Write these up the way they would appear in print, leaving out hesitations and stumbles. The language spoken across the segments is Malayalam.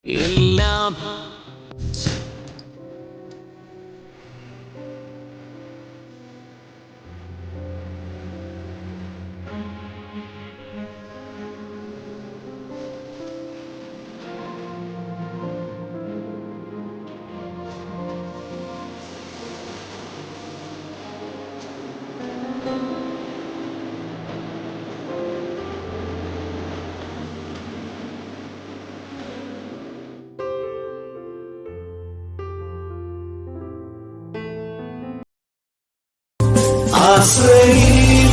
എല്ലാം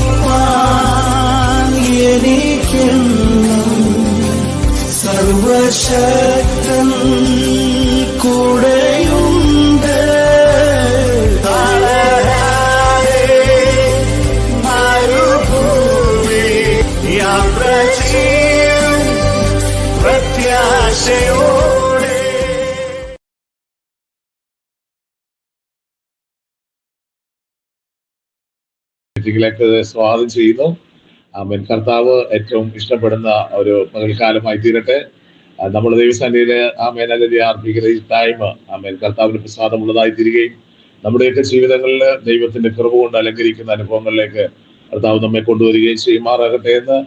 ആശ്രയിപ്പാൻ എനിക്കെന്നും സർവശക്തൻ കൂടെയുണ്ട്. മരുഭൂമി യാത്ര ചെയ്യും പ്രത്യാശയോടെ. ിലേക്ക് സ്വാഗതം ചെയ്യുന്നു. ആമേൻ. കർത്താവ് ഏറ്റവും ഇഷ്ടപ്പെടുന്ന ഒരു പകൽക്കാലമായി തീരട്ടെ. നമ്മുടെ ദൈവസന്നിധിയിലെ ആമേൻ അല്ലെങ്കിൽ അർപ്പിക്കുന്ന ഈ ടൈം ആമേൻ കർത്താവിന് പ്രസാദമുള്ളതായി തീരുകയും നമ്മുടെയൊക്കെ ജീവിതങ്ങളിൽ ദൈവത്തിന്റെ കൃപ കൊണ്ട് അലങ്കരിക്കുന്ന അനുഭവങ്ങളിലേക്ക് കർത്താവ് നമ്മെ കൊണ്ടുവരികയും ചെയ്യുമാറാകട്ടെ എന്ന്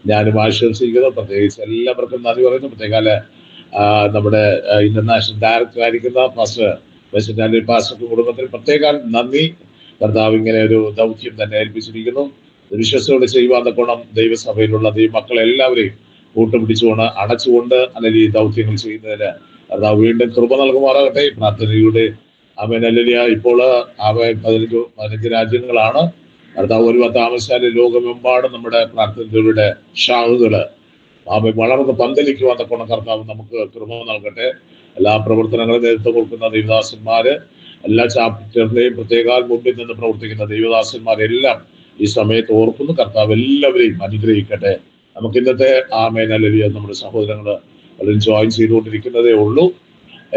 ഞാനും ആശംസിക്കുന്നു. പ്രത്യേകിച്ച് എല്ലാവർക്കും നന്ദി പറയുന്നു. പ്രത്യേകാല നമ്മുടെ ഇന്റർനാഷണൽ ഡയറക്ടർ ആയിരിക്കുന്ന പാസ്റ്റർ പാസ്റ്റർ കുടുംബത്തിന് പ്രത്യേക നന്ദി. കർത്താവ് ഇങ്ങനെ ഒരു ദൗത്യം തന്നെ ഏൽപ്പിച്ചിരിക്കുന്നു. വിശ്വസത്തോടെ ചെയ്യുവാൻ തക്കോണം ദൈവസഭയിലുള്ള ദൈവമക്കളെ എല്ലാവരെയും കൂട്ടുപിടിച്ചുകൊണ്ട് അടച്ചുകൊണ്ട് അല്ലെങ്കിൽ ഈ ദൗത്യങ്ങൾ ചെയ്യുന്നതിന് കർത്താവ് വീണ്ടും കൃപ നൽകുമാറാകട്ടെ. പ്രാർത്ഥനയുടെ ആമേൻ. ഹല്ലേലൂയ. ഇപ്പോൾ 15 രാജ്യങ്ങളാണ്. കർത്താവ് ഒരു താമസിച്ചാല് ലോകമെമ്പാടും നമ്മുടെ പ്രാർത്ഥനയുടെ ഷാഹുകള് ആമേൻ വളർന്ന് പന്തലിക്കുവാൻ തക്കോണം കർത്താവ് നമുക്ക് കൃപ നൽകട്ടെ. എല്ലാ പ്രവർത്തനങ്ങളും നേതൃത്വം കൊടുക്കുന്ന ദൈവദാസന്മാര്, എല്ലാ ചാപ്റ്ററിന്റെയും പ്രത്യേകാൽ മുമ്പിൽ നിന്ന് പ്രവർത്തിക്കുന്ന ദൈവദാസന്മാരെല്ലാം ഈ സമയത്ത് ഓർക്കുന്നു. കർത്താവ് എല്ലാവരെയും അനുഗ്രഹിക്കട്ടെ. നമുക്ക് ഇന്നത്തെ ആമേൻ ഹല്ലേലൂയ നമ്മുടെ സഹോദരങ്ങൾ പലരും ജോയിൻ ചെയ്തുകൊണ്ടിരിക്കുന്നതേ ഉള്ളൂ.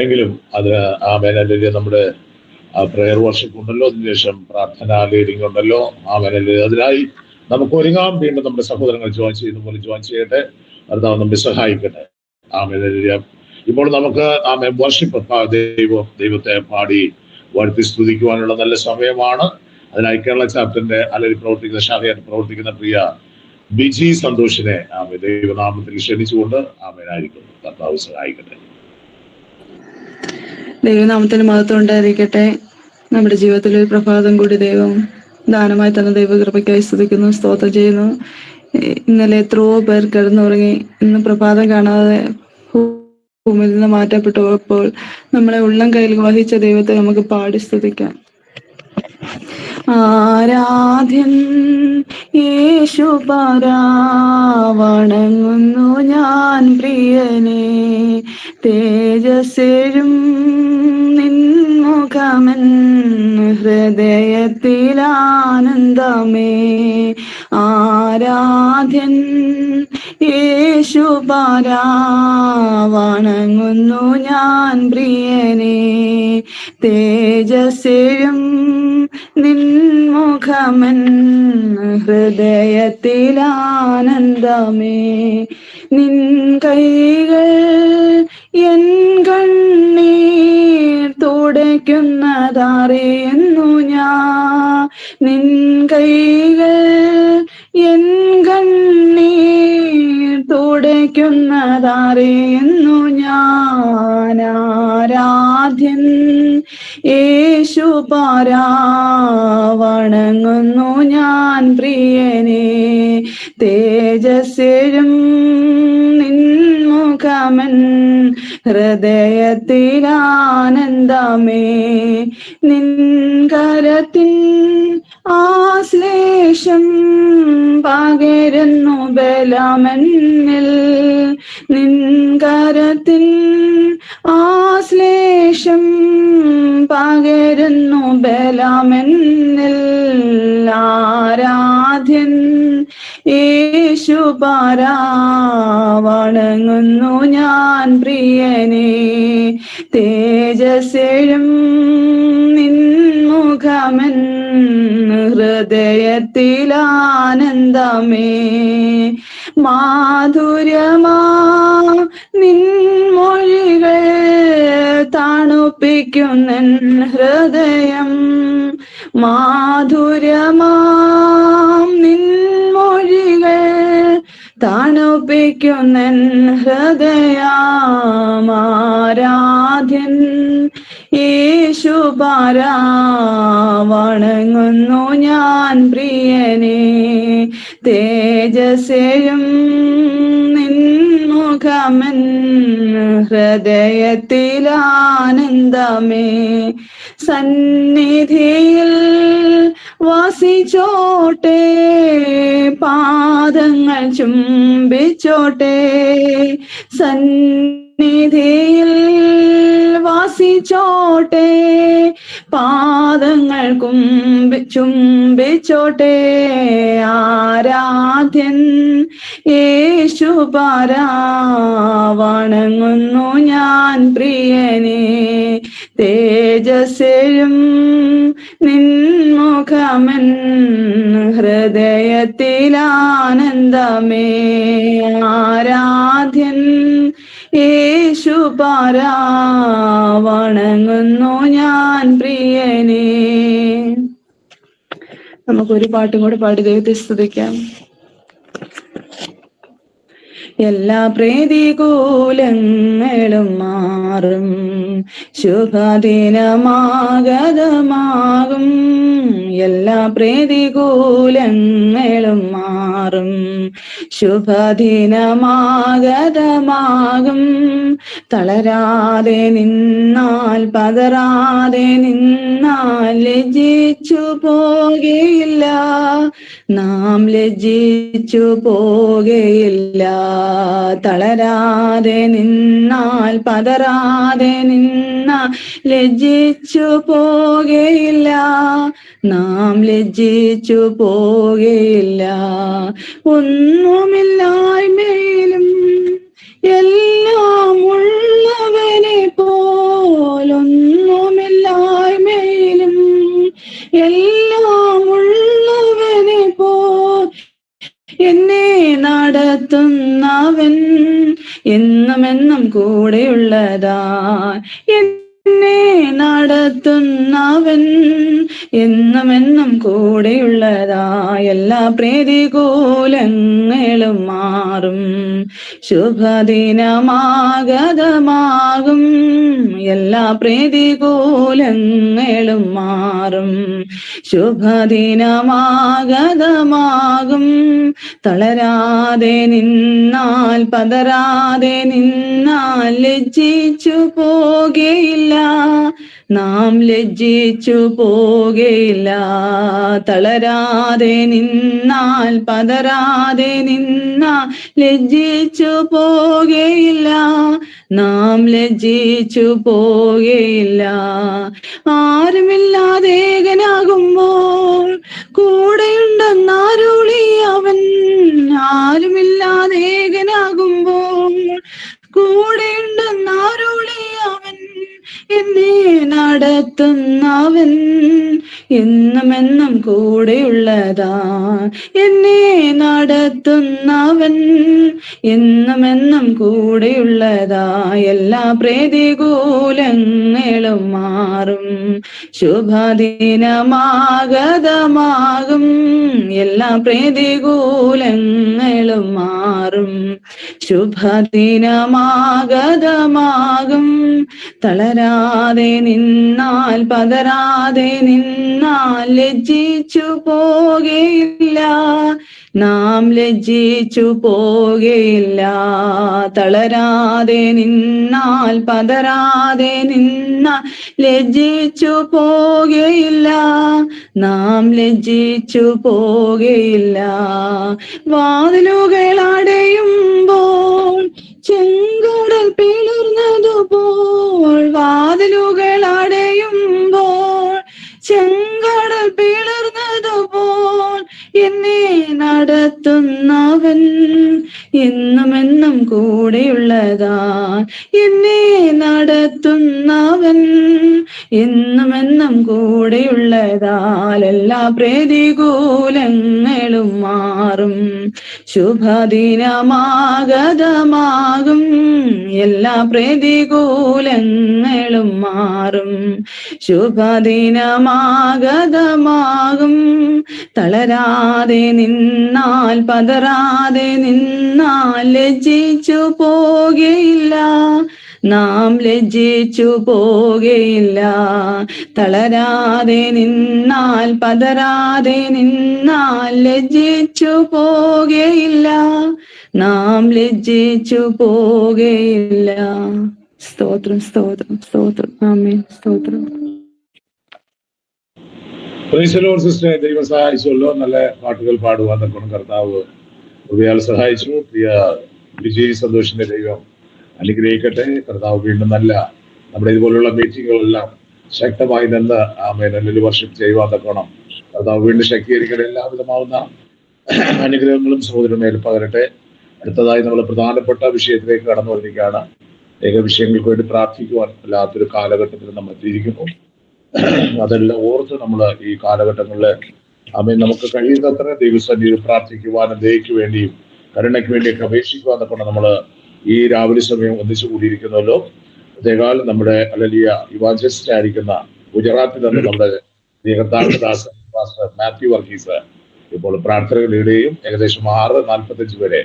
എങ്കിലും അത് ആമേൻ ഹല്ലേലൂയ നമ്മുടെ പ്രയർ വർഷിപ്പ് ഉണ്ടല്ലോ, അതിനുശേഷം പ്രാർത്ഥന ലീഡിംഗ് ഉണ്ടല്ലോ. Amen hallelujah. അതിനായി നമുക്ക് ഒരുങ്ങാം. വീണ്ടും നമ്മുടെ സഹോദരങ്ങൾ ജോയിൻ ചെയ്യുന്ന പോലെ ജോയിൻ ചെയ്യട്ടെ. കർത്താവ് നമ്മെ സഹായിക്കട്ടെ. Amen hallelujah. ഇപ്പോൾ നമുക്ക് ആമേൻ വർഷിപ്പ് ദൈവത്തെ പാടി വാഴ്ത്തി സ്തുതിക്കുവാനുള്ള നല്ല സമയമാണ്. അതിനായി കേരള ചാപ്റ്ററിന്റെ അല്ലെങ്കിൽ പ്രവർത്തിക്കുന്ന ശാഖയായിട്ട് പ്രവർത്തിക്കുന്ന പ്രിയ ബിജി സന്തോഷിനെ ആമേൻ ദൈവനാമത്തിൽ ക്ഷണിച്ചുകൊണ്ട് ആമേനായിരിക്കുന്നു. കർത്താവ് സഹായിക്കട്ടെ. ദൈവനാമത്തിന് മഹത്വം ഉണ്ടായിരിക്കട്ടെ. നമ്മുടെ ജീവിതത്തിൽ ഒരു പ്രഭാതം കൂടി ദൈവം ദാനമായി തന്ന ദൈവകൃപയ്ക്കായി സ്തുതിക്കുന്നു, സ്തോത്രം ചെയ്യുന്നു. ഇന്നലെ എത്രയോ പേർ കിടന്നുറങ്ങി ഇന്ന് പ്രഭാതം കാണാതെ ഭൂമിയിൽ നിന്ന് മാറ്റപ്പെട്ടപ്പോൾ നമ്മളെ ഉള്ളം കയ്യിൽ വഹിച്ച ദൈവത്തെ നമുക്ക് പാടി സ്തുതിക്കാം. ആരാധ്യൻ യേശുപരാ, വണങ്ങുന്നു ഞാൻ പ്രിയനെ. തേജസ്സെഴും നിൻമുഖമൻ ഹൃദയത്തിലാനന്ദമേ. ആരാധ്യൻ യേശുപരാ, വണങ്ങുന്നു ഞാൻ പ്രിയനെ. തേജസ്സെഴും നിൻമുഖമൻ ഹൃദയത്തിലാനന്ദമേ. നിൻ കൈകൾ എൻ കണ്ണീർ തുടയ്ക്കുന്നതറിയുന്നു ഞാൻ. നിൻ കൈകൾ എൻ കണ്ണീർ തുടയ്ക്കുന്നതറിയുന്നു ഞാൻ. ആരാധ്യൻ യേശുപരാ, വണങ്ങുന്നു ഞാൻ പ്രിയനെ. തേജസ്സെഴും നിൻമുഖമൻ ഹൃദയത്തിലാനന്ദമേ. നിൻ കരത്തിൻ ആശ്ലേഷം പകരുന്നു ബലമെന്നിൽ. നിൻ കരത്തിൻ ആശ്ലേഷം പകരുന്നു ബലമെന്നിൽ. ആരാധ്യൻ യേശുപരാ, വണങ്ങുന്നു ഞാൻ പ്രിയനെ. തേജസ്സെഴും നിൻമുഖമൻ ഹൃദയത്തിലാനന്ദമേ. മാധുര്യമാ നിൻമൊഴികൾ തണുപ്പിക്കുന്നൻ ഹൃദയം മാധുര്യമാം നിൻമൊഴികൾ തണുപ്പിക്കുന്നൻ ഹൃദയമാരാധ്യൻ യേശുപാരാ വണങ്ങുന്നു ഞാൻ പ്രിയനെ തേജസ്സേയും നിൻമുഖമൻ ഹൃദയത്തിലാനന്ദമേ സന്നിധിയിൽ വസിച്ചോട്ടെ പാദങ്ങൾ ചുംബിച്ചോട്ടെ സന്നിധിയിൽ വസിച്ചോട്ടെ പാദങ്ങൾ ചുംബിച്ചോട്ടെ ആരാധ്യൻ യേശുപാരാ വണങ്ങുന്നു ഞാൻ പ്രിയനെ തേജസ്സേയും നിൻമുഖമൻ ഹൃദയത്തിലാനന്ദമേ ആരാധ്യൻ യേശുപാരാ വണങ്ങുന്നു ഞാൻ പ്രിയനെ. നമുക്കൊരു പാട്ടും കൂടെ പാടി ദൈവത്തെ സ്തുതിക്കാം. എല്ലാ പ്രതികൂലങ്ങളും മാറും ശുഭദിനമാഗതമാകും എല്ലാ പ്രതികൂലങ്ങളും മാറും ശുഭദിനമാഗതമാകും തളരാതെ നിന്നാൽ പതറാതെ നിന്നാൽ ലജ്ജിച്ചു പോകയില്ല നാം ലജ്ജിച്ചു പോകയില്ല തളരാതെ നിന്നാൽ പതറാതെ നിന്നാൽ ലജ്ജിച്ചു പോകയില്ല നാം ലജ്ജിച്ചു പോകയില്ല ഒന്നുമില്ലായ്മയിലും എല്ലാം ഉള്ളവനെ പോലൊന്നുമില്ലായ്മയിലും എല്ലാം ഉള്ളവനെ പോ എന്നെ നടത്തുന്നവൻ എന്നുമെന്നും കൂടെയുള്ളതാ എന്നെ നടത്തുന്നവൻ എന്നുമെന്നും കൂടെയുള്ളതാ എല്ലാ പ്രതികൂലങ്ങളും മാറും ശുഭദിനമാഗതമാകും എല്ലാ പ്രതികൂലങ്ങളും മാറും ശുഭദിനമാഗതമാകും തളരാതെ നിന്നാൽ പതറാതെ നിന്നാൽ ലജ്ജിച്ചു പോകയില്ല നാം ലജ്ജിച്ചു പോകയില്ല തളരാതെ നിന്നാൽ പതറാതെ നിന്നാൽ ലജ്ജിച്ചു പോകയില്ല നാം ലജ്ജിച്ചു പോകയില്ല ആരുമില്ലാതെ ഏകനാകുമ്പോൾ കൂടെയുണ്ടെന്നരുളി അവൻ ആരുമില്ലാതെ ഏകനാകുമ്പോൾ കൂടെയുണ്ടെന്നരുളി അവൻ എന്നെ നടത്തുന്നവൻ എന്നുമെന്നും കൂടെയുള്ളതാ എന്നെ നടത്തുന്നവൻ എന്നുമെന്നും കൂടെയുള്ളതാ എല്ലാ പ്രതികൂലങ്ങളും മാറും ശുഭദിനമാഗതമാകും എല്ലാ പ്രതികൂലങ്ങളും മാറും ശുഭദിനമാഗതമാകും തളരാതെ നിന്നാൽ പതറാതെ നിന്നാൽ ലജ്ജിച്ചു പോകയില്ല നാം ലജ്ജിച്ചു പോകയില്ല തളരാതെ നിന്നാൽ പതറാതെ നിന്നാൽ ലജ്ജിച്ചു പോകയില്ല നാം ലജ്ജിച്ചു പോകയില്ല വാതിലുകൾ അടയുമ്പോൾ ചെങ്കടൽ പിളർന്നതുപോൽ വാതിലുകൾ അടയുമ്പോൾ ചെങ്കടൽ പിളർന്നതുപോൽ എന്നെ നടത്തുന്നവൻ എന്നുമെന്നും കൂടെയുള്ളതാ എന്നെ നടത്തുന്നവൻ എന്നും എന്നും കൂടെയുള്ളതാൽ എല്ലാ പ്രതികൂലങ്ങളും മാറും. ശുഭദിനമാഗതമാകും, എല്ലാ പ്രതികൂലങ്ങളും മാറും. ശുഭദിനമാഗതമാകും, തളരാതെ നിന്നാൽ പതറാതെ നിന്നാൽ ലജ്ജിച്ചു പോകയില്ല, നാം ലജ്ജിച്ചു പോകയില്ല. തളരാതെ നിന്നാൽ പതറാതെ നിന്നാൽ ലജ്ജിച്ചു പോകയില്ല, നാം ലജ്ജിച്ചു പോകയില്ല. സ്തോത്രം, സ്തോത്രം, സ്തോത്രം. ആമേൻ. സ്തോത്രം. സിസ്റ്ററെ, ദൈവം സഹായിച്ചല്ലോ. നല്ല പാട്ടുകൾ പാടുവാൻ തക്കണം കർത്താവ് ഹൃദയാൽ സഹായിച്ചു. പ്രിയ വിജയ് സന്തോഷിന്റെ ദൈവം അനുഗ്രഹിക്കട്ടെ. കർത്താവ് വീണ്ടും നല്ല നമ്മുടെ ഇതുപോലുള്ള മീറ്റിങ്ങുകളെല്ലാം ശക്തമായി നിന്ന് നല്ലൊരു വർഷം ചെയ്യുവാൻ തക്കണം കർത്താവ് വീണ്ടും ശക്തീകരിക്കട്ടെ. എല്ലാവിധമാവുന്ന അനുഗ്രഹങ്ങളും സഹോദരമേൽ പകരട്ടെ. അടുത്തതായി നമ്മൾ പ്രധാനപ്പെട്ട വിഷയത്തിലേക്ക് കടന്നു വന്നിരിക്കുകയാണ്. വിഷയങ്ങൾക്ക് വേണ്ടി പ്രാർത്ഥിക്കുവാൻ വല്ലാത്തൊരു കാലഘട്ടത്തിൽ നമ്മൾ എത്തിയിരിക്കുന്നു. അതെല്ലാം ഓർത്ത് നമ്മൾ ഈ കാലഘട്ടങ്ങളിൽ നമുക്ക് കഴിയുന്നത്ര ദൈവസന്നിധിയിൽ പ്രാർത്ഥിക്കുവാനും ദയയ്ക്ക് വേണ്ടിയും കരുണയ്ക്ക് വേണ്ടിയൊക്കെ അപേക്ഷിക്കുവാൻ തക്കണം നമ്മൾ ഈ രാവിലെ സമയം ഒന്നിച്ചു കൂടിയിരിക്കുന്നല്ലോ. അതേകാൽ നമ്മുടെ അലലിയ ഇവാഞ്ചലിസ്റ്റ് ആയിരിക്കുന്ന ഗുജറാത്തിൽ നിന്ന് നമ്മുടെ കർത്താവിദാസൻ പാസ്റ്റർ മാത്യു വർഗീസ് ഇപ്പോൾ പ്രാർത്ഥനകളിലൂടെയും ഏകദേശം 6:45 വരെ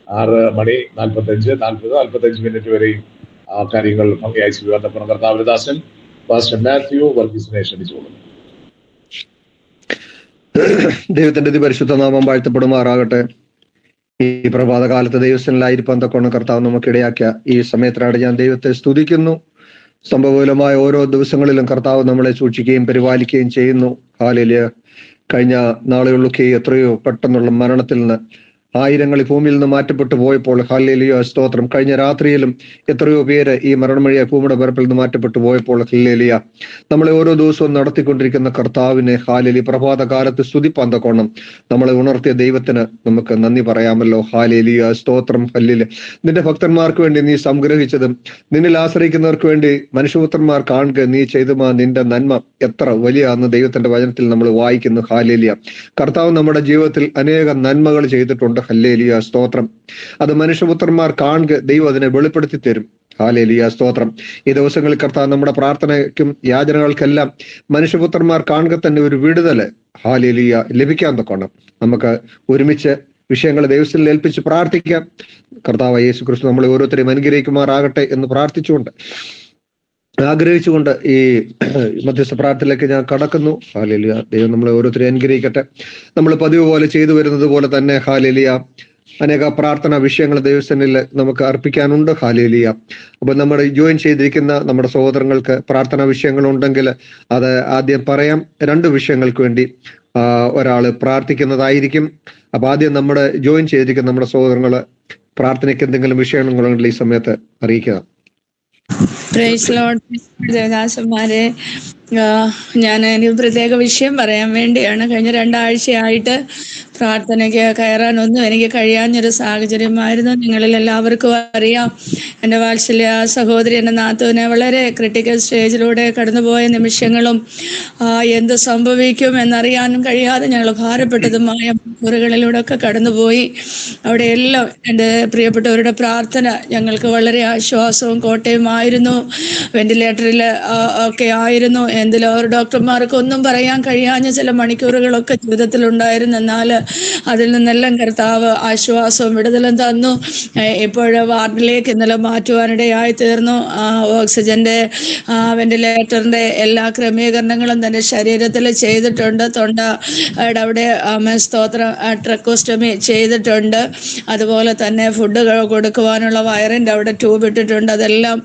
6 മണി 45 വരെയും ആ കാര്യങ്ങൾ ഭംഗിയായി ചെയ്യുവാൻ തക്കണം കർത്താവിദാസൻ പാസ്റ്റർ മാത്യു വർഗീസിനെ ക്ഷണിച്ചുകൊള്ളുന്നു. ദൈവത്തിന്റെ പരിശുദ്ധ നാമം വാഴ്ത്തപ്പെടുമാറാകട്ടെ. ഈ പ്രഭാതകാലത്ത് ദൈവസ്ഥനിലായിരിക്കാൻ തക്കോണം കർത്താവ് നമുക്കിടയാക്കിയ ഈ സമയത്തിനാണ് ഞാൻ ദൈവത്തെ സ്തുതിക്കുന്നു. സംഭവപരമായ ഓരോ ദിവസങ്ങളിലും കർത്താവ് നമ്മളെ സൂക്ഷിക്കുകയും പരിപാലിക്കുകയും ചെയ്യുന്നു. ഹല്ലേലൂയ. കഴിഞ്ഞ നാളുകളിലൊക്കെ എത്രയോ പെട്ടെന്നുള്ള മരണത്തിൽ നിന്ന് ആയിരങ്ങൾ ഈ ഭൂമിയിൽ നിന്ന് മാറ്റപ്പെട്ടു പോയപ്പോൾ ഹല്ലേലൂയ സ്തോത്രം. കഴിഞ്ഞ രാത്രിയിലും എത്രയോ പേര് ഈ മരണമഴിയ ഭൂമിയുടെ പരപ്പിൽ നിന്ന് മാറ്റപ്പെട്ടു പോയപ്പോൾ ഹല്ലേലൂയ നമ്മളെ ഓരോ ദിവസവും നടത്തിക്കൊണ്ടിരിക്കുന്ന കർത്താവിനെ ഹല്ലേലൂയ പ്രഭാത കാലത്ത് സ്തുതിപ്പാൻ തക്കോണം നമ്മളെ ഉണർത്തിയ ദൈവത്തിന് നമുക്ക് നന്ദി പറയാമല്ലോ. ഹല്ലേലൂയ സ്തോത്രം. ഹല്ലേലൂയ. നിന്റെ ഭക്തന്മാർക്ക് വേണ്ടി നീ സംഗ്രഹിച്ചതും നിന്നിൽ ആശ്രയിക്കുന്നവർക്ക് വേണ്ടി മനുഷ്യപുത്രന്മാർ കാണുക നീ ചെയ്തുമാ നിന്റെ നന്മ എത്ര വലിയാന്ന് ദൈവത്തിന്റെ വചനത്തിൽ നമ്മൾ വായിക്കുന്നു. ഹല്ലേലൂയ. കർത്താവ് നമ്മുടെ ജീവിതത്തിൽ അനേകം നന്മകൾ ചെയ്തിട്ടുണ്ട്. ഹല്ലേലൂയ സ്തോത്രം. അത് മനുഷ്യപുത്രന്മാർ കാണുക ദൈവം അതിനെ വെളിപ്പെടുത്തി തരും. ഹല്ലേലൂയ സ്തോത്രം. ഈ ദിവസങ്ങളിൽ കർത്താവ് നമ്മുടെ പ്രാർത്ഥനയ്ക്കും യാചനകൾക്കെല്ലാം മനുഷ്യപുത്രന്മാർ കാണുക തന്നെ ഒരു വിടുതല് ഹല്ലേലൂയ ലഭിക്കാൻ തക്കണം. നമുക്ക് ഒരുമിച്ച് വിഷയങ്ങൾ ദൈവത്തിൽ ഏൽപ്പിച്ച് പ്രാർത്ഥിക്കാം. കർത്താവ് യേശു ക്രിസ്തു നമ്മളെ ഓരോരുത്തരെയും അനുഗ്രഹിക്കുമാറാകട്ടെ എന്ന് ആഗ്രഹിച്ചുകൊണ്ട് ഈ മധ്യസ്ഥ പ്രാർത്ഥനയിലേക്ക് ഞാൻ കടക്കുന്നു. ഹല്ലേലൂയ. ദൈവം നമ്മളെ ഓരോരുത്തരെയും അനുഗ്രഹിക്കട്ടെ. നമ്മൾ പതിവ് പോലെ ചെയ്തു വരുന്നത് പോലെ തന്നെ ഹല്ലേലൂയ അനേക പ്രാർത്ഥനാ വിഷയങ്ങൾ ദൈവസന്നിധിയിൽ നമുക്ക് അർപ്പിക്കാനുണ്ട്. ഹല്ലേലൂയ. അപ്പൊ നമ്മൾ ജോയിൻ ചെയ്തിരിക്കുന്ന നമ്മുടെ സഹോദരങ്ങൾക്ക് പ്രാർത്ഥനാ വിഷയങ്ങളുണ്ടെങ്കിൽ അത് ആദ്യം പറയാം. 2 വിഷയങ്ങൾക്ക് വേണ്ടി ഒരാള് പ്രാർത്ഥിക്കുന്നതായിരിക്കും. അപ്പൊ ആദ്യം നമ്മുടെ ജോയിൻ ചെയ്തിരിക്കുന്ന നമ്മുടെ സഹോദരങ്ങള് പ്രാർത്ഥനയ്ക്ക് എന്തെങ്കിലും വിഷയങ്ങളുണ്ടെങ്കിൽ ഈ സമയത്ത് അറിയിക്കുക. Praise Lord. ദേവദാസന്മാരെ, ഞാൻ ഒരു പ്രത്യേക വിഷയം പറയാൻ വേണ്ടിയാണ്. കഴിഞ്ഞ 2 ആഴ്ചയായിട്ട് പ്രാർത്ഥനയ്ക്ക് കയറാനൊന്നും എനിക്ക് കഴിയാഞ്ഞൊരു സാഹചര്യമായിരുന്നു. നിങ്ങളിൽ എല്ലാവർക്കും അറിയാം, എൻ്റെ വാത്സല്യ സഹോദരി എൻ്റെ നാത്തൂനെ വളരെ ക്രിട്ടിക്കൽ സ്റ്റേജിലൂടെ കടന്നുപോയ നിമിഷങ്ങളും എന്ത് സംഭവിക്കും എന്നറിയാനും കഴിയാതെ ഞങ്ങൾ ഭാരപ്പെട്ടതുമായ മണിക്കൂറുകളിലൂടെ ഒക്കെ കടന്നുപോയി. അവിടെയെല്ലാം എൻ്റെ പ്രിയപ്പെട്ടവരുടെ പ്രാർത്ഥന ഞങ്ങൾക്ക് വളരെ ആശ്വാസവും കോട്ടയുമായിരുന്നു. വെന്റിലേറ്ററിൽ ഒക്കെ ആയിരുന്നു. എന്തിലോ ഡോക്ടർമാർക്കൊന്നും പറയാൻ കഴിയാഞ്ഞ ചില മണിക്കൂറുകളൊക്കെ ജീവിതത്തിലുണ്ടായിരുന്നു. എന്നാൽ അതിൽ നിന്നെല്ലാം കർത്താവ് ആശ്വാസവും വിടുതലും തന്നു. ഇപ്പോൾ വാർഡിലേക്ക് ഇന്നലെ മാറ്റുവാനിടയായി തീർന്നു. ഓക്സിജന്റെ വെന്റിലേറ്ററിന്റെ എല്ലാ ക്രമീകരണങ്ങളും തന്നെ ശരീരത്തിൽ ചെയ്തിട്ടുണ്ട്. തൊണ്ടയുടെ അവിടെ സ്തോത്രം ട്രക്കോസ്റ്റമി ചെയ്തിട്ടുണ്ട്. അതുപോലെ തന്നെ ഫുഡ് കൊടുക്കുവാനുള്ള വയറിൻ്റെ അവിടെ ട്യൂബ് ഇട്ടിട്ടുണ്ട്. അതെല്ലാം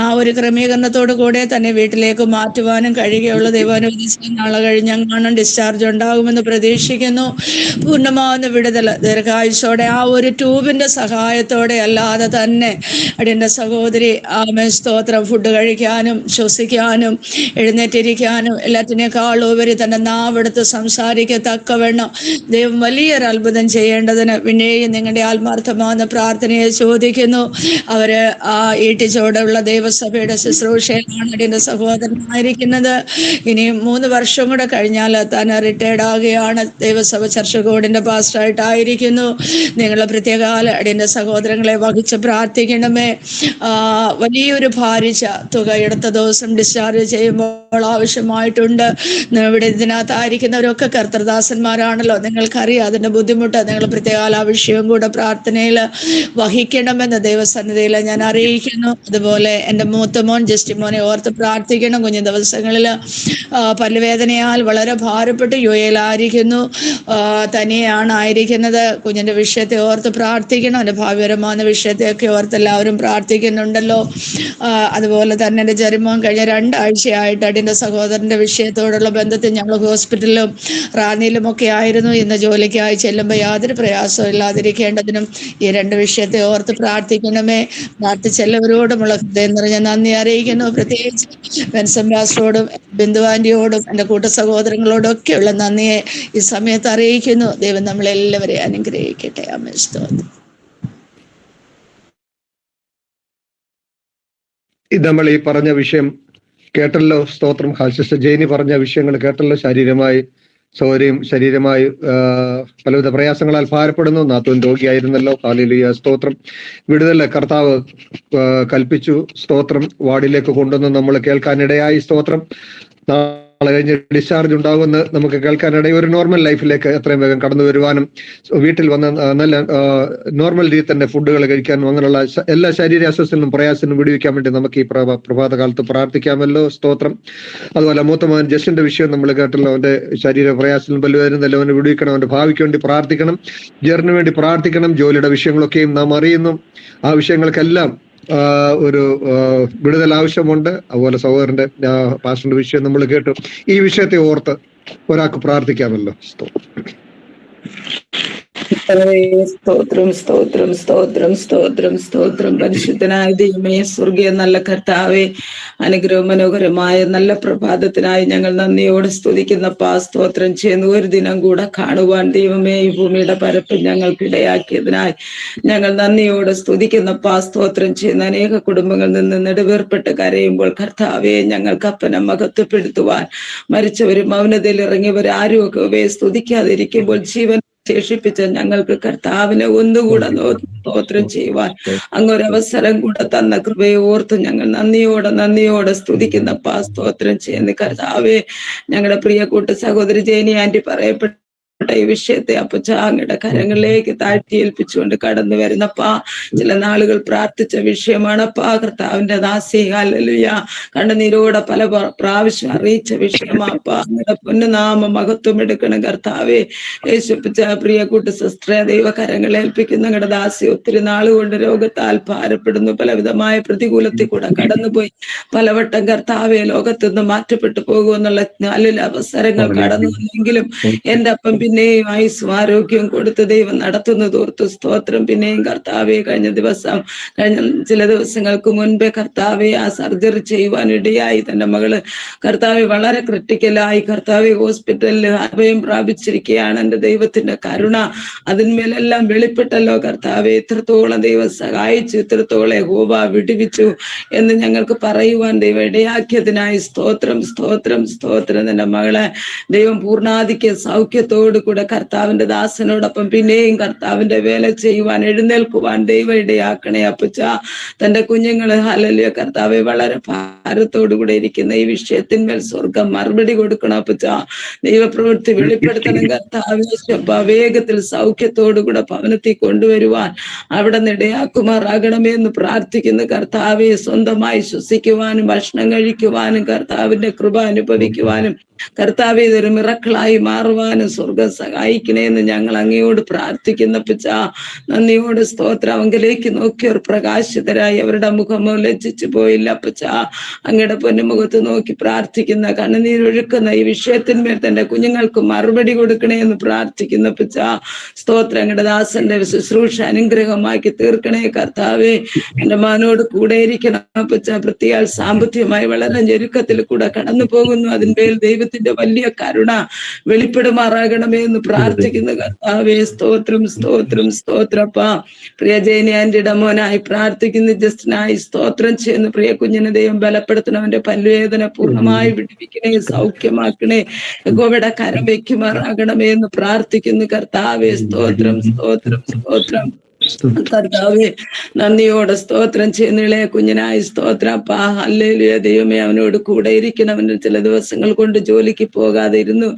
ആ ഒരു ക്രമീകരണത്തോടു കൂടെ തന്നെ വീട്ടിലേക്ക് മാറ്റുവാനും കഴിയുകയുള്ളൂ. ദൈവാനുവദിച്ച് നാളെ കഴിഞ്ഞാണ് ഡിസ്ചാർജ് ഉണ്ടാകുമെന്ന് പ്രതീക്ഷിക്കുന്നു. പൂർണ്ണമാവുന്ന വിടുതൽ ദീർഘായുസോടെ ആ ഒരു ട്യൂബിന്റെ സഹായത്തോടെ അല്ലാതെ തന്നെ അടിയന്റെ സഹോദരി ആമേൻ സ്തോത്രം ഫുഡ് കഴിക്കാനും ശ്വസിക്കാനും എഴുന്നേറ്റിരിക്കാനും എല്ലാത്തിനേക്കാളും ഉപരി തന്റെ നാവെടുത്ത് സംസാരിക്കത്തക്കവണ്ണം ദൈവം വലിയൊരു അത്ഭുതം ചെയ്യേണ്ടതിന് പിന്നെയും നിങ്ങളുടെ ആത്മാർത്ഥമാകുന്ന പ്രാർത്ഥനയെ ചോദിക്കുന്നു. അവര് ആ ഈട്ടിച്ചോടുള്ള ദൈവസഭയുടെ ശുശ്രൂഷയിലാണ് അടിയന്റെ സഹോദരനായിരിക്കുന്നത്. ഇനിയും 3 വർഷം കൂടെ കഴിഞ്ഞാൽ താൻ റിട്ടയർഡ് ആകുകയാണ്. ദൈവസഭ ചർച്ച് കോഡിന്റെ പാസ്റ്ററായിട്ടായിരിക്കുന്നു. നിങ്ങളുടെ പ്രത്യേകാല അടിയന്റെ സഹോദരങ്ങളെ വഹിച്ച് പ്രാർത്ഥിക്കണമേ. വലിയൊരു ഭാരിച്ച തുക എടുത്ത ദിവസം ഡിസ്ചാർജ് ചെയ്യുമ്പോൾ ആവശ്യമായിട്ടുണ്ട്. ഇവിടെ ഇതിനകത്തായിരിക്കുന്നവരൊക്കെ കർത്തൃദാസന്മാരാണല്ലോ, നിങ്ങൾക്കറിയാം അതിന്റെ ബുദ്ധിമുട്ട്. നിങ്ങൾ പ്രത്യേകാല ആ വിഷയവും കൂടെ പ്രാർത്ഥനയിൽ വഹിക്കണമെന്ന് ദൈവസന്നിധിയിൽ ഞാൻ അറിയിക്കുന്നു. അതുപോലെ എൻ്റെ മൂത്തമോൻ ജസ്റ്റിമോനെ ഓർത്ത് പ്രാർത്ഥിക്കണം. കുഞ്ഞു ദിവസങ്ങളിൽ പല്ലുവേദനയാൽ വളരെ ഭാരപ്പെട്ട് യുഎയിലായിരിക്കുന്നു. തനിയാണ് ആയിരിക്കുന്നത്. കുഞ്ഞിന്റെ വിഷയത്തെ ഓർത്ത് പ്രാർത്ഥിക്കണം. എൻ്റെ ഭാവിപരമായ വിഷയത്തെയൊക്കെ ഓർത്ത് എല്ലാവരും പ്രാർത്ഥിക്കുന്നുണ്ടല്ലോ. അതുപോലെ തന്നെ എൻ്റെ ജെറിമോൻ കഴിഞ്ഞ 2 ആഴ്ചയായിട്ട് അടിയന്റെ സഹോദരന്റെ വിഷയത്തോടുള്ള ബന്ധത്തിൽ ഞങ്ങൾ ഹോസ്പിറ്റലിലും റാന്നിയിലും ഒക്കെ ആയിരുന്നു. ഇന്ന് ജോലിക്കായി ചെല്ലുമ്പോൾ യാതൊരു പ്രയാസവും ഇല്ലാതിരിക്കേണ്ടതിനും ഈ 2 വിഷയത്തെ ഓർത്ത് പ്രാർത്ഥിക്കണമേ. പ്രാർത്ഥിച്ചെല്ലാവരോടുമുള്ള ഹൃദയം നിറഞ്ഞ നന്ദി അറിയിക്കുന്നു. പ്രത്യേകിച്ച് ബെൻസൻ പാസ്റ്ററോടും ബിന്ദു ആന്റിയോടും എൻ്റെ കൂട്ട സഹോദരങ്ങളോടും ഒക്കെയുള്ള നന്ദിയെ ഈ സമയത്ത് അറിയിക്കുന്നു. ദൈവം നമ്മളെല്ലാവരെയും അനുഗ്രഹിക്കട്ടെ. ആമേൻ. സ്തോത്രം. നമ്മൾ ഈ പറഞ്ഞ വിഷയം കേട്ടല്ലോ. സ്തോത്രം. സിസ്റ്റർ ജെയിനി പറഞ്ഞ വിഷയങ്ങൾ കേട്ടല്ലോ. ശരീരമായി പലവിധ പ്രയാസങ്ങളാൽ ഭാരപ്പെടുന്നു. നാത്തൂൻ രോഗിയായിരുന്നല്ലോ. ഹല്ലേലൂയ. സ്തോത്രം. വിടുതൽ കർത്താവ് കൽപ്പിച്ചു. സ്തോത്രം. വാർഡിലേക്ക് കൊണ്ടുവന്ന് നമ്മൾ കേൾക്കാനിടയായി. സ്തോത്രം. നാളെ കഴിഞ്ഞ് ഡിസ്ചാർജ് ഉണ്ടാകുമെന്ന് നമുക്ക് കേൾക്കാനിടയിൽ ഒരു നോർമൽ ലൈഫിലേക്ക് എത്രയും വേഗം കടന്നു വരുവാനും വീട്ടിൽ വന്ന് നല്ല നോർമൽ രീതിയിൽ തന്നെ ഫുഡുകൾ കഴിക്കാനും അങ്ങനെയുള്ള എല്ലാ ശരീര അസ്വസ്ഥനും പ്രയാസത്തിനും വിടുവിക്കാൻ വേണ്ടി നമുക്ക് ഈ പ്രഭാത കാലത്ത് പ്രാർത്ഥിക്കാമല്ലോ. സ്തോത്രം. അതുപോലെ മൂത്തമകൻ ജസ്റ്റിന്റെ വിഷയം നമ്മൾ കേട്ടല്ലോ. അവന്റെ ശരീര പ്രയാസത്തിനും പല്ലുവേദനയിലും അവനെ വിടുവിക്കണം. അവന്റെ ഭാവിക്ക് വേണ്ടി പ്രാർത്ഥിക്കണം. ജെറിന് വേണ്ടി പ്രാർത്ഥിക്കണം. ജോലിയുടെ വിഷയങ്ങളൊക്കെയും നാം അറിയുന്നു. ആ വിഷയങ്ങൾക്കെല്ലാം ഒരു വിടുതൽ ആവശ്യമുണ്ട്. അതുപോലെ സഹോദരന്റെ പാസ്റ്ററിന്റെ വിഷയം നമ്മൾ കേട്ടു. ഈ വിഷയത്തെ ഓർത്ത് ഒരാൾക്ക് പ്രാർത്ഥിക്കാമല്ലോ. സ്തോത്രം സ്തോത്രം സ്തോത്രം സ്തോത്രം സ്തോത്രം. പരിശുദ്ധനായ ദൈവമേ, സ്വർഗീയ നല്ല കർത്താവേ, അനുഗ്രഹം മനോഹരമായ നല്ല പ്രഭാതത്തിനായി ഞങ്ങൾ നന്ദിയോടെ സ്തുതിക്കുന്നപ്പാ. സ്തോത്രം ചെയ്യുന്നു. ഒരു ദിനം കൂടെ കാണുവാൻ ദൈവമേ ഈ ഭൂമിയുടെ പരപ്പ് ഞങ്ങൾക്കിടയാക്കിയതിനായി ഞങ്ങൾ നന്ദിയോടെ സ്തുതിക്കുന്നപ്പാ. സ്തോത്രം ചെയ്യുന്ന അനേക കുടുംബങ്ങളിൽ നിന്ന് നെടുവേർപ്പെട്ട് കരയുമ്പോൾ കർത്താവെ ഞങ്ങൾക്ക് അപ്പനെ മഹത്വപ്പെടുത്തുവാൻ മരിച്ചവരും മൗനതയിൽ ഇറങ്ങിയവർ ആരുമൊക്കെ സ്തുതിക്കാതിരിക്കുമ്പോൾ ജീവൻ ശേഷിപ്പിച്ച ഞങ്ങൾക്ക് കർത്താവിനെ ഒന്നുകൂടെ സ്തോത്രം ചെയ്യുവാൻ അങ്ങൊരവസരം കൂടെ തന്ന കൃപയെ ഓർത്ത് ഞങ്ങൾ നന്ദിയോടെ സ്തുതിക്കുന്നപ്പാ. സ്തോത്രം ചെയ്യുന്ന കർത്താവെ, ഞങ്ങളുടെ പ്രിയ കൂട്ട സഹോദരി ജേനി ആന്റി പറയപ്പെട്ട ഈ വിഷയത്തെ അപ്പച്ച അങ്ങയുടെ കരങ്ങളിലേക്ക് താഴ്ത്തി ഏൽപ്പിച്ചുകൊണ്ട് കടന്നു വരുന്നപ്പാ. ചില നാളുകൾ പ്രാർത്ഥിച്ച വിഷയമാണപ്പാ. കർത്താവിന്റെ ദാസി ഹല്ലേലൂയ കണ്ണുനീരോടെ പല പ്രാവശ്യം അറിയിച്ച വിഷയമാപ്പാ. അങ്ങയുടെ പൊന്നുനാമ മഹത്വം എടുക്കണം കർത്താവെ. യേശുപ്പിച്ച പ്രിയ കൂട്ട സിസ്റ്ററെ ദൈവ കരങ്ങളെ ഏൽപ്പിക്കുന്ന ഞങ്ങളുടെ ദാസി ഒത്തിരി നാളുകൊണ്ട് രോഗത്താൽ ഭാരപ്പെടുന്നു. പലവിധമായ പ്രതികൂലത്തിൽ കൂടെ കടന്നുപോയി പലവട്ടം കർത്താവെ ലോകത്തുനിന്ന് മാറ്റപ്പെട്ടു പോകുമെന്നുള്ള നല്ല അവസരങ്ങൾ കടന്നു വന്നെങ്കിലും എന്റെ അപ്പം പിന്നെയും ആയുസ്സും ആരോഗ്യവും കൊടുത്ത് ദൈവം നടത്തുന്നത് ഓർത്ത് സ്തോത്രം. പിന്നെയും കർത്താവെ കഴിഞ്ഞ ചില ദിവസങ്ങൾക്ക് മുൻപേ കർത്താവെ ആ സർജറി ചെയ്യുവാനിടയായി തന്റെ മകള് കർത്താവെ വളരെ ക്രിട്ടിക്കലായി കർത്താവെ ഹോസ്പിറ്റലിൽ അഭയം പ്രാപിച്ചിരിക്കുകയാണ്. എന്റെ ദൈവത്തിന്റെ കരുണ അതിന്മേലെല്ലാം വെളിപ്പെട്ടല്ലോ കർത്താവെ. ഇത്രത്തോളം ദൈവം സഹായിച്ചു, ഇത്രത്തോളം യഹോവ വിടുവിച്ചു എന്ന് ഞങ്ങൾക്ക് പറയുവാൻ ദൈവം ഇടയാക്കിയതിനായി സ്തോത്രം സ്തോത്രം സ്തോത്രം. എന്റെ മകളെ ദൈവം പൂർണ്ണാധിക്യ സൗഖ്യത്തോട് കൂടെ കർത്താവിന്റെ ദാസനോടൊപ്പം പിന്നെയും കർത്താവിന്റെ വേല ചെയ്യുവാൻ എഴുന്നേൽക്കുവാൻ ദൈവം ഇടയാക്കണേ അപ്പച്ച. തന്റെ കുഞ്ഞുങ്ങള് ഹല്ലേലൂയ കർത്താവെ വളരെ ഭാരത്തോടുകൂടെ ഇരിക്കുന്ന ഈ വിഷയത്തിന്മേൽ സ്വർഗം മറുപടി കൊടുക്കണം അപ്പച്ച. ദൈവപ്രവൃത്തി വെളിപ്പെടുത്തണം കർത്താവേ. വേഗത്തിൽ സൗഖ്യത്തോടുകൂടെ ഭവനത്തിൽ കൊണ്ടുവരുവാൻ അവിടെ ഇടയാക്കുമാറാകണമേ എന്ന് പ്രാർത്ഥിക്കുന്ന കർത്താവെ. സ്വന്തമായി ശ്വസിക്കുവാനും ഭക്ഷണം കഴിക്കുവാനും കർത്താവിന്റെ കൃപ അനുഭവിക്കുവാനും കർത്താവെ ഇതൊരു മിറക്കിളായി മാറുവാനും സ്വർഗം സഹായിക്കണേന്ന് ഞങ്ങൾ അങ്ങയോട് പ്രാർത്ഥിക്കുന്ന പിച്ച. നന്ദിയോട് സ്തോത്രം. അവങ്കിലേക്ക് നോക്കിയവർ പ്രകാശിതരായി, അവരുടെ മുഖമോ ലജ്ജിച്ചു പോയില്ല പിച്ച. അങ്ങയുടെ പൊന്നുമുഖത്ത് നോക്കി പ്രാർത്ഥിക്കുന്ന, കണ്ണുനീരൊഴുക്കുന്ന ഈ വിഷയത്തിന്മേൽ തന്റെ കുഞ്ഞുങ്ങൾക്ക് മറുപടി കൊടുക്കണേ എന്ന് പ്രാർത്ഥിക്കുന്ന പിച്ച. സ്തോത്രം. അങ്ങയുടെ ദാസന്റെ ശുശ്രൂഷ അനുഗ്രഹമാക്കി തീർക്കണേ കർത്താവെ. എന്റെ മാനോട് കൂടെ ഇരിക്കണം പിച്ച. പ്രത്യേക സാമ്പത്തികമായി വളരെ ഞെരുക്കത്തിൽ കൂടെ കടന്നു പോകുന്നു. അതിന്മേൽ ദൈവത്തിന്റെ വലിയ കരുണ വെളിപ്പെടുമാറാകണമേ എന്ന് പ്രാർത്ഥിക്കുന്ന കർത്താവെ. സ്തോത്രം സ്തോത്രം സ്തോത്രപ്പ. പ്രിയ ജയനി ആന്റിയുടെ മോനായി പ്രാർത്ഥിക്കുന്ന ജസ്റ്റിനായി സ്തോത്രം ചെയ്യുന്നു. പ്രിയ കുഞ്ഞിനെ ദൈവം ബലപ്പെടുത്തണവന്റെ പല്ലുവേദന പൂർണ്ണമായി വിടിപ്പിക്കണേ, സൗഖ്യമാക്കണേ, യഹോവയുടെ കരം വയ്ക്കുമാറാകണമേ എന്ന് പ്രാർത്ഥിക്കുന്നു കർത്താവെ. സ്തോത്രം സ്തോത്രം സ്തോത്രം കർത്താവേ. നന്ദിയോടെ സ്തോത്രം ചെയ്യുന്നിളെ കുഞ്ഞിനായി സ്തോത്രപ്പാ. ഹല്ലേലൂയ. ദൈവമേ, അവനോട് കൂടെ ഇരിക്കണം. അവന് ചില ദിവസങ്ങൾ കൊണ്ട് ജോലിക്ക് പോകാതെ ഇരുന്നു.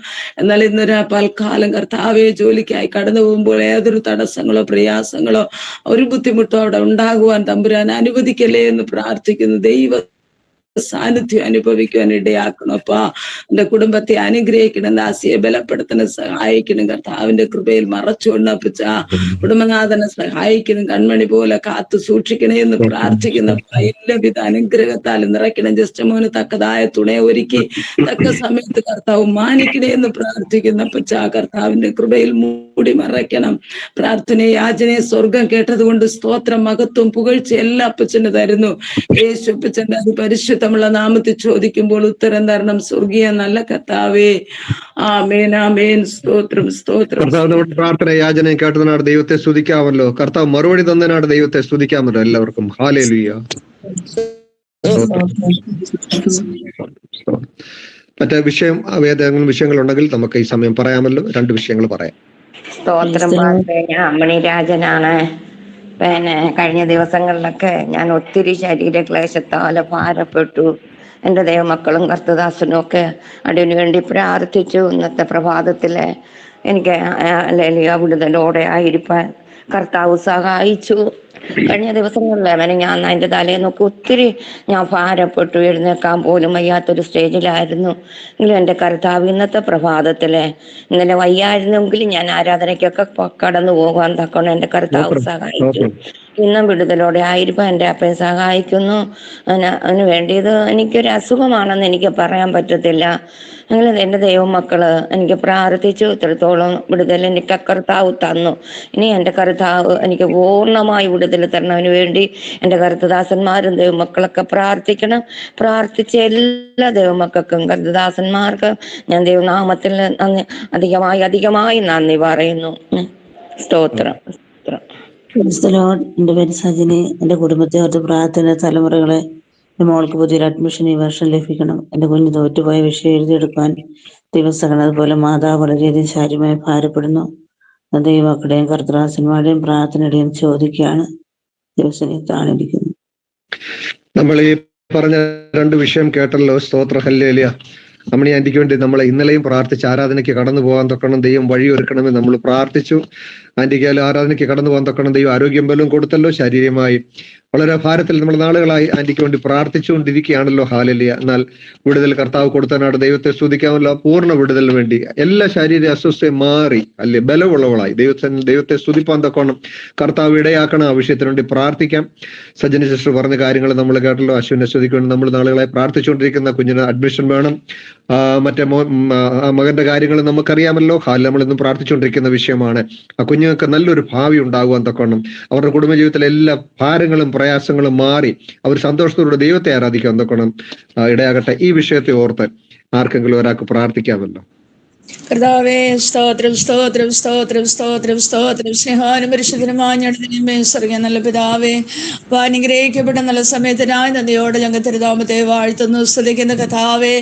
എന്നാൽ ഇന്നൊരു പൽക്കാലം കർത്താവെ ജോലിക്കായി കടന്നു പോകുമ്പോൾ ഏതൊരു തടസ്സങ്ങളോ പ്രയാസങ്ങളോ ഒരു ബുദ്ധിമുട്ടോ അവിടെ ഉണ്ടാകുവാൻ തമ്പുരാൻ അനുവദിക്കല്ലേ എന്ന് പ്രാർത്ഥിക്കുന്നു. ദൈവ സാന്നിധ്യം അനുഭവിക്കുവാൻ ഇടയാക്കണപ്പാ. എന്റെ കുടുംബത്തെ അനുഗ്രഹിക്കണം, ദാസിയെ ബലപ്പെടുത്തണം, സഹായിക്കണം. കർത്താവിന്റെ കൃപയിൽ മറച്ചുകൊണ്ടപ്പിച്ച കുടുംബനാഥനെ സഹായിക്കണം, കൺമണി പോലെ കാത്തു സൂക്ഷിക്കണേ എന്ന് പ്രാർത്ഥിക്കുന്ന എല്ലാവിധ അനുഗ്രഹത്താൽ നിറയ്ക്കണം. ജസ്റ്റമോന് തക്കതായ തുണ ഒരുക്കി തക്ക സമയത്ത് കർത്താവ് മാനിക്കണേ എന്ന് പ്രാർത്ഥിക്കുന്ന പച്ച. കർത്താവിന്റെ കൃപയിൽ മൂടി മറയ്ക്കണം. പ്രാർത്ഥനയെ യാചനയെ സ്വർഗം കേട്ടതുകൊണ്ട് സ്തോത്രം, മഹത്വം, പുകഴ്ച എല്ലാ അപ്പച്ചന് തരുന്നു. യേശു അപ്പച്ചന്റെ അതിപരിശുദ്ധമുള്ള നാമത്തിൽ ചോദിക്കുമ്പോൾ ഉത്തരം തരണം സ്വർഗീയ നല്ല കർത്താവേ. ആമേൻ ആമേൻ. സ്തോത്രം സ്തോത്രം. കർത്താവ് നമ്മുടെ പ്രാർത്ഥന യാചനയും കേട്ടതിനാണ് ദൈവത്തെ സ്തുതിക്കാമല്ലോ. കർത്താവ് മറുപടി തന്നതിനാണ് ദൈവത്തെ സ്തുതിക്കാമല്ലോ. എല്ലാവർക്കും ഹല്ലേലൂയ. മറ്റേ വിഷയം ഏതെങ്കിലും വിഷയങ്ങളുണ്ടെങ്കിൽ നമുക്ക് ഈ സമയം പറയാമല്ലോ. 2 വിഷയങ്ങൾ പറയാം. സ്തോത്രം. ഞാൻ അമ്മണി രാജനാണ്. പിന്നെ കഴിഞ്ഞ ദിവസങ്ങളിലൊക്കെ ഞാൻ ഒത്തിരി ശരീരക്ലേശത്താൽ ഭാരപ്പെട്ടു. എൻ്റെ ദൈവമക്കളും കർത്തദാസനും ഒക്കെ അതിനു വേണ്ടി പ്രാർത്ഥിച്ചു. ഇന്നത്തെ പ്രഭാതത്തിലെ എനിക്ക് വിടുതലോടെ ആയിരിക്കാൻ കർത്താവ് സഹായിച്ചു. കഴിഞ്ഞ ദിവസങ്ങളിൽ അവന് ഞാൻ അതിൻ്റെ തലേന്നൊക്കെ ഒത്തിരി ഞാൻ ഭാരപ്പെട്ടു. എഴുന്നേക്കാൻ പോലും വയ്യാത്തൊരു സ്റ്റേജിലായിരുന്നു. എങ്കിലും എൻ്റെ കർത്താവ് ഇന്നത്തെ പ്രഭാതത്തിലെ ഇന്നലെ വയ്യായിരുന്നെങ്കിലും ഞാൻ ആരാധനയ്ക്കൊക്കെ കടന്നു പോകാൻ തക്കണം എൻ്റെ കർത്താവ് സഹായിച്ചു. ഇന്നും വിടുതലോടെ ആയിരിക്കും എൻ്റെ അപ്പൻ സഹായിക്കുന്നു. അതിന് വേണ്ടിയത് എനിക്കൊരു അസുഖമാണെന്ന് എനിക്ക് പറയാൻ പറ്റത്തില്ല. അങ്ങനെ എൻ്റെ ദൈവമക്കള് എനിക്ക് പ്രാർത്ഥിച്ചു. ഇത്രത്തോളം വിടുതൽ എനിക്ക് കർത്താവ് തന്നു. ഇനി എൻ്റെ കർത്താവ് എനിക്ക് പൂർണ്ണമായി വിടുതൽ തരണതിന് വേണ്ടി എൻ്റെ കർത്തദാസന്മാരും ദൈവമക്കളൊക്കെ പ്രാർത്ഥിക്കണം. പ്രാർത്ഥിച്ച എല്ലാ ദൈവമക്കൾക്കും കർത്തദാസന്മാർക്ക് ഞാൻ ദൈവനാമത്തിൽ നന്ദി അധികമായി നന്ദി പറയുന്നു. സ്തോത്രം സ്തോത്രം. എൻ്റെ പേര് സജിനി. എൻ്റെ കുടുംബത്തെ ഓർത്ത് പ്രാർത്ഥന തലമുറകളെ. എൻ്റെ മോൾക്ക് പുതിയൊരു അഡ്മിഷൻ ഈ വർഷം ലഭിക്കണം. എൻ്റെ കുഞ്ഞ് തോറ്റുപോയ വിഷയം എഴുതിയെടുക്കാൻ ദിവസങ്ങൾ. അതുപോലെ മാതാവ് വളരെയധികം ശാരീരമായി ഭാരപ്പെടുന്നു. ദൈവമക്കളുടെയും കർത്തദാസന്മാരുടെയും പ്രാർത്ഥനയുടെയും ചോദിക്കുകയാണ്. ദിവസം താണിരിക്കുന്നു. നമ്മൾ ഈ പറഞ്ഞ 2 വിഷയം കേട്ടല്ലോ. സ്തോത്ര ഹല്ലേലൂയ. അമ്മണി ആന്റിക്ക് വേണ്ടി നമ്മൾ ഇന്നലെയും പ്രാർത്ഥിച്ച് ആരാധനയ്ക്ക് കടന്നു പോകാൻ തൊക്കണം, ദൈവം വഴി ഒരുക്കണമെന്ന് നമ്മൾ പ്രാർത്ഥിച്ചു. ആന്റിക്കായാലും ആരാധനയ്ക്ക് കടന്നു പോകാൻ തൊക്കണം, ദൈവം ആരോഗ്യം പോലും കൊടുത്തല്ലോ. ശാരീരികമായി വളരെ ഭാരത്തിൽ നമ്മൾ നാളുകളായി ആന്റിക്ക് വേണ്ടി പ്രാർത്ഥിച്ചുകൊണ്ടിരിക്കുകയാണല്ലോ. ഹല്ലേലൂയ. എന്നാൽ വിടുതൽ കർത്താവ് കൊടുത്തനാട് ദൈവത്തെ സ്തുതിക്കാമല്ലോ. പൂർണ്ണ വിടുതലിന് വേണ്ടി എല്ലാ ശാരീരിക അസ്വസ്ഥയും മാറി അല്ലെ ബലമുള്ളവളായി ദൈവത്തെ സ്തുതിപ്പാൻ തൊക്കണം കർത്താവ് ഇടയാക്കണം. ആ വിഷയത്തിന് വേണ്ടി പ്രാർത്ഥിക്കാം. സജ്ജന സിസ്റ്റർ പറഞ്ഞ കാര്യങ്ങൾ നമ്മൾ കേട്ടല്ലോ. അശ്വിനെ സ്തുതിക്ക് വേണ്ടി നമ്മൾ നാളുകളായി പ്രാർത്ഥിച്ചുകൊണ്ടിരിക്കുന്ന കുഞ്ഞിന് അഡ്മിഷൻ വേണം. മറ്റേ മകന്റെ കാര്യങ്ങൾ നമുക്കറിയാമല്ലോ. നമ്മൾ ഇന്നും പ്രാർത്ഥിച്ചുകൊണ്ടിരിക്കുന്ന വിഷയമാണ്. ആ കുഞ്ഞുങ്ങൾക്ക് നല്ലൊരു ഭാവി ഉണ്ടാകുവാൻ തൊക്കണം. അവരുടെ കുടുംബജീവിതത്തിലെ എല്ലാ ഭാരങ്ങളും പ്രയാസങ്ങളും മാറി അവർ സന്തോഷത്തോടെ ദൈവത്തെ ആരാധിക്കാൻ തൊക്കണം ഇടയാകട്ടെ. ഈ വിഷയത്തെ ഓർത്ത് ആർക്കെങ്കിലും ഒരാൾക്ക് പ്രാർത്ഥിക്കാമല്ലോ. കർത്താവേ സ്തോത്രം സ്തോത്രം സ്തോത്രം സ്തോത്രം സ്തോത്രം. സ്നേഹാനും പരിശുദ്ധനുമാഞ്ഞ സ്വർഗീയ നല്ല പിതാവേ, അപ്പൊ അനുഗ്രഹിക്കപ്പെട്ട നല്ല സമയത്തിനായി നന്ദിയോടെ ഞങ്ങൾ തിരുനാമത്തെ വാഴ്ത്തുന്നു സ്തുതിക്കുന്ന കർത്താവേ.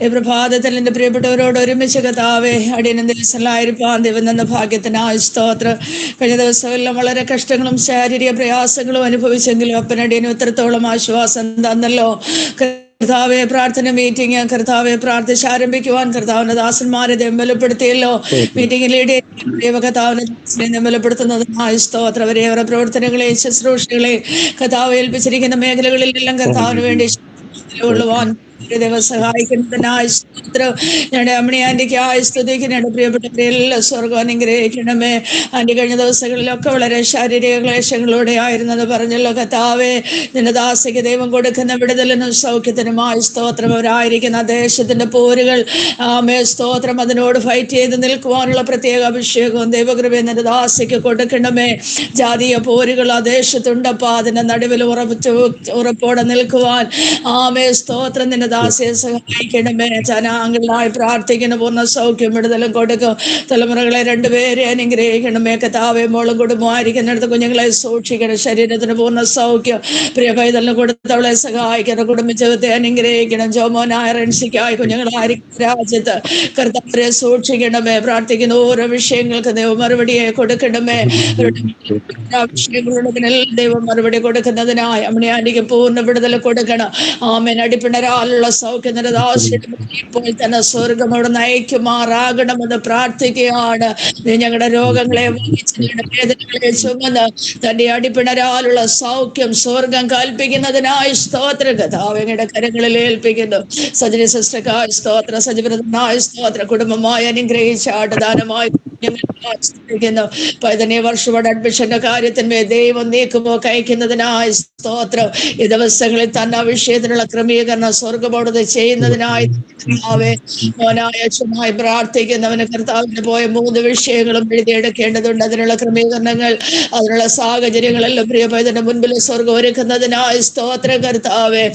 ഈ പ്രഭാതത്തിൽ എൻ്റെ പ്രിയപ്പെട്ടവരോട് ഒരുമിച്ച് കർത്താവേ അടിയനും ദിവസങ്ങളായിരിക്കാൻ ദൈവം തന്ന ഭാഗ്യത്തിനായി സ്തോത്രം. കഴിഞ്ഞ ദിവസമെല്ലാം വളരെ കഷ്ടങ്ങളും ശാരീരിക പ്രയാസങ്ങളും അനുഭവിച്ചെങ്കിലും അപ്പനടിയനും ഇത്രത്തോളം ആശ്വാസം തന്നല്ലോ കർത്താവെ. പ്രാർത്ഥന മീറ്റിംഗ് കർത്താവെ പ്രാർത്ഥിച്ച് ആരംഭിക്കുവാൻ കർത്താവിന്റെ ദാസന്മാരെ ബലപ്പെടുത്തിയല്ലോ. മീറ്റിംഗിൽ കർത്താവിനെ ദാസനെ ബലപ്പെടുത്തുന്നതിനായി സ്തോത്രം. അവരെ അവരുടെ പ്രവർത്തനങ്ങളെ ശുശ്രൂഷകളെ കർത്താവ് ഏൽപ്പിച്ചിരിക്കുന്ന മേഖലകളിലെല്ലാം കർത്താവിന് വേണ്ടി ഉള്ളുവാൻ ദൈവം സഹായിക്കുന്നതിനായി സ്തോത്രം. ഞങ്ങളുടെ അമ്മണി ആന്റിക്കായി സ്തുതിക്കുന്ന ഞങ്ങളുടെ പ്രിയപ്പെട്ടവരെ എല്ലാ സ്വർഗം അനുഗ്രഹിക്കണമേ. ആന്റി കഴിഞ്ഞ ദിവസങ്ങളിലൊക്കെ വളരെ ശാരീരിക ക്ലേശങ്ങളോടെ ആയിരുന്നത് പറഞ്ഞല്ലോ. കർത്താവേ, നിന്റെ ദാസിക്ക് ദൈവം കൊടുക്കുന്ന വിടുതലിനും സൗഖ്യത്തിനുമായി സ്തോത്രം. അവരായിരിക്കുന്ന ദേശത്തിന്റെ പോരുകൾ സ്തോത്രം, അതിനോട് ഫൈറ്റ് ചെയ്ത് നിൽക്കുവാനുള്ള പ്രത്യേക അഭിഷേകവും ദൈവകൃപയും നിന്റെ ദാസിക്ക് കൊടുക്കണമേ. ജാതീയ പോരുകൾ ആ ദേശത്തുണ്ടപ്പാ, അതിന്റെ നടുവിൽ ഉറപ്പോടെ നിൽക്കുവാൻ സ്തോത്രം. നിന്റെ ദാസിയെ സഹായിക്കണമേ. ജനാംഗങ്ങളായി പ്രാർത്ഥിക്കുന്ന പൂർണ്ണ സൗഖ്യം വിടുതലും കൊടുക്കും. തലമുറകളെ രണ്ടുപേരെ അനുഗ്രഹിക്കണമേ. കർത്താവേ, മോളും കുടുംബമായിരിക്കുന്നിടത്ത് കുഞ്ഞുങ്ങളെ സൂക്ഷിക്കണം. ശരീരത്തിന് പൂർണ്ണ സൗഖ്യം. പ്രിയ പൈതലിന് കൊടുത്തവളെ സഹായിക്കണം. കുടുംബ ജീവിതത്തെ അനുഗ്രഹിക്കണം. ജോമോനായ റെൻസിക്കായി കുഞ്ഞുങ്ങളായിരിക്കും രാജ്യത്ത് കർത്താവരെ സൂക്ഷിക്കണമേ. പ്രാർത്ഥിക്കുന്ന ഓരോ വിഷയങ്ങൾക്ക് ദൈവം മറുപടിയെ കൊടുക്കണമേ. വിഷയങ്ങളുള്ളതിനെല്ലാം ദൈവം മറുപടി കൊടുക്കുന്നതിനായി അമ്മണിയാണ്ടിക്ക് പൂർണ്ണ വിടുതൽ കൊടുക്കണം. ആമേൻ. അടിപ്പിണരാലുള്ള സൗഖ്യം ഇപ്പോൾ തന്നെ സ്വർഗം അവിടെ നയിക്കുമാറാകണമെന്ന് പ്രാർത്ഥിക്കുകയാണ്. ഞങ്ങളുടെ രോഗങ്ങളെ വേദനകളെ ചുമന്ന് തന്റെ അടിപ്പിണരാലുള്ള സൗഖ്യം സ്വർഗം കൽപ്പിക്കുന്നതിനായി സ്തോത്ര. കഥാവങ്ങളുടെ കരങ്ങളിൽ ഏൽപ്പിക്കുന്നു. സജനി സിസ്റ്റർക്കായി സ്തോത്ര, സജീവനായ സ്തോത്ര, കുടുംബമായി അനുഗ്രഹിച്ചാട്ട് ദാനമായി പതിനെ വർഷങ്ങളുടെ അഡ്മിഷന്റെ കാര്യത്തിന്മേൽ ദൈവം നീക്കുമോ കയക്കുന്നതിനായി സ്തോത്രം. ഈ ദിവസങ്ങളിൽ തന്നെ ആ വിഷയത്തിനുള്ള ക്രമീകരണം സ്വർഗബോധത ചെയ്യുന്നതിനായി മോനായക്ഷമായി പ്രാർത്ഥിക്കുന്നവന് കർത്താവിന് പോയ 3 വിഷയങ്ങളും എഴുതിയെടുക്കേണ്ടതുണ്ട്. അതിനുള്ള ക്രമീകരണങ്ങൾ, അതിനുള്ള സാഹചര്യങ്ങളെല്ലാം പ്രിയപൈതന്റെ മുൻപിൽ സ്വർഗം ഒരുക്കുന്നതിനായി സ്തോത്ര. കർത്താവേ,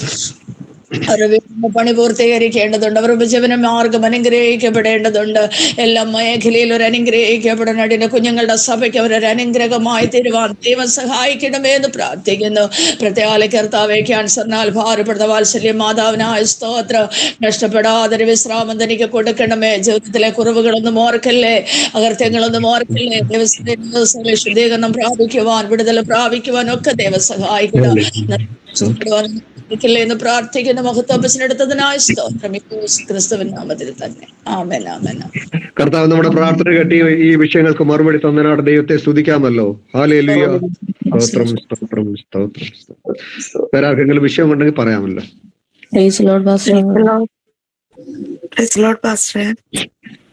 അവരുടെ പണി പൂർത്തീകരിക്കേണ്ടതുണ്ട്. അവരുടെ ജീവന മാർഗം അനുഗ്രഹിക്കപ്പെടേണ്ടതുണ്ട്. എല്ലാ മേഖലയിൽ ഒരു അനുഗ്രഹിക്കപ്പെടണം. അതിന്റെ കുഞ്ഞുങ്ങളുടെ സഭയ്ക്ക് അവരൊരു അനുഗ്രഹമായി തീരുവാൻ ദൈവം സഹായിക്കണമേ എന്ന് പ്രാർത്ഥിക്കുന്നു. പ്രത്യേക കർത്താവേ, ക്യാൻസറിനാൽ ഭാരപ്പെടുന്ന വാത്സല്യ മാതാവിനായ സ്തോത്രം. നഷ്ടപ്പെടാതൊരു വിശ്രാമം തനിക്ക് കൊടുക്കണമേ. ജീവിതത്തിലെ കുറവുകളൊന്നും ഓർക്കല്ലേ, അകൃത്യങ്ങളൊന്നും ഓർക്കല്ലേ. ദിവസങ്ങളിൽ ശുദ്ധീകരണം പ്രാപിക്കുവാൻ, വിടുതൽ പ്രാപിക്കുവാൻ ഒക്കെ ദൈവം സഹായിക്കണം എന്ന് പ്രാർത്ഥിക്കുന്ന മഹത്വത്തിനെടുത്തതിനായ സ്തോത്രം ക്രിസ്തുവിൻ നാമത്തിൽ തന്നെ. ആമേൻ, ആമേൻ. കർത്താവ് നമ്മുടെ പ്രാർത്ഥന കേട്ടി ഈ വിഷയങ്ങൾക്ക് മറുപടി തന്നതിനാണ് ദൈവത്തെ സ്തുതിക്കാമല്ലോ. ഹല്ലേലൂയ. സ്തോത്രം, സ്തോത്രം, സ്തോത്രം. വേറെ ആർക്കെങ്കിലും വിഷയം ഉണ്ടെങ്കിൽ പറയാമല്ലോ.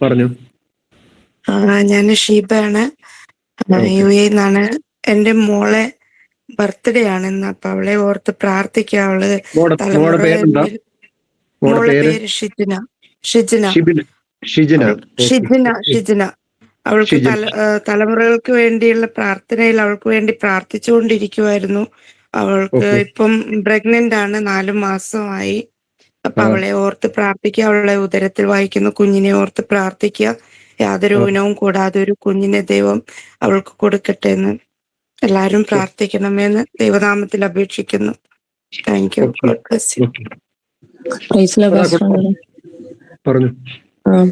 പറഞ്ഞു. ഞാൻ ഷീബയാണ്, UAE നിന്നാണ്. എന്റെ മോളെ ബർത്ത്ഡേ ആണ് ഇന്ന്. അപ്പൊ അവളെ ഓർത്ത് പ്രാർത്ഥിക്കുക. അവള് മോളുടെ പേര് ഷിജിന. അവൾക്ക് തലമുറകൾക്ക് വേണ്ടിയുള്ള പ്രാർത്ഥനയിൽ അവൾക്ക് വേണ്ടി പ്രാർത്ഥിച്ചുകൊണ്ടിരിക്കുവായിരുന്നു. അവൾക്ക് ഇപ്പം പ്രഗ്നന്റ് ആണ്, 4 മാസമായി. അപ്പൊ അവളെ ഓർത്ത് പ്രാർത്ഥിക്കുക. അവളെ ഉദരത്തിൽ വായിക്കുന്ന കുഞ്ഞിനെ ഓർത്ത് പ്രാർത്ഥിക്കുക. യാതൊരു ഊനവും കൂടാതെ ഒരു കുഞ്ഞിനെ ദൈവം അവൾക്ക് കൊടുക്കട്ടെ എന്ന് എല്ലാരും പ്രാർത്ഥിക്കണമെന്ന് ദൈവനാമത്തിൽ അപേക്ഷിക്കുന്നു. Thank you.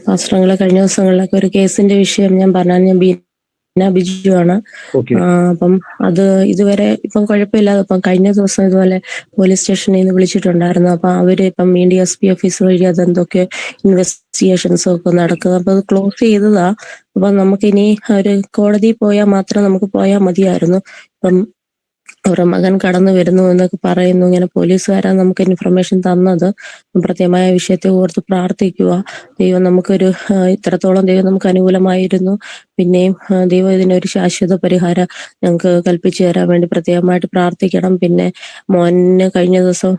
പാസ്റ്ററങ്ങളെ കഴിഞ്ഞ ദിവസങ്ങളിലൊക്കെ ഒരു കേസിന്റെ വിഷയം ഞാൻ പറഞ്ഞാൽ, ഞാൻ ബിജു ആണ്. അപ്പം അത് ഇതുവരെ ഇപ്പം കുഴപ്പമില്ലാതെ ഇപ്പം കഴിഞ്ഞ ദിവസം ഇതുപോലെ പോലീസ് സ്റ്റേഷനിൽ നിന്ന് വിളിച്ചിട്ടുണ്ടായിരുന്നു. അപ്പൊ അവര് ഇപ്പം SP ഓഫീസ് വഴി അതെന്തൊക്കെ ഇൻവെസ്റ്റിഗേഷൻസ് ഒക്കെ നടക്കുക. അപ്പൊ അത് ക്ലോസ് ചെയ്തതാ. അപ്പൊ നമുക്കിനി ഒരു കോടതിയിൽ പോയാൽ മാത്രം നമുക്ക് പോയാൽ മതിയായിരുന്നു. ഇപ്പം അവരുടെ മകൻ കടന്നു വരുന്നു എന്നൊക്കെ പറയുന്നു. ഇങ്ങനെ പോലീസുകാരാ നമുക്ക് ഇൻഫർമേഷൻ തന്നത്. പ്രത്യേകമായ വിഷയത്തെ ഓർത്ത് പ്രാർത്ഥിക്കുക. ദൈവം നമുക്കൊരു ഇത്രത്തോളം ദൈവം നമുക്ക് അനുകൂലമായിരുന്നു. പിന്നെയും ദൈവം ഇതിനൊരു ശാശ്വത പരിഹാരം ഞങ്ങൾക്ക് കൽപ്പിച്ചു തരാൻ വേണ്ടി പ്രത്യേകമായിട്ട് പ്രാർത്ഥിക്കണം. പിന്നെ മോന് കഴിഞ്ഞ ദിവസം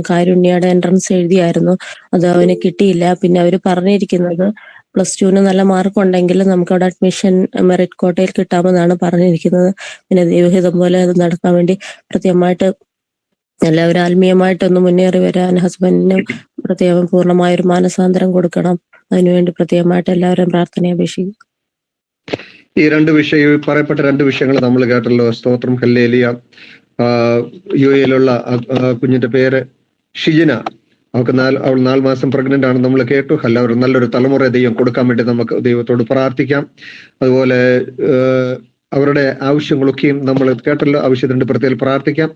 കാരുണ്യയുടെ എൻട്രൻസ് എഴുതിയായിരുന്നു, അത് അവന് കിട്ടിയില്ല. പിന്നെ അവര് പറഞ്ഞിരിക്കുന്നത് +2 നല്ല മാർക്ക് ഉണ്ടെങ്കിൽ നമുക്ക് അവിടെ അഡ്മിഷൻ മെറിറ്റ് കോട്ടയിൽ കിട്ടാമെന്നാണ് പറഞ്ഞിരിക്കുന്നത്. പിന്നെ ദൈവഹിതം പോലെ അത് നടക്കാൻ വേണ്ടി പ്രത്യേകമായിട്ട് എല്ലാവരും ആത്മീയമായിട്ടൊന്ന് മുന്നേറി വരാൻ ഹസ്ബൻഡിനും പ്രത്യേകം പൂർണ്ണമായൊരു മാനസാന്തരം കൊടുക്കണം. അതിനുവേണ്ടി പ്രത്യേകമായിട്ട് എല്ലാവരും പ്രാർത്ഥനയെ അപേക്ഷിക്കും. ഈ പറയപ്പെട്ട 2 വിഷയങ്ങൾ നമ്മൾ കേട്ടല്ലോ. സ്തോത്രം, ഹല്ലേലൂയ. UAE-യിലുള്ള കുഞ്ഞിന്റെ പേര് ഷിജിന. അവൾക്ക് 4 മാസം പ്രഗ്നന്റ് ആണ്. നമ്മൾ കേട്ടു. എല്ലാവരും നല്ലൊരു തലമുറ ദൈവം കൊടുക്കാൻ വേണ്ടി നമുക്ക് ദൈവത്തോട് പ്രാർത്ഥിക്കാം. അതുപോലെ അവരുടെ ആവശ്യങ്ങളൊക്കെയും നമ്മൾ കേട്ടല്ലോ. ആവശ്യത്തിന് പ്രത്യേകം പ്രാർത്ഥിക്കാം.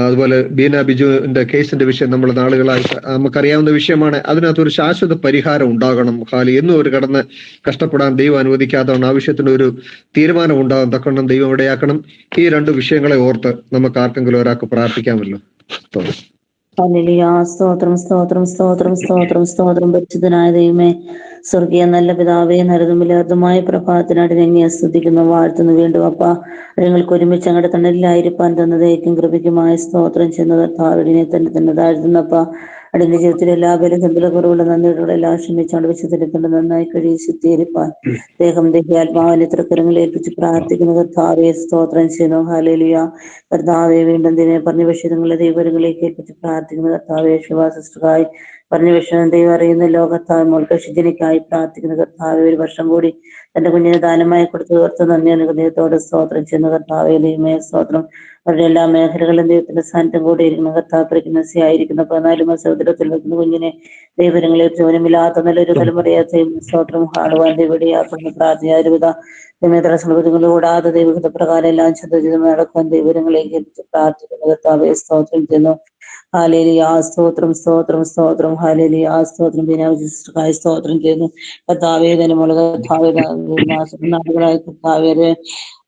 അതുപോലെ ബീന ബിജുവിന്റെ കേസിന്റെ വിഷയം നമ്മൾ നാളുകളായി നമുക്കറിയാവുന്ന വിഷയമാണ്. അതിനകത്തൊരു ശാശ്വത പരിഹാരം ഉണ്ടാകണം. എന്നും ഒരു കടന്ന് കഷ്ടപ്പെടാൻ ദൈവം അനുവദിക്കാതെ ആവശ്യത്തിന് ഒരു തീരുമാനം ഉണ്ടാകും തക്കണം ദൈവം ഇടയാക്കണം. ഈ 2 വിഷയങ്ങളെ ഓർത്ത് നമുക്ക് ആർക്കെങ്കിലും ഒരാൾക്ക് പ്രാർത്ഥിക്കാമല്ലോ. ഹല്ലേലൂയ. സ്തോത്രം സ്തോത്രം സ്തോത്രം സ്തോത്രം സ്തോത്രം. പരിശുദ്ധനായ ദൈവമേ, സ്വർഗീയ നല്ല പിതാവേ, നരകമില്ലാത്തതുമായ പ്രഭാതത്തിനായിട്ട് ഞങ്ങളെ സ്തുതിക്കുന്നു, വാഴ്ത്തുന്നു. വീണ്ടും അപ്പ ഞങ്ങൾക്ക് ഒരുമിച്ച് ഞങ്ങളുടെ തണലിലായിരിക്കാൻ തന്നതേക്കും കൃപയ്ക്കുമായ സ്തോത്രം ചെയ്യുന്ന കർത്താവിനെ തന്നെ താഴ്ത്തുന്നപ്പ അടിന്റെ ജീവിതത്തിൽ എല്ലാ ബലഹീനതകളുള്ള നന്ദിയോടുള്ള എല്ലാം ക്ഷമിച്ചാണ്ട് വിശുദ്ധരിക്കേണ്ട നന്നായി കഴിയും ശുദ്ധീകരിപ്പാൻ ദേഹം ആത്മാവിനെ തൃക്കരങ്ങളിൽ ഏൽപ്പിച്ച് പ്രാർത്ഥിക്കുന്ന കർത്താവെ സ്തോത്രം ചെയ്യുന്നു. ഹല്ലേലൂയ. കർത്താവെ, വീണ്ടും ദിനെ പറഞ്ഞ വിഷയങ്ങളെ ദൈവങ്ങളിലേക്ക് ഏൽപ്പിച്ച് പ്രാർത്ഥിക്കുന്ന കർത്താവെ, ശുഭാസിസ്റ്റുകായി പറഞ്ഞ വിഷയം ദൈവം അറിയുന്ന ലോകത്താവ് മോൾക്കശിജനിക്കായി പ്രാർത്ഥിക്കുന്ന കർത്താവെ, ഒരു വർഷം കൂടി തന്റെ കുഞ്ഞിനെ ദാനമായി കൊടുത്തു തീർത്ത് നന്ദി ഹൃദയത്തോടെ സ്തോത്രം ചെയ്യുന്ന കർത്താവെ, ദൈവമേ സ്തോത്രം. അവരുടെ എല്ലാ മേഖലകളും ദൈവത്തിന്റെ സാന്നിധ്യം കൂടി ഇരിക്കുന്ന കർത്താവ് പ്രഗ്നൻസി ആയിരിക്കുന്ന 14 മാസത്തിൽ വെക്കുന്ന കുഞ്ഞിനെ ദൈവങ്ങളെ ജോനമില്ലാത്ത നല്ലൊരു തലമുറയെ സ്തോത്രം ഹാടുവാൻ ദൈവടിയാക്കുന്ന പ്രാർത്ഥനയാരുവിധ ദൈവങ്ങൾ കൂടാതെ ദൈവഹിത പ്രകാരം എല്ലാം ചിന്തം നടക്കാൻ ദൈവങ്ങളിലേക്ക് എത്തിച്ച് പ്രാർത്ഥിക്കുന്ന കർത്താവെ സ്തോത്രം ചെയ്യുന്നു. ഹല്ലേലൂയ. സ്തോത്രം സ്തോത്രം സ്തോത്രം. ഹല്ലേലൂയ. സ്തോത്രം. ബിനാവിശിഷ്ടമായി സ്തോത്രം ചെയ്യുന്നു കർത്താവേ. ധനമുള്ള കർത്താവേ, നാടുകളായ കർത്താവേ,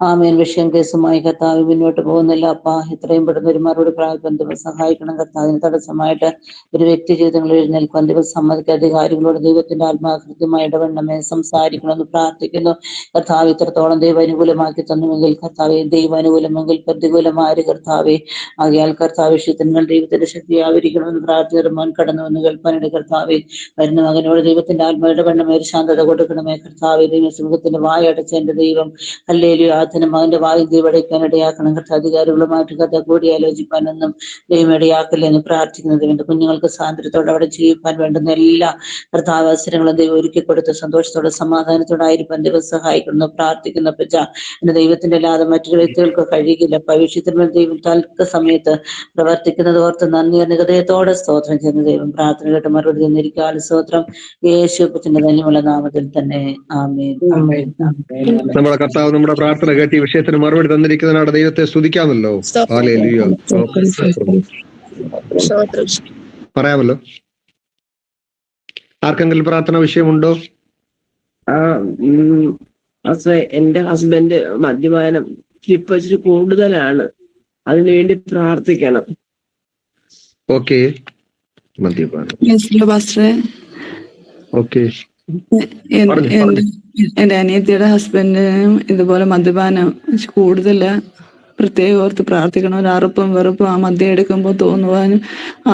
ആമേൻ. വിഷയം കേസുമായി കർത്താവ് മുന്നോട്ട് പോകുന്നില്ല അപ്പ. എത്രയും പെടുന്ന ഒരു മറുപടി പ്രാപിക്കാൻ ദൈവം സഹായിക്കണം കർത്താവിന്. തടസ്സമായിട്ട് ഒരു വ്യക്തി ജീവിതങ്ങളിൽ എഴുന്നേൽക്കാൻ ദൈവം സമ്മതിക്കുക. അധികാരികളോട് ദൈവത്തിന്റെ ആത്മാകൃത്യമായി ഇടപെടണമേ, സംസാരിക്കണമെന്ന് പ്രാർത്ഥിക്കുന്നു കർത്താവ്. ഇത്രത്തോളം ദൈവം അനുകൂലമാക്കി തന്നുവെങ്കിൽ കർത്താവെ, ദൈവം അനുകൂലമെങ്കിൽ പ്രതികൂലമാര് കർത്താവെ. ആകയാൽ കർത്താവ് വിഷയത്തിന്മേൽ ദൈവത്തിന്റെ ശക്തി ആവരിക്കണമെന്ന് പ്രാർത്ഥിക്കാൻ കടന്നുവെന്ന് കേൾപ്പാനുണ്ട് കർത്താവെ. വരുന്ന മകനോട് ദൈവത്തിന്റെ ആത്മായുടെ പെണ്ണമേ ഒരു ശാന്തത കൊടുക്കണമേ കർത്താവെ. ദൈവസിംഹത്തിന്റെ വായടച്ച എന്റെ ദൈവം ഹല്ലേലൂയ. മകന്റെ വായു ദൈവടയ്ക്കാൻ ഇടയാക്കണം കർത്താവ്. അധികാരികളുമായിട്ട് കഥ കൂടി ആലോചിപ്പാനൊന്നും ദൈവം ഇടയാക്കില്ല എന്ന് പ്രാർത്ഥിക്കുന്നത് വേണ്ട. കുഞ്ഞുങ്ങൾക്ക് സ്വാതന്ത്ര്യത്തോടെ അവിടെ ജീവിക്കാൻ വേണ്ടുന്ന എല്ലാ കർത്താവ് അവസരങ്ങളും ദൈവം ഒരുക്കി കൊടുത്ത് സന്തോഷത്തോടെ സമാധാനത്തോടെ ആയിരിക്കാൻ ദൈവം സഹായിക്കുന്നു പ്രാർത്ഥിക്കുന്ന പച്ച. എന്റെ ദൈവത്തിന്റെ അല്ലാതെ മറ്റൊരു വ്യക്തികൾക്ക് കഴിയില്ല. ഭവിഷ്യത്തിൽ ദൈവം തൽക്ക സമയത്ത് പ്രവർത്തിക്കുന്നത് ഓർത്ത് നന്ദി ഹൃദയത്തോടെ സ്തോത്രം ചെയ്യുന്ന ദൈവം പ്രാർത്ഥന കേട്ട് മറുപടി തന്നിരിക്കാൻ സ്തോത്രം. യേശുവിന്റെ ധന്യമുള്ള നാമത്തിൽ തന്നെ ആമേൻ. നമ്മുടെ കർത്താവ് നമ്മുടെ പ്രാർത്ഥന കേട്ട് ഈ വിഷയത്തിന് മറുപടി തന്നിരിക്കുന്നതിനാണ് ദൈവത്തെ സ്തുതിക്കാമല്ലോ. ഹല്ലേലൂയ. പറയാമല്ലോ. ആർക്കെങ്കിലും പ്രാർത്ഥന വിഷയമുണ്ടോ? എന്റെ ഹസ്ബൻഡ് മദ്യപാനം ഇപ്പൊ ഇച്ചിരി കൂടുതലാണ്, അതിനുവേണ്ടി പ്രാർത്ഥിക്കണം. ഓക്കെ. മദ്യപാനം. ഓക്കെ. എന്റെ അനിയത്തിയുടെ ഹസ്ബൻഡിനും ഇതുപോലെ മദ്യപാനം കൂടുതല. പ്രത്യേകം ഓർത്ത് പ്രാർത്ഥിക്കണം. ഒരു അറുപ്പും വെറുപ്പും ആ മദ്യം എടുക്കുമ്പോൾ തോന്നുവാനും ആ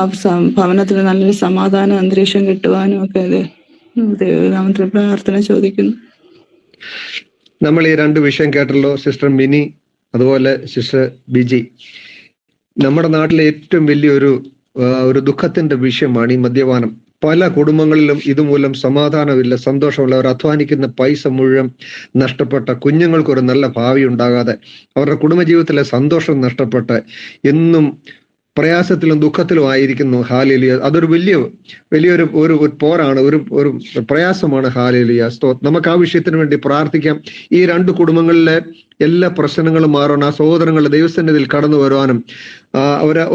ഭവനത്തിന് നല്ലൊരു സമാധാനം അന്തരീക്ഷം കിട്ടുവാനും ഒക്കെ ദൈവനാമത്തിൽ പ്രാർത്ഥന ചോദിക്കുന്നു. നമ്മൾ ഈ 2 വിഷയം കേട്ടല്ലോ. സിസ്റ്റർ മിനി അതുപോലെ സിസ്റ്റർ ബിജി. നമ്മുടെ നാട്ടിലെ ഏറ്റവും വലിയൊരു ദുഃഖത്തിന്റെ വിഷയമാണ് ഈ മദ്യപാനം. പല കുടുംബങ്ങളിലും ഇതുമൂലം സമാധാനമില്ല, സന്തോഷമില്ല. അവർ അധ്വാനിക്കുന്ന പൈസ മുഴുവൻ നഷ്ടപ്പെട്ട, കുഞ്ഞുങ്ങൾക്കൊരു നല്ല ഭാവി ഉണ്ടാകാതെ, അവരുടെ കുടുംബജീവിതത്തിലെ സന്തോഷം നഷ്ടപ്പെട്ട് എന്നും പ്രയാസത്തിലും ദുഃഖത്തിലും ആയിരിക്കുന്നു. ഹല്ലേലൂയ. അതൊരു വലിയൊരു ഒരു പോരാണ്, ഒരു പ്രയാസമാണ്. ഹല്ലേലൂയ. നമുക്ക് ആ വിഷയത്തിന് വേണ്ടി പ്രാർത്ഥിക്കാം. ഈ 2 കുടുംബങ്ങളിലെ എല്ലാ പ്രശ്നങ്ങളും മാറാൻ, ആ സഹോദരങ്ങളുടെ ദൈവസന്നിധിയിൽ കടന്നു വരുവാനും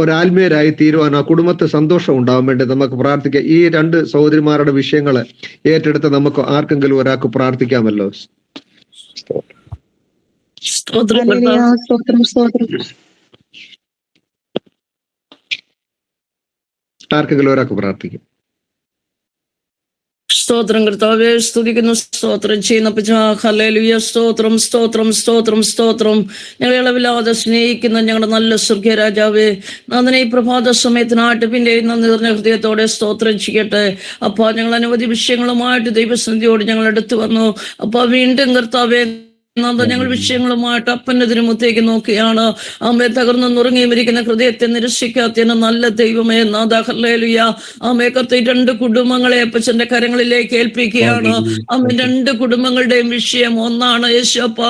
ഒരാത്മീയരായി തീരുവാനും, ആ കുടുംബത്തെ സന്തോഷം ഉണ്ടാവാൻ വേണ്ടി നമുക്ക് പ്രാർത്ഥിക്കാം. ഈ 2 സഹോദരിമാരുടെ വിഷയങ്ങള് ഏറ്റെടുത്ത് നമുക്ക് ആർക്കെങ്കിലും ഒരാൾക്ക് പ്രാർത്ഥിക്കാമല്ലോ. ആർക്കെങ്കിലും ഒരാൾക്ക് പ്രാർത്ഥിക്കും. സ്തോത്രം കർത്താവേ, സ്തുതിക്കുന്നു, സ്തോത്രം ചെയ്യുന്ന ഹല്ലേലൂയ. സ്തോത്രം സ്തോത്രം സ്തോത്രം സ്തോത്രം. ഞങ്ങളെ ഇളവില്ലാതെ സ്നേഹിക്കുന്ന ഞങ്ങളുടെ നല്ല സ്വർഗീയ രാജാവേ, നന്ദി ഈ പ്രഭാത സമയത്തിനായിട്ട് പിന്നെ നന്ദി നിറഞ്ഞ ഹൃദയത്തോടെ സ്തോത്രം ചെയ്യട്ടെ. അപ്പ ഞങ്ങൾ അനവധി വിഷയങ്ങളുമായിട്ട് ദൈവസന്നിധിയോട് ഞങ്ങൾ എടുത്തു വന്നു. അപ്പ വീണ്ടും കർത്താവേ ഞങ്ങൾ വിഷയങ്ങളുമായിട്ട് അപ്പനെതിരെ മുത്തേക്ക് നോക്കുകയാണ്. ആമേ, തകർന്നു നുറങ്ങിയിരിക്കുന്ന ഹൃദയത്തെ നിരസിക്കാത്ത നല്ല ദൈവമേ നാഥ ഹല്ലേലൂയ. ആമേ കർത്താവേ, 2 കുടുംബങ്ങളെ അപ്പച്ചന്റെ കരങ്ങളിലേക്ക് ഏൽപ്പിക്കുകയാണ്. ആമേ, 2 കുടുംബങ്ങളുടെയും വിഷയം ഒന്നാണ്. യേശുപ്പ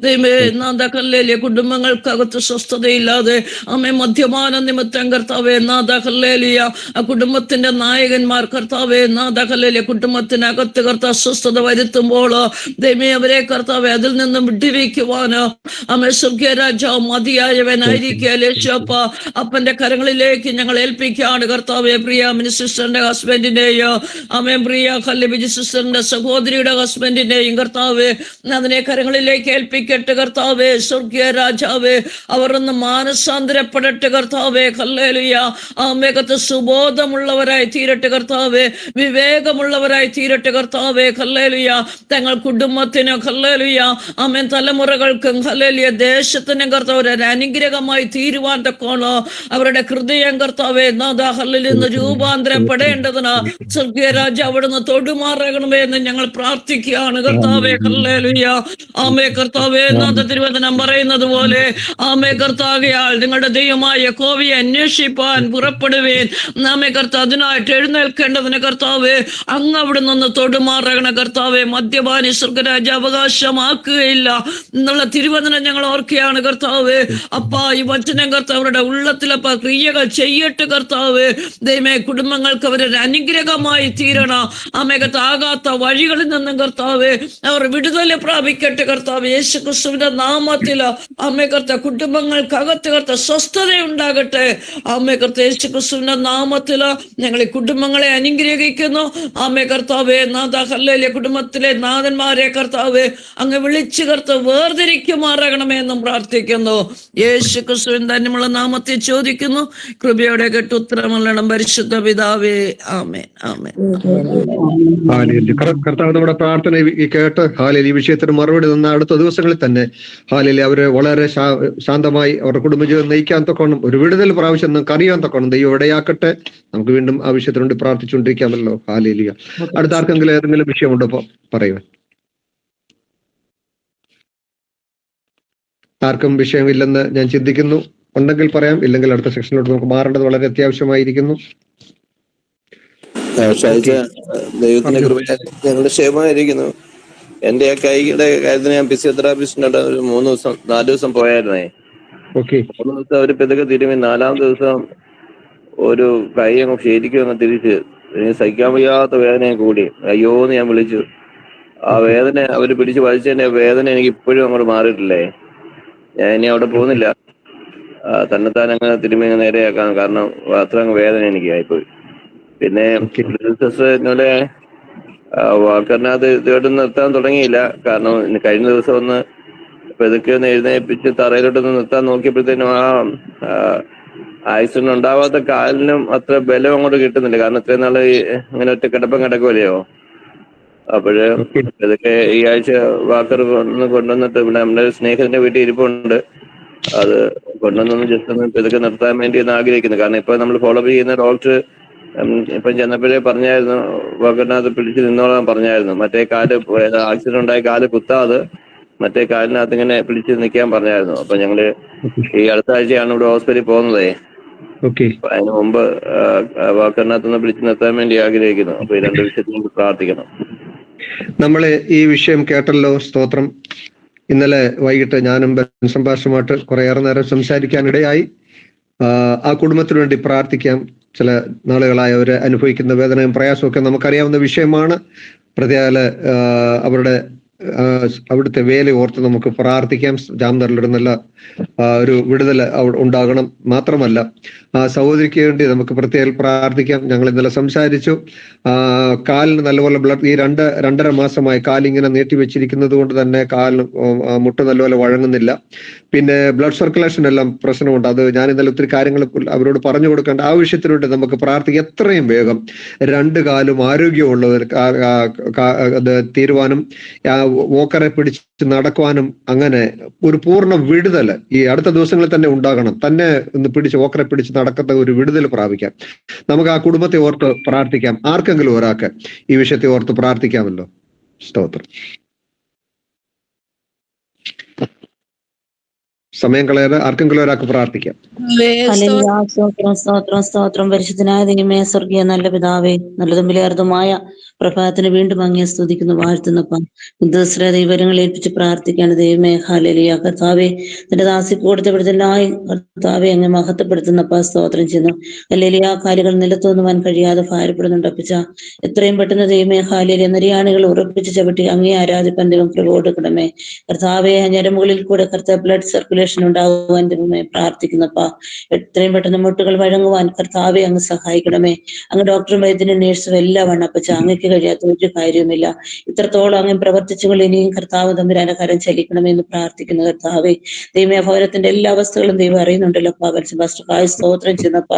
ദൈവമേ നാഥ ഹല്ലേലൂയ. കുടുംബങ്ങൾക്കകത്ത് സ്വസ്ഥതയില്ലാതെ ആമേ മദ്യപാന നിമിത്തം കർത്താവേ നാഥ ഹല്ലേലൂയ. ആ കുടുംബത്തിന്റെ നായകന്മാർ കർത്താവേ നാഥ ഹല്ലേലൂയ കുടുംബത്തിനകത്ത് കർത്താവ് അസ്വസ്ഥത വരുത്തുമ്പോൾ ദൈവമേ അവരെ കർത്താവേ അതിൽ നിന്ന് നിന്ന് വിട്ടുവയ്ക്കുവാന് അമ്മ സ്വർഗീയ രാജാവ് മതിയായവനായിരിക്കൽ യേശുപ്പ അപ്പന്റെ കരങ്ങളിലേക്ക് ഞങ്ങൾ ഏൽപ്പിക്കുകയാണ് കർത്താവെ. പ്രിയ സിസ്റ്ററിന്റെ ഹസ്ബൻഡിന്റെയോ അമ്മയും പ്രിയ ഖല്ലിബിജി സിസ്റ്ററിന്റെ സഹോദരിയുടെ ഹസ്ബൻഡിന്റെയും കർത്താവെ അതിനെ കരങ്ങളിലേക്ക് ഏൽപ്പിക്കട്ടെ കർത്താവെ. സ്വർഗീയ രാജാവെ അവർ ഒന്ന് മാനസാന്തരപ്പെടട്ടെ കർത്താവെ. ഹല്ലേലൂയ. ആമേകത്ത് സുബോധമുള്ളവരായി തീരട്ടെ കർത്താവെ, വിവേകമുള്ളവരായി തീരട്ടെ കർത്താവെ. ഹല്ലേലൂയ. തങ്ങൾ കുടുംബത്തിനും ഹല്ലേലൂയ ആമേൻ തലമുറകൾക്കും ഹല്ലേലൂയ ദേശത്തിനും കർത്താവ് ഒരു അനുഗ്രഹമായി തീരുവാൻ തക്കോണോ അവരുടെ ഹൃദയം കർത്താവെ നാദാ ഹല്ലേലൂയ ഇന്ന് രൂപാന്തരപ്പെടേണ്ടതിന് സ്വർഗീയ രാജ അവിടുന്ന് തൊടുമാറണമേ എന്ന് ഞങ്ങൾ പ്രാർത്ഥിക്കുകയാണ് കർത്താവെ. ഹല്ലേലൂയ. ആമേ കർത്താവെ നാദ തിരുവചനം പറയുന്നത് പോലെ ആമേ കർത്താകയാൽ നിങ്ങളുടെ ദൈവമായ യഹോവയെ അന്വേഷിപ്പാൻ പുറപ്പെടുവേൻ. ആമേ കർത്താവ് അതിനായിട്ട് എഴുന്നേൽക്കേണ്ടതിന് കർത്താവെ അങ്ങ് അവിടെ നിന്ന് തൊടുമാറണ കർത്താവെ. മദ്യപാനി സ്വർഗരാജ അവകാശമാക്കുകയില്ല എന്നുള്ള തിരുവചനം ഞങ്ങൾ ഓർക്കുകയാണ് കർത്താവെ. അപ്പാ ഈ വചനം കർത്താവരുടെ ഉള്ളത്തിലപ്പ ക്രിയകൾ ചെയ്യട്ടെ കർത്താവെ. ദൈവമേ കുടുംബങ്ങൾക്ക് അവരൊരു അനുഗ്രഹമായി തീരണം. ആമേകത്ത് ആകാത്ത വഴികളിൽ നിന്നും കർത്താവെ അവർ വിടുതല പ്രാപിക്കട്ടെ കർത്താവ്. യേശു ക്രിസ്തുവിന്റെ നാമത്തിൽ ആമേകർത്ത കുടുംബങ്ങൾക്കകത്ത് കർത്ത സ്വസ്ഥത ഉണ്ടാകട്ടെ. ആമേകർത്ത യേശു ക്രിസ്തുവിന്റെ നാമത്തിൽ ഞങ്ങൾ ഈ കുടുംബങ്ങളെ അനുഗ്രഹിക്കുന്നു. ആമേ കർത്താവെ നാഥ ഹല്ലേലൂയ. കുടുംബത്തിലെ നാഥന്മാരെ കർത്താവെ അങ്ങ് വിളിച്ചു കർത്ത വേർതിരിക്കുമാറാകണമേ എന്നും പ്രാർത്ഥിക്കുന്നു. യേശു ക്രിസ്തുവിൻ തന്നെയുള്ള നാമത്തിൽ ചോദിക്കുന്നു. കൃപയോടെ കേട്ട് ഉത്തരമല്ലണം പരിശുദ്ധ പിതാവേ. ആമേൻ ആമേൻ. കർത്താവ് നമ്മുടെ പ്രാർത്ഥന കേട്ട് ഹാലേലി ഈ വിഷയത്തിന് മറുപടി തന്ന അടുത്ത ദിവസങ്ങളിൽ തന്നെ ഹാലേലി അവരെ വളരെ ശാന്തമായി അവരുടെ കുടുംബജീവിതം നയിക്കാൻ തക്കോണം ഒരു വിടുതൽ പ്രാവശ്യം നമുക്ക് അറിയാൻ തക്കോണം ദൈവം ഇടയാക്കട്ടെ. നമുക്ക് വീണ്ടും ആ വിഷയത്തിന് വേണ്ടി പ്രാർത്ഥിച്ചുകൊണ്ടിരിക്കാമല്ലോ. ഹാലേലിയ. അടുത്ത ആർക്കെങ്കിലും ഏതെങ്കിലും വിഷയമുണ്ടോ പറയുവാൻ? ആർക്കും വിഷയമില്ലെന്ന് ഞാൻ ചിന്തിക്കുന്നു. ഉണ്ടെങ്കിൽ പറയാം, ഇല്ലെങ്കിൽ അടുത്ത സെക്ഷനിലോട്ട് നമുക്ക് മാറേണ്ടത് വളരെ അത്യാവശ്യമായിരിക്കുന്നു. ദൈവത്തിന്റെ കൃപയാൽ ഞങ്ങളുടെ ക്ഷേമമായിരിക്കുന്നു. എന്റെ ആ കൈയുടെ കാര്യത്തിന് ഞാൻ ഫിസിയോതെറാപ്പിസ്റ്റിന്റെ ഒരു 4 ദിവസം പോയായിരുന്നേ. 3 ദിവസം അവര് പെതൊക്കെ തിരുമി 4-ാം ദിവസം ഒരു കൈ അങ്ങ് ശരിക്കും അങ്ങ് തിരിച്ച് സഹിക്കാൻ വയ്യാത്ത വേദന കൂടി. അയ്യോന്ന് ഞാൻ വിളിച്ചു. ആ വേദന അവര് പിടിച്ച് വലിച്ചതിന്റെ വേദന എനിക്ക് ഇപ്പോഴും അങ്ങോട്ട് മാറിയിട്ടില്ലേ. ഞാൻ ഇനി അവിടെ പോകുന്നില്ല. തന്നെത്താൻ അങ്ങനെ തിരുമ്മി നേരെയാക്കാം. കാരണം അത്ര അങ്ങ് വേദന എനിക്ക് ആയിപ്പോയി. പിന്നെ എന്നോടെ വാക്കറിനകത്ത് ഇതോട്ട് നിർത്താൻ തുടങ്ങിയില്ല. കാരണം കഴിഞ്ഞ ദിവസം ഒന്ന് പെതുക്കെ ഒന്ന് എഴുന്നേൽപ്പിച്ച് തറയിലോട്ടൊന്ന് നിർത്താൻ നോക്കിയപ്പോഴത്തേനും ആക്സിഡന്റ് ഉണ്ടാവാത്ത കാലിനും അത്ര ബലം അങ്ങോട്ട് കിട്ടുന്നില്ല. കാരണം ഇത്രയും നാള് അങ്ങനെ ഒറ്റ കിടപ്പം കിടക്കുമല്ലയോ. അപ്പോഴ് ഇതൊക്കെ ഈ ആഴ്ച വാക്കർ കൊണ്ടുവന്നിട്ട് ഇവിടെ നമ്മുടെ സ്നേഹത്തിന്റെ വീട്ടിൽ ഇരിപ്പുണ്ട്. അത് കൊണ്ടുവന്നൊന്ന് ജസ്റ്റ് ഒന്ന് ഇതൊക്കെ നിർത്താൻ വേണ്ടി ഒന്ന് ആഗ്രഹിക്കുന്നു. കാരണം ഇപ്പൊ നമ്മൾ ഫോളോ ചെയ്യുന്ന ഡോക്ടർ ഇപ്പം ചെന്നപ്പോഴേ പറഞ്ഞായിരുന്നു വാക്കറിനകത്ത് പിടിച്ച് നിന്നോളാൻ പറഞ്ഞായിരുന്നു. മറ്റേ കാല് ആക്സിഡന്റ് ഉണ്ടായ കാല് കുത്താതെ മറ്റേ കാലിനകത്ത് ഇങ്ങനെ പിടിച്ച് നിൽക്കാൻ പറഞ്ഞായിരുന്നു. അപ്പൊ ഞങ്ങള് ഈ അടുത്ത ആഴ്ചയാണ് ഇവിടെ ഹോസ്പിറ്റലിൽ പോകുന്നതേ. അതിന് മുമ്പ് വാക്കറിനകത്തൊന്ന് പിടിച്ചു നിർത്താൻ വേണ്ടി ആഗ്രഹിക്കുന്നു. അപ്പൊ ഈ 2 വിഷയത്തിൽ പ്രാർത്ഥിക്കണം. നമ്മള് ഈ വിഷയം കേട്ടല്ലോ. സ്തോത്രം. ഇന്നലെ വൈകിട്ട് ഞാനും സംഭാഷണമായിട്ട് കുറേയേറെ നേരം സംസാരിക്കാനിടയായി. ആ കുടുംബത്തിന് വേണ്ടി പ്രാർത്ഥിക്കാം. ചില നാളുകളായി അവർ അനുഭവിക്കുന്ന വേദനയും പ്രയാസമൊക്കെ നമുക്കറിയാവുന്ന വിഷയമാണ്. പ്രത്യേക അവരുടെ അവിടുത്തെ വേല ഓർത്ത് നമുക്ക് പ്രാർത്ഥിക്കാം. ജാംനഗറിലൊരു നല്ല ഒരു വിടുതൽ ഉണ്ടാകണം. മാത്രമല്ല ആ സഹോദരിക്ക് വേണ്ടി നമുക്ക് പ്രത്യേകം പ്രാർത്ഥിക്കാം. ഞങ്ങൾ ഇന്നലെ സംസാരിച്ചു. കാലിന് നല്ലപോലെ ബ്ലഡ് ഈ 2.5 മാസമായി കാലിങ്ങനെ നീട്ടിവെച്ചിരിക്കുന്നത് കൊണ്ട് തന്നെ കാലിന് മുട്ട് നല്ലപോലെ വഴങ്ങുന്നില്ല. പിന്നെ ബ്ലഡ് സർക്കുലേഷൻ എല്ലാം പ്രശ്നമുണ്ട്. അത് ഞാൻ ഇന്നലെ ഒത്തിരി കാര്യങ്ങൾ അവരോട് പറഞ്ഞു കൊടുക്കേണ്ട ആവശ്യത്തിനുണ്ട്. നമുക്ക് പ്രാർത്ഥിക്കാം എത്രയും വേഗം 2 കാലും ആരോഗ്യമുള്ളവർ അത് തീരുവാനും വോക്കറെ പിടിച്ച് നടക്കുവാനും അങ്ങനെ ഒരു പൂർണ്ണ വിടുതൽ ഈ അടുത്ത ദിവസങ്ങളിൽ തന്നെ ഉണ്ടാകണം. തന്നെ ഒന്ന് പിടിച്ച് വോക്കറെ പിടിച്ച് നടക്കുന്ന ഒരു വിടുതൽ പ്രാപിക്കാം. നമുക്ക് ആ കുടുംബത്തെ ഓർത്ത് പ്രാർത്ഥിക്കാം. ആർക്കെങ്കിലും ഒരാൾക്ക് ഈ വിഷയത്തെ ഓർത്ത് പ്രാർത്ഥിക്കാമല്ലോ. സ്തോത്രം. സമയം കളയാതെ ആർക്കെങ്കിലും ഒരാൾക്ക് പ്രാർത്ഥിക്കാം. സ്തോത്രം സ്തോത്രം സ്തോത്രം. പരിശുദ്ധനായ ദൈവമേ, സ്വർഗീയ നല്ല പിതാവേ, നല്ലതും വിലയേറുതുമായ പ്രഭാതത്തിന് വീണ്ടും അങ്ങേ സ്തുതിക്കുന്നു, വാഴ്ത്തുന്നപ്പ. ദുസ്ര ദൈവരങ്ങൾ ഏൽപ്പിച്ച് പ്രാർത്ഥിക്കാണ് ദൈവമേ. ഹല്ലേലൂയ. കർത്താവെ, നിന്റെ ദാസിക്ക് കൊടുത്ത വിടുതലായി കർത്താവെ അങ്ങ് മഹത്വപ്പെടുത്തുന്നപ്പ. സ്തോത്രം ചെയ്യുന്നു. ഹല്ലേലൂയ. കാലുകൾ നിലത്തോന്നുവാൻ കഴിയാതെ ഭാരപ്പെടുന്നുണ്ട് അപ്പച്ച. എത്രയും പെട്ടെന്ന് ദൈവമേ ഹല്ലേലൂയ നിര്യാണികൾ ഉറപ്പിച്ച് ചവിട്ടി അങ്ങേ ആരാധിപ്പാൻ ദൈവം കൃപ കൊടുക്കണമേ. കർത്താവെ, ഞരമ്പുകളിൽ കൂടെ കർത്താവ് ബ്ലഡ് സർക്കുലേഷൻ ഉണ്ടാകുവാൻ ദൈവമേ പ്രാർത്ഥിക്കുന്നപ്പ. എത്രയും പെട്ടെന്ന് മുട്ടുകൾ വഴങ്ങുവാൻ കർത്താവെ അങ്ങ് സഹായിക്കണമേ. അങ്ങ് ഡോക്ടറും വൈദ്യനും നേഴ്സും എല്ലാം വണ്ണപ്പച്ച. അങ്ങക്ക് കഴിയാത്ത ഒരു കാര്യവുമില്ല. ഇത്രത്തോളം അങ്ങ് പ്രവർത്തിച്ചുകൊണ്ട് ഇനിയും കർത്താവ് തമ്പുരാന്റെ കരം ചലിക്കണമെന്ന് പ്രാർത്ഥിക്കുന്നു കർത്താവെ. ദൈവമേ, ഭവനത്തിന്റെ എല്ലാ അവസ്ഥകളും ദൈവം അറിയുന്നുണ്ടല്ലോ അപ്പ. പരിശുദ്ധ സ്തോത്രം ചെയ്യുന്നപ്പ.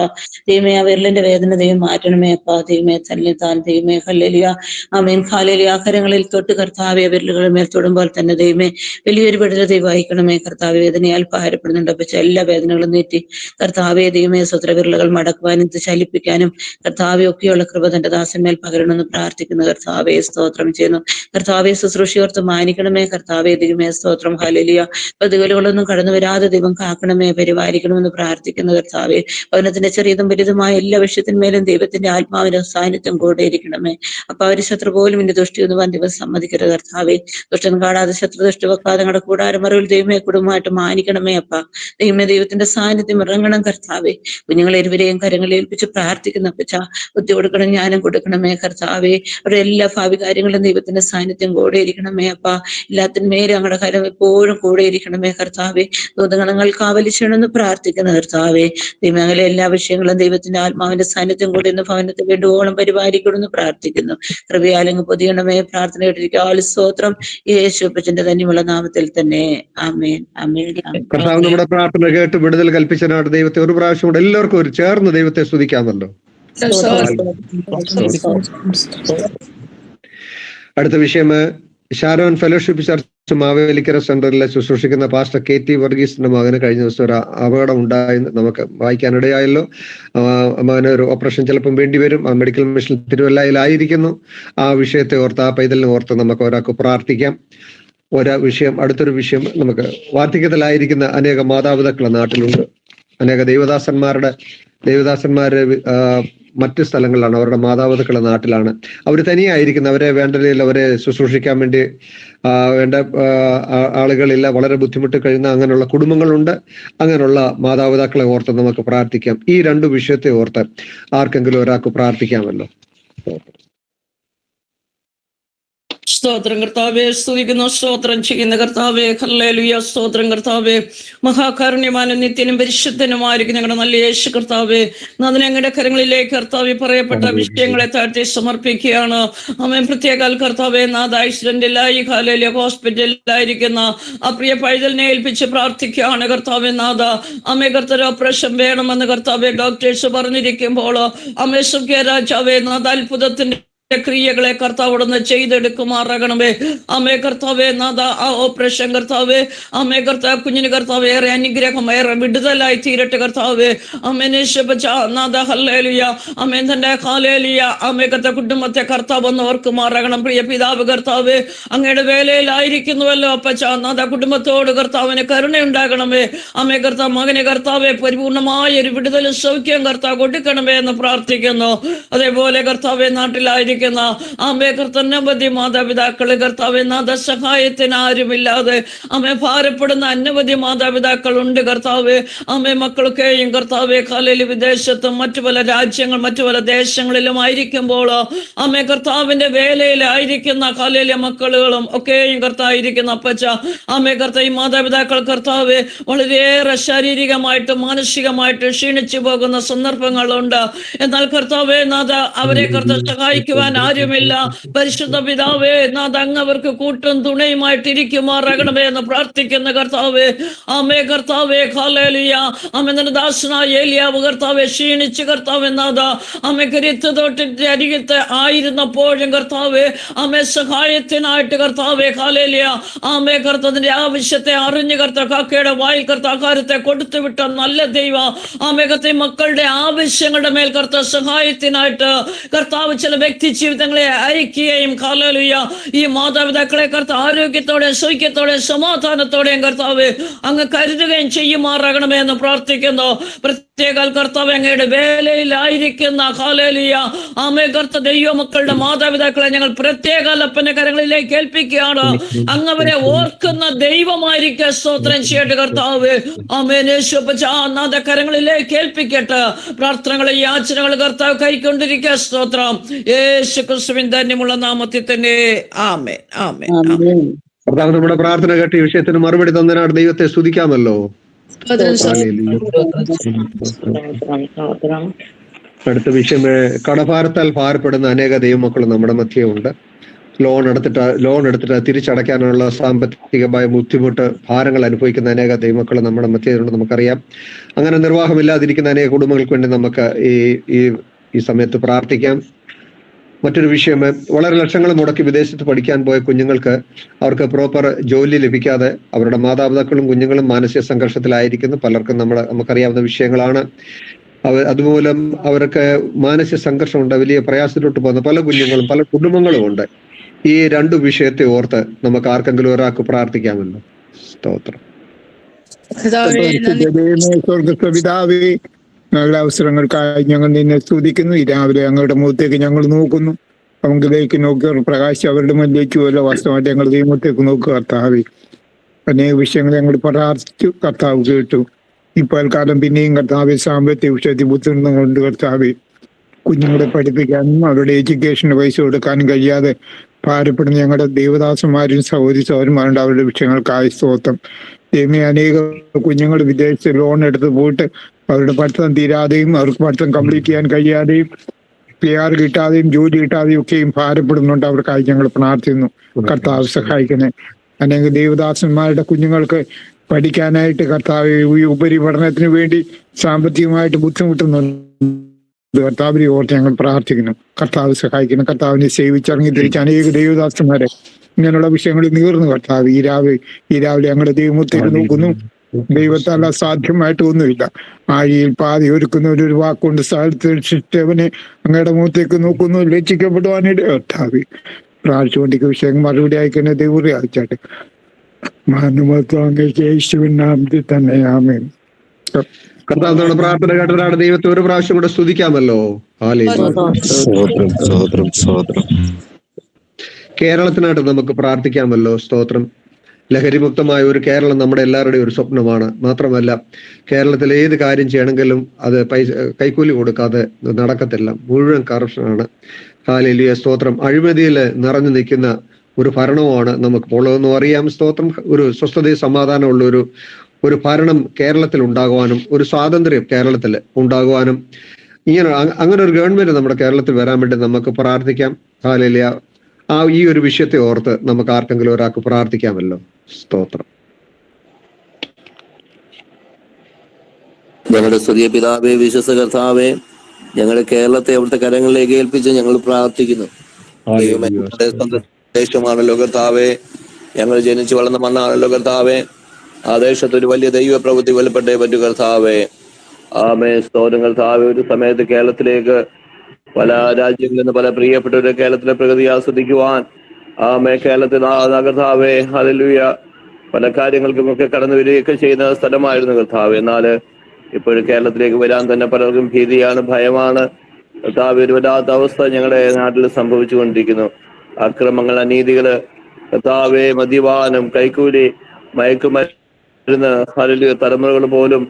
ദൈവമേ, ആ വിരലിന്റെ വേദന ദൈവം മാറ്റണമേ അപ്പ. ദൈവമേ തന്നെ താൻ ദൈവമേ ഹല്ലേലൂയ. ആമേൻ. ഹല്ലേലൂയ. ആഹാരങ്ങളിൽ തൊട്ട് കർത്താവെ വിരലുകൾ മേൽ തൊടുമ്പോൾ തന്നെ ദൈവമേ വലിയൊരു വിടുതൽ ദൈവം അയക്കണമേ. കർത്താവ് വേദനയാൽ ഭാരപ്പെടുന്നുണ്ട് അപ്പച്ച. എല്ലാ വേദനകളും നീറ്റി കർത്താവെ ദൈവമേ സ്വത്രവിരലുകൾ മടക്കുവാനും ചലിപ്പിക്കാനും കർത്താവെ ഒക്കെയുള്ള കൃപ തന്റെ ദാസന്മേൽ പകരണമെന്ന് പ്രാർത്ഥിക്കുന്നു കർത്താവെ. സ്തോത്രം ചെയ്യുന്നു കർത്താവെ. ശുശ്രൂഷയോർത്ത് മാനിക്കണമേ കർത്താവെ. ദൈവമേ സ്തോത്രം. ഹല്ലേലൂയ. പ്രതികൂലങ്ങളൊന്നും കടന്നു വരാതെ ദൈവം കാക്കണമേ, പരിപാലിക്കണമെന്ന് പ്രാർത്ഥിക്കുന്നു കർത്താവെ. ഭവനത്തിന്റെ ചെറിയതും വലുതുമായ എല്ലാ വിഷയത്തിന്മേലും ദൈവത്തിന്റെ ആത്മാവിന്റെ സാന്നിധ്യം കൂടെ ഇരിക്കണമേ അപ്പൊ. അവര് ശത്രു പോലും ഇനി ദുഷ്ടിയൊന്നുവാൻ ദിവസം സമ്മതിക്കരുത് കർത്താവെ. ദുഷ്ടൻ കാണാതെ ശത്രു ദുഷ്ട വെക്കാതെ ഞങ്ങളുടെ കൂടാരമറവിൽ ദൈവമേ കുടുംബമായിട്ട് മാനിക്കണമേ അപ്പ. ദൈവമേ, ദൈവത്തിന്റെ സാന്നിധ്യം ഇറങ്ങണം കർത്താവെ. കുഞ്ഞുങ്ങളെ ഇരുവരെയും കരങ്ങളിൽ ഏൽപ്പിച്ച് പ്രാർത്ഥിക്കുന്ന അപ്പച്ച. ബുദ്ധി കൊടുക്കണം, ജ്ഞാനം കൊടുക്കണമേ കർത്താവെ. അവരുടെ എല്ലാ ഭാവി കാര്യങ്ങളും ദൈവത്തിന്റെ സാന്നിധ്യം കൂടെ ഇരിക്കണമേ അപ്പ. എല്ലാത്തിന്മേലും ഞങ്ങളുടെ കരം എപ്പോഴും കൂടെ ഇരിക്കണമേ കർത്താവെ. ദൂതഗണങ്ങൾ കാവലിച്ചണമെന്ന് പ്രാർത്ഥിക്കുന്ന കർത്താവെ. ദൈവങ്ങളെ എല്ലാ വിഷയങ്ങളും ദൈവത്തിന്റെ ആത്മാവിന്റെ സാന്നിധ്യം കൂടെ ഇന്ന് ഭവനത്തെ വേണ്ടുവോളം പരിപാലിക്കണമെന്ന് പ്രാർത്ഥിക്കുന്നു. കൃപയാലെങ്ങ് പൊതിയണമേ. പ്രാർത്ഥന കേട്ടിരിക്കാൽ സ്തോത്രം. യേശുപ്പച്ചന്റെ തന്നെയുള്ള നാമത്തിൽ തന്നെ. ആമേൻ. ആമേൻ. കർത്താവ് നമ്മുടെ പ്രാർത്ഥന കേട്ട് വിടുതൽ കൽപ്പിച്ചനാട് ദൈവത്തെ ഒരു പ്രാവശ്യം കൂടെ എല്ലാവർക്കും ഒരു ചേർന്ന് ദൈവത്തെ സ്തുതിക്കാമല്ലോ. അടുത്ത വിഷയം ഷാരോൺ ഫെലോഷിപ്പ് ചർച്ച് മാവേലിക്കര സെന്ററിലെ ശുശ്രൂഷിക്കുന്ന പാസ്റ്റർ KT വർഗീസിന്റെ മകന് കഴിഞ്ഞ ദിവസം ഒരു അപകടം ഉണ്ടായെന്ന് നമുക്ക് വായിക്കാനിടയായല്ലോ. മകന് ഒരു ഓപ്പറേഷൻ ചിലപ്പം വേണ്ടിവരും. ആ മെഡിക്കൽ മിഷൻ തിരുവല്ലയിലായിരിക്കുന്നു. ആ വിഷയത്തെ ഓർത്ത്, ആ പൈതലിനെ ഓർത്ത് നമുക്ക് ഒരാൾക്ക് പ്രാർത്ഥിക്കാം. അടുത്തൊരു വിഷയം, നമുക്ക് വാർദ്ധക്യത്തിലായിരിക്കുന്ന അനേക മാതാപിതാക്കൾ നാട്ടിലുണ്ട്. അനേക ദൈവദാസന്മാരുടെ മറ്റു സ്ഥലങ്ങളിലാണ്, അവരുടെ മാതാപിതാക്കളുടെ നാട്ടിലാണ്. അവർ തനിയായിരിക്കുന്ന, അവരെ വേണ്ട രീതിയിൽ അവരെ ശുശ്രൂഷിക്കാൻ വേണ്ടി വേണ്ട ആളുകളില്ല. വളരെ ബുദ്ധിമുട്ട് കഴിയുന്ന അങ്ങനെയുള്ള കുടുംബങ്ങളുണ്ട്. അങ്ങനെയുള്ള മാതാപിതാക്കളെ ഓർത്ത് നമുക്ക് പ്രാർത്ഥിക്കാം. ഈ രണ്ടു വിഷയത്തെ ഓർത്ത് ആർക്കെങ്കിലും ഒരാൾക്ക് പ്രാർത്ഥിക്കാമല്ലോ. സ്തോത്രം കർത്താവേ. സ്തുതിക്കുന്നു, സ്തോത്രം ചെയ്യുന്ന കർത്താവേ. ഹല്ലേലൂയ. സ്തോത്രം കർത്താവേ. മഹാകാരുണ്യമാനും നിത്യനും പരിശുദ്ധനുമായിരിക്കും ഞങ്ങളുടെ നല്ല യേശു കർത്താവേ. അതിന് ഞങ്ങളുടെ കരങ്ങളിലേക്ക് കർത്താവെ പറയപ്പെട്ട വിഷയങ്ങളെ താഴ്ത്തി സമർപ്പിക്കുകയാണ്. ആമേൻ. പ്രത്യേക കർത്താവേ നാഥ ആക്സിഡന്റിലായി ഹല്ലേലൂയ ഹോസ്പിറ്റലിലായിരിക്കുന്ന ആ പ്രിയ പൈതലിനെ ഏൽപ്പിച്ച് പ്രാർത്ഥിക്കുകയാണ് കർത്താവേ നാഥ. അമ്മേ കർത്താവ് ഓപ്പറേഷൻ വേണമെന്ന് കർത്താവെ ഡോക്ടേഴ്സ് പറഞ്ഞിരിക്കുമ്പോൾ അമ്മേ സുഖ്യ രാജാവേ നാഥ അത്ഭുതത്തിന്റെ ക്രിയകളെ കർത്താവോടൊന്ന് ചെയ്തെടുക്കുമാറാകണമേ. അമ്മേ കർത്താവേ നാഥ ആ ഓപ്പറേഷൻ കർത്താവേ അമ്മേ കർത്താവ് കുഞ്ഞിന് കർത്താവ് ഏറെ അനുഗ്രഹം, ഏറെ വിടുതലായി തീരട്ടെ കർത്താവേ. അമ്മേനെ നാഥ ഹല്ലേലൂയ. അമ്മേ തന്റെ ഹല്ലേലൂയ അമ്മേ കർത്താവ് കുടുംബത്തെ കർത്താവ് ഒന്ന് ഓർക്കുമാറാകണം. പ്രിയ പിതാവ് കർത്താവേ അങ്ങയുടെ വേലയിലായിരിക്കുന്നുവല്ലോ അപ്പച്ച. നാഥ കുടുംബത്തോട് കർത്താവിന് കരുണയുണ്ടാകണമേ. അമ്മേ കർത്താവ് മകനെ കർത്താവെ പരിപൂർണമായ ഒരു വിടുതലും സൗഖ്യം കർത്താവ് കൊടുക്കണമേ എന്ന് പ്രാർത്ഥിക്കുന്നു. അതേപോലെ കർത്താവെ നാട്ടിലായിരിക്കും അമ്മേ കർത്തനവധി മാതാപിതാക്കള് കർത്താവെ നാഥ സഹായത്തിന് ആരുമില്ലാതെ അമ്മേ ഭാരപ്പെടുന്ന അനവധി മാതാപിതാക്കൾ ഉണ്ട് കർത്താവെ. അമ്മേ മക്കളൊക്കെയും കർത്താവെ കാലയിൽ വിദേശത്തും മറ്റു പല രാജ്യങ്ങൾ മറ്റു പല ദേശങ്ങളിലും ആയിരിക്കുമ്പോൾ അമ്മേ കർത്താവിന്റെ വേലയിലായിരിക്കുന്ന കാലയിലെ മക്കളുകളും ഒക്കെയും കർത്തായിരിക്കുന്ന അപ്പച്ച അമ്മേ കർത്താവ് ഈ മാതാപിതാക്കൾ കർത്താവെ വളരെയേറെ ശാരീരികമായിട്ട് മാനസികമായിട്ട് ക്ഷീണിച്ചു പോകുന്ന സന്ദർഭങ്ങളുണ്ട്. എന്നാൽ കർത്താവെ നാഥ അവരെ കർത്താവ് സഹായിക്കുവാൻ ആരുമില്ല. പരിശുദ്ധ പിതാവേ നാഥ അങ്ങ് അവർക്ക് കൂട്ടും തുണയുമായിട്ടിരിക്കുമാറാകണമേ എന്ന് പ്രാർത്ഥിക്കുന്ന കർത്താവേ. ആമേ കർത്താവേ ഹല്ലേലൂയ. അമ്മ ദാസനായ ഏലിയാവ് കർത്താവെ ക്ഷീണിച്ച് കർത്താവേ നാഥ അമ്മ കരുത്ത് തൊട്ടിട്ട് അരികത്ത് ആയിരുന്നപ്പോഴും കർത്താവേ അമ്മ സഹായത്തിനായിട്ട് കർത്താവേ ഹല്ലേലൂയ ആമേ കർത്താവിന്റെ ആവശ്യത്തെ അറിഞ്ഞ് കർത്താവ് കാക്കയുടെ വായിൽ കർത്താവ് ആഹാരത്തെ കൊടുത്തു വിട്ട നല്ല ദൈവ ആമേ കർത്താവ് മക്കളുടെ ആവശ്യങ്ങളുടെ മേൽ കർത്താവ് സഹായത്തിനായിട്ട് കർത്താവ് ചില വ്യക്തി ജീവിതങ്ങളെ അയക്കുകയും ഹല്ലേലൂയ ഈ മാതാപിതാക്കളെ കർത്താവ് ആരോഗ്യത്തോടെ സൗഖ്യത്തോടെ സമാധാനത്തോടെയും കർത്താവ് അങ്ങ് കരുതുകയും ചെയ്യുമാറാകണമേ എന്ന് പ്രാർത്ഥിക്കുന്നു. കർത്താവ് അങ്ങയുടെ വേലയിലായിരിക്കുന്ന ഹല്ലേലൂയ ആമേ കർത്താവ് ദൈവമക്കളുടെ മാതാപിതാക്കളെ ഞങ്ങൾ പ്രത്യേക അപ്പന്റെ കരങ്ങളിലേക്ക് ഏൽപ്പിക്കുകയാണ്. അങ്ങവരെ ഓർക്കുന്ന ദൈവമായിരിക്കെ സ്തോത്രം ചെയ്യട്ടെ കർത്താവ്. ആമേൻ. യേശുപ്പച്ച കരങ്ങളിലേക്ക് ഏൽപ്പിക്കട്ടെ. പ്രാർത്ഥനകളെ യാചനകൾ കർത്താവ് കൈക്കൊണ്ടിരിക്കുക. സ്തോത്രം യേശു ക്രിസ്തുവിൻ ധന്യമുള്ള നാമത്തിൽ തന്നെ. ആമേൻ ആമേൻ. കർത്താവ് നമ്മുടെ പ്രാർത്ഥന കേട്ട് ഈ വിഷയത്തിന് മറുപടി തന്നതിനാണ് ദൈവത്തെ സ്തുതിക്കാമല്ലോ. അടുത്ത വിഷയം, കടഭാരത്താൽ ഭാരപ്പെടുന്ന അനേക ദൈവമക്കൾ നമ്മുടെ മധ്യേ ഉണ്ട്. ലോൺ എടുത്തിട്ട് തിരിച്ചടയ്ക്കാനുള്ള സാമ്പത്തികമായ ബുദ്ധിമുട്ട്, ഭാരങ്ങൾ അനുഭവിക്കുന്ന അനേക ദൈവമക്കൾ നമ്മുടെ മധ്യേ നമുക്കറിയാം. അങ്ങനെ നിർവാഹമില്ലാതിരിക്കുന്ന അനേക കുടുംബങ്ങൾക്ക് വേണ്ടി നമുക്ക് ഈ സമയത്ത് പ്രാർത്ഥിക്കാം. മറ്റൊരു വിഷയം, വളരെ ലക്ഷങ്ങൾ മുടക്കി വിദേശത്ത് പഠിക്കാൻ പോയ കുഞ്ഞുങ്ങൾക്ക് അവർക്ക് പ്രോപ്പർ ജോലി ലഭിക്കാതെ അവരുടെ മാതാപിതാക്കളും കുഞ്ഞുങ്ങളും മാനസിക സംഘർഷത്തിലായിരിക്കുന്നു. പലർക്കും നമുക്കറിയാവുന്ന വിഷയങ്ങളാണ്. അതുമൂലം അവർക്ക് മാനസിക സംഘർഷമുണ്ട്, വലിയ പ്രയാസത്തിലോട്ട് പോകുന്ന പല കുഞ്ഞുങ്ങളും പല കുടുംബങ്ങളും ഉണ്ട്. ഈ രണ്ടു വിഷയത്തെ ഓർത്ത് നമുക്ക് ആർക്കെങ്കിലും ഒരാൾക്ക് പ്രാർത്ഥിക്കാമല്ലോ. സ്തോത്രം. നല്ല അവസരങ്ങൾക്കായി ഞങ്ങൾ നിന്നെ സ്തുതിക്കുന്നു. ഈ രാവിലെ അങ്ങയുടെ മുഖത്തേക്ക് ഞങ്ങൾ നോക്കുന്നു. പങ്കിലേക്ക് നോക്കി പ്രകാശം അവരുടെ മുന്നിലേക്ക് പോലെ വാസ്തവമായിട്ട് ഞങ്ങൾ ദൈവത്തേക്ക് നോക്കുക കർത്താവെ. അനേക വിഷയങ്ങൾ ഞങ്ങൾ പ്രാർത്ഥിച്ചു, കർത്താവ് കേട്ടു. ഇപ്പോൾ കാലം പിന്നെയും കർത്താവെ സാമ്പത്തിക വിഷയത്തിൽ ബുദ്ധിമുട്ടുണ്ട് കർത്താവെ. കുഞ്ഞുങ്ങളെ പഠിപ്പിക്കാനും അവരുടെ എഡ്യൂക്കേഷന് പൈസ കൊടുക്കാനും കഴിയാതെ ഭാരപ്പെടുന്ന ഞങ്ങളുടെ ദേവദാസന്മാരും സഹോദരന്മാരുണ്ട്. അവരുടെ വിഷയങ്ങൾക്കായി സ്തോത്രം. ദൈവമേ, അനേക കുഞ്ഞുങ്ങൾ വിദേശത്ത് ലോൺ എടുത്ത് പോയിട്ട് അവരുടെ പഠിത്തം തീരാതെയും അവർക്ക് പഠിത്തം കംപ്ലീറ്റ് ചെയ്യാൻ കഴിയാതെയും PR കിട്ടാതെയും ജോലി കിട്ടാതെയും ഒക്കെയും ഭാരപ്പെടുന്നുണ്ട്. അവർക്കായി ഞങ്ങൾ പ്രാർത്ഥിക്കുന്നു. കർത്താവ് സഹായിക്കണേ. അനേക ദേവദാസന്മാരുടെ കുഞ്ഞുങ്ങൾക്ക് പഠിക്കാനായിട്ട് കർത്താവ് ഉപരിപഠനത്തിന് വേണ്ടി സാമ്പത്തികമായിട്ട് ബുദ്ധിമുട്ടുന്നുണ്ട്. കർത്താവിനെ ഓർത്ത് ഞങ്ങൾ പ്രാർത്ഥിക്കുന്നു. കർത്താവ് സഹായിക്കണം. കർത്താവിനെ സേവിച്ചിറങ്ങി തിരിച്ച് അനേക ദേവദാസന്മാരെ ഇങ്ങനെയുള്ള വിഷയങ്ങളിൽ നീർന്നു കർത്താവ്. ഈ രാവിലെ ഞങ്ങളുടെ ദൈവത്തേക്ക് നോക്കുന്നു. ദൈവത്താൽ അസാധ്യമായിട്ട് ഒന്നുമില്ല. ആഴിയിൽ പാതി ഒരുക്കുന്ന ഒരു വാക്കുകൊണ്ട് സ്ഥലത്തിനെ അങ്ങയുടെ മുഖത്തേക്ക് നോക്കുന്നു. ലജ്ജിക്കപ്പെടുവാനിടെ കർത്താവ് പ്രാർത്ഥിച്ചുകൊണ്ടിരിക്കുന്ന വിഷയം മറുപടി അയക്കുന്ന ദൈവം അയച്ചാട്ടെ. യേശുവിൻ നാമത്തിൽ തന്നെ ആമേൻ. കർത്താവ് പ്രാർത്ഥന കേട്ടവരാണ്. ദൈവത്തെ ഒരു പ്രാവശ്യം കൂടെ സ്തുതിക്കാമല്ലോ. കേരളത്തിനായിട്ട് നമുക്ക് പ്രാർത്ഥിക്കാമല്ലോ. സ്തോത്രം. ലഹരിമുക്തമായ ഒരു കേരളം നമ്മുടെ എല്ലാവരുടെയും ഒരു സ്വപ്നമാണ്. മാത്രമല്ല, കേരളത്തിൽ ഏത് കാര്യം ചെയ്യണമെങ്കിലും അത് കൈക്കൂലി കൊടുക്കാതെ നടക്കത്തില്ല. മുഴുവൻ കറപ്ഷനാണ്. ഹല്ലേലൂയ. സ്തോത്രം. അഴിമതിയിൽ നിറഞ്ഞു നിൽക്കുന്ന ഒരു ഭരണവുമാണ് നമുക്ക് ഉള്ളതെന്നും അറിയാം. സ്തോത്രം. ഒരു സ്വസ്ഥതയും സമാധാനമുള്ള ഒരു ഭരണം കേരളത്തിൽ ഉണ്ടാകുവാനും ഒരു സ്വാതന്ത്ര്യം കേരളത്തിൽ ഉണ്ടാകുവാനും അങ്ങനെ ഒരു ഗവൺമെന്റ് നമ്മുടെ കേരളത്തിൽ വരാൻ വേണ്ടി നമുക്ക് പ്രാർത്ഥിക്കാം. ഹല്ലേലൂയ. ഈ ഒരു വിഷയത്തെ ഓർത്ത് നമുക്ക് ആർക്കെങ്കിലും ഒരാൾക്ക് പ്രാർത്ഥിക്കാമല്ലോ. സ്തോത്രം. ഞങ്ങളുടെ സ്വർഗീയ പിതാവേ, വിശ്വസ കർത്താവേ, ഞങ്ങളുടെ കേരളത്തെ അവിടുത്തെ കരങ്ങളിലേക്ക് ഏൽപ്പിച്ച് ഞങ്ങൾ പ്രാർത്ഥിക്കുന്നു. ദേശമാണല്ലോ കർത്താവേ, ഞങ്ങൾ ജനിച്ചു വളർന്ന മണ്ണാണല്ലോ കർത്താവേ. ആ ദേശത്ത് ഒരു വലിയ ദൈവ പ്രവൃത്തി വെളിപ്പെട്ടേ പറ്റു കർത്താവേ. ആമേ. സ്തോത്രം കർത്താവേ. ഒരു സമയത്ത് കേരളത്തിലേക്ക് പല രാജ്യങ്ങളിൽ നിന്ന് പല പ്രിയപ്പെട്ടവരെ കേരളത്തിലെ പ്രകൃതി ആസ്വദിക്കുവാൻ ആമേ കേരളത്തിൽ കർത്താവേ ഹല്ലേലൂയ പല കാര്യങ്ങൾക്കുമൊക്കെ കടന്നു വരികയൊക്കെ ചെയ്യുന്ന സ്ഥലമായിരുന്നു കർത്താവേ. എന്നാൽ ഇപ്പോഴും കേരളത്തിലേക്ക് വരാൻ തന്നെ പലർക്കും ഭീതിയാണ്, ഭയമാണ് കർത്താവേ. ഒരു വല്ലാത്ത അവസ്ഥ ഞങ്ങളുടെ നാട്ടിൽ സംഭവിച്ചു കൊണ്ടിരിക്കുന്നു. അക്രമങ്ങൾ, അനീതികള് കർത്താവേ, മദ്യപാനം, കൈക്കൂലി, മയക്കുമരുന്ന്, ഹല്ലേലൂയ തലമുറകൾ പോലും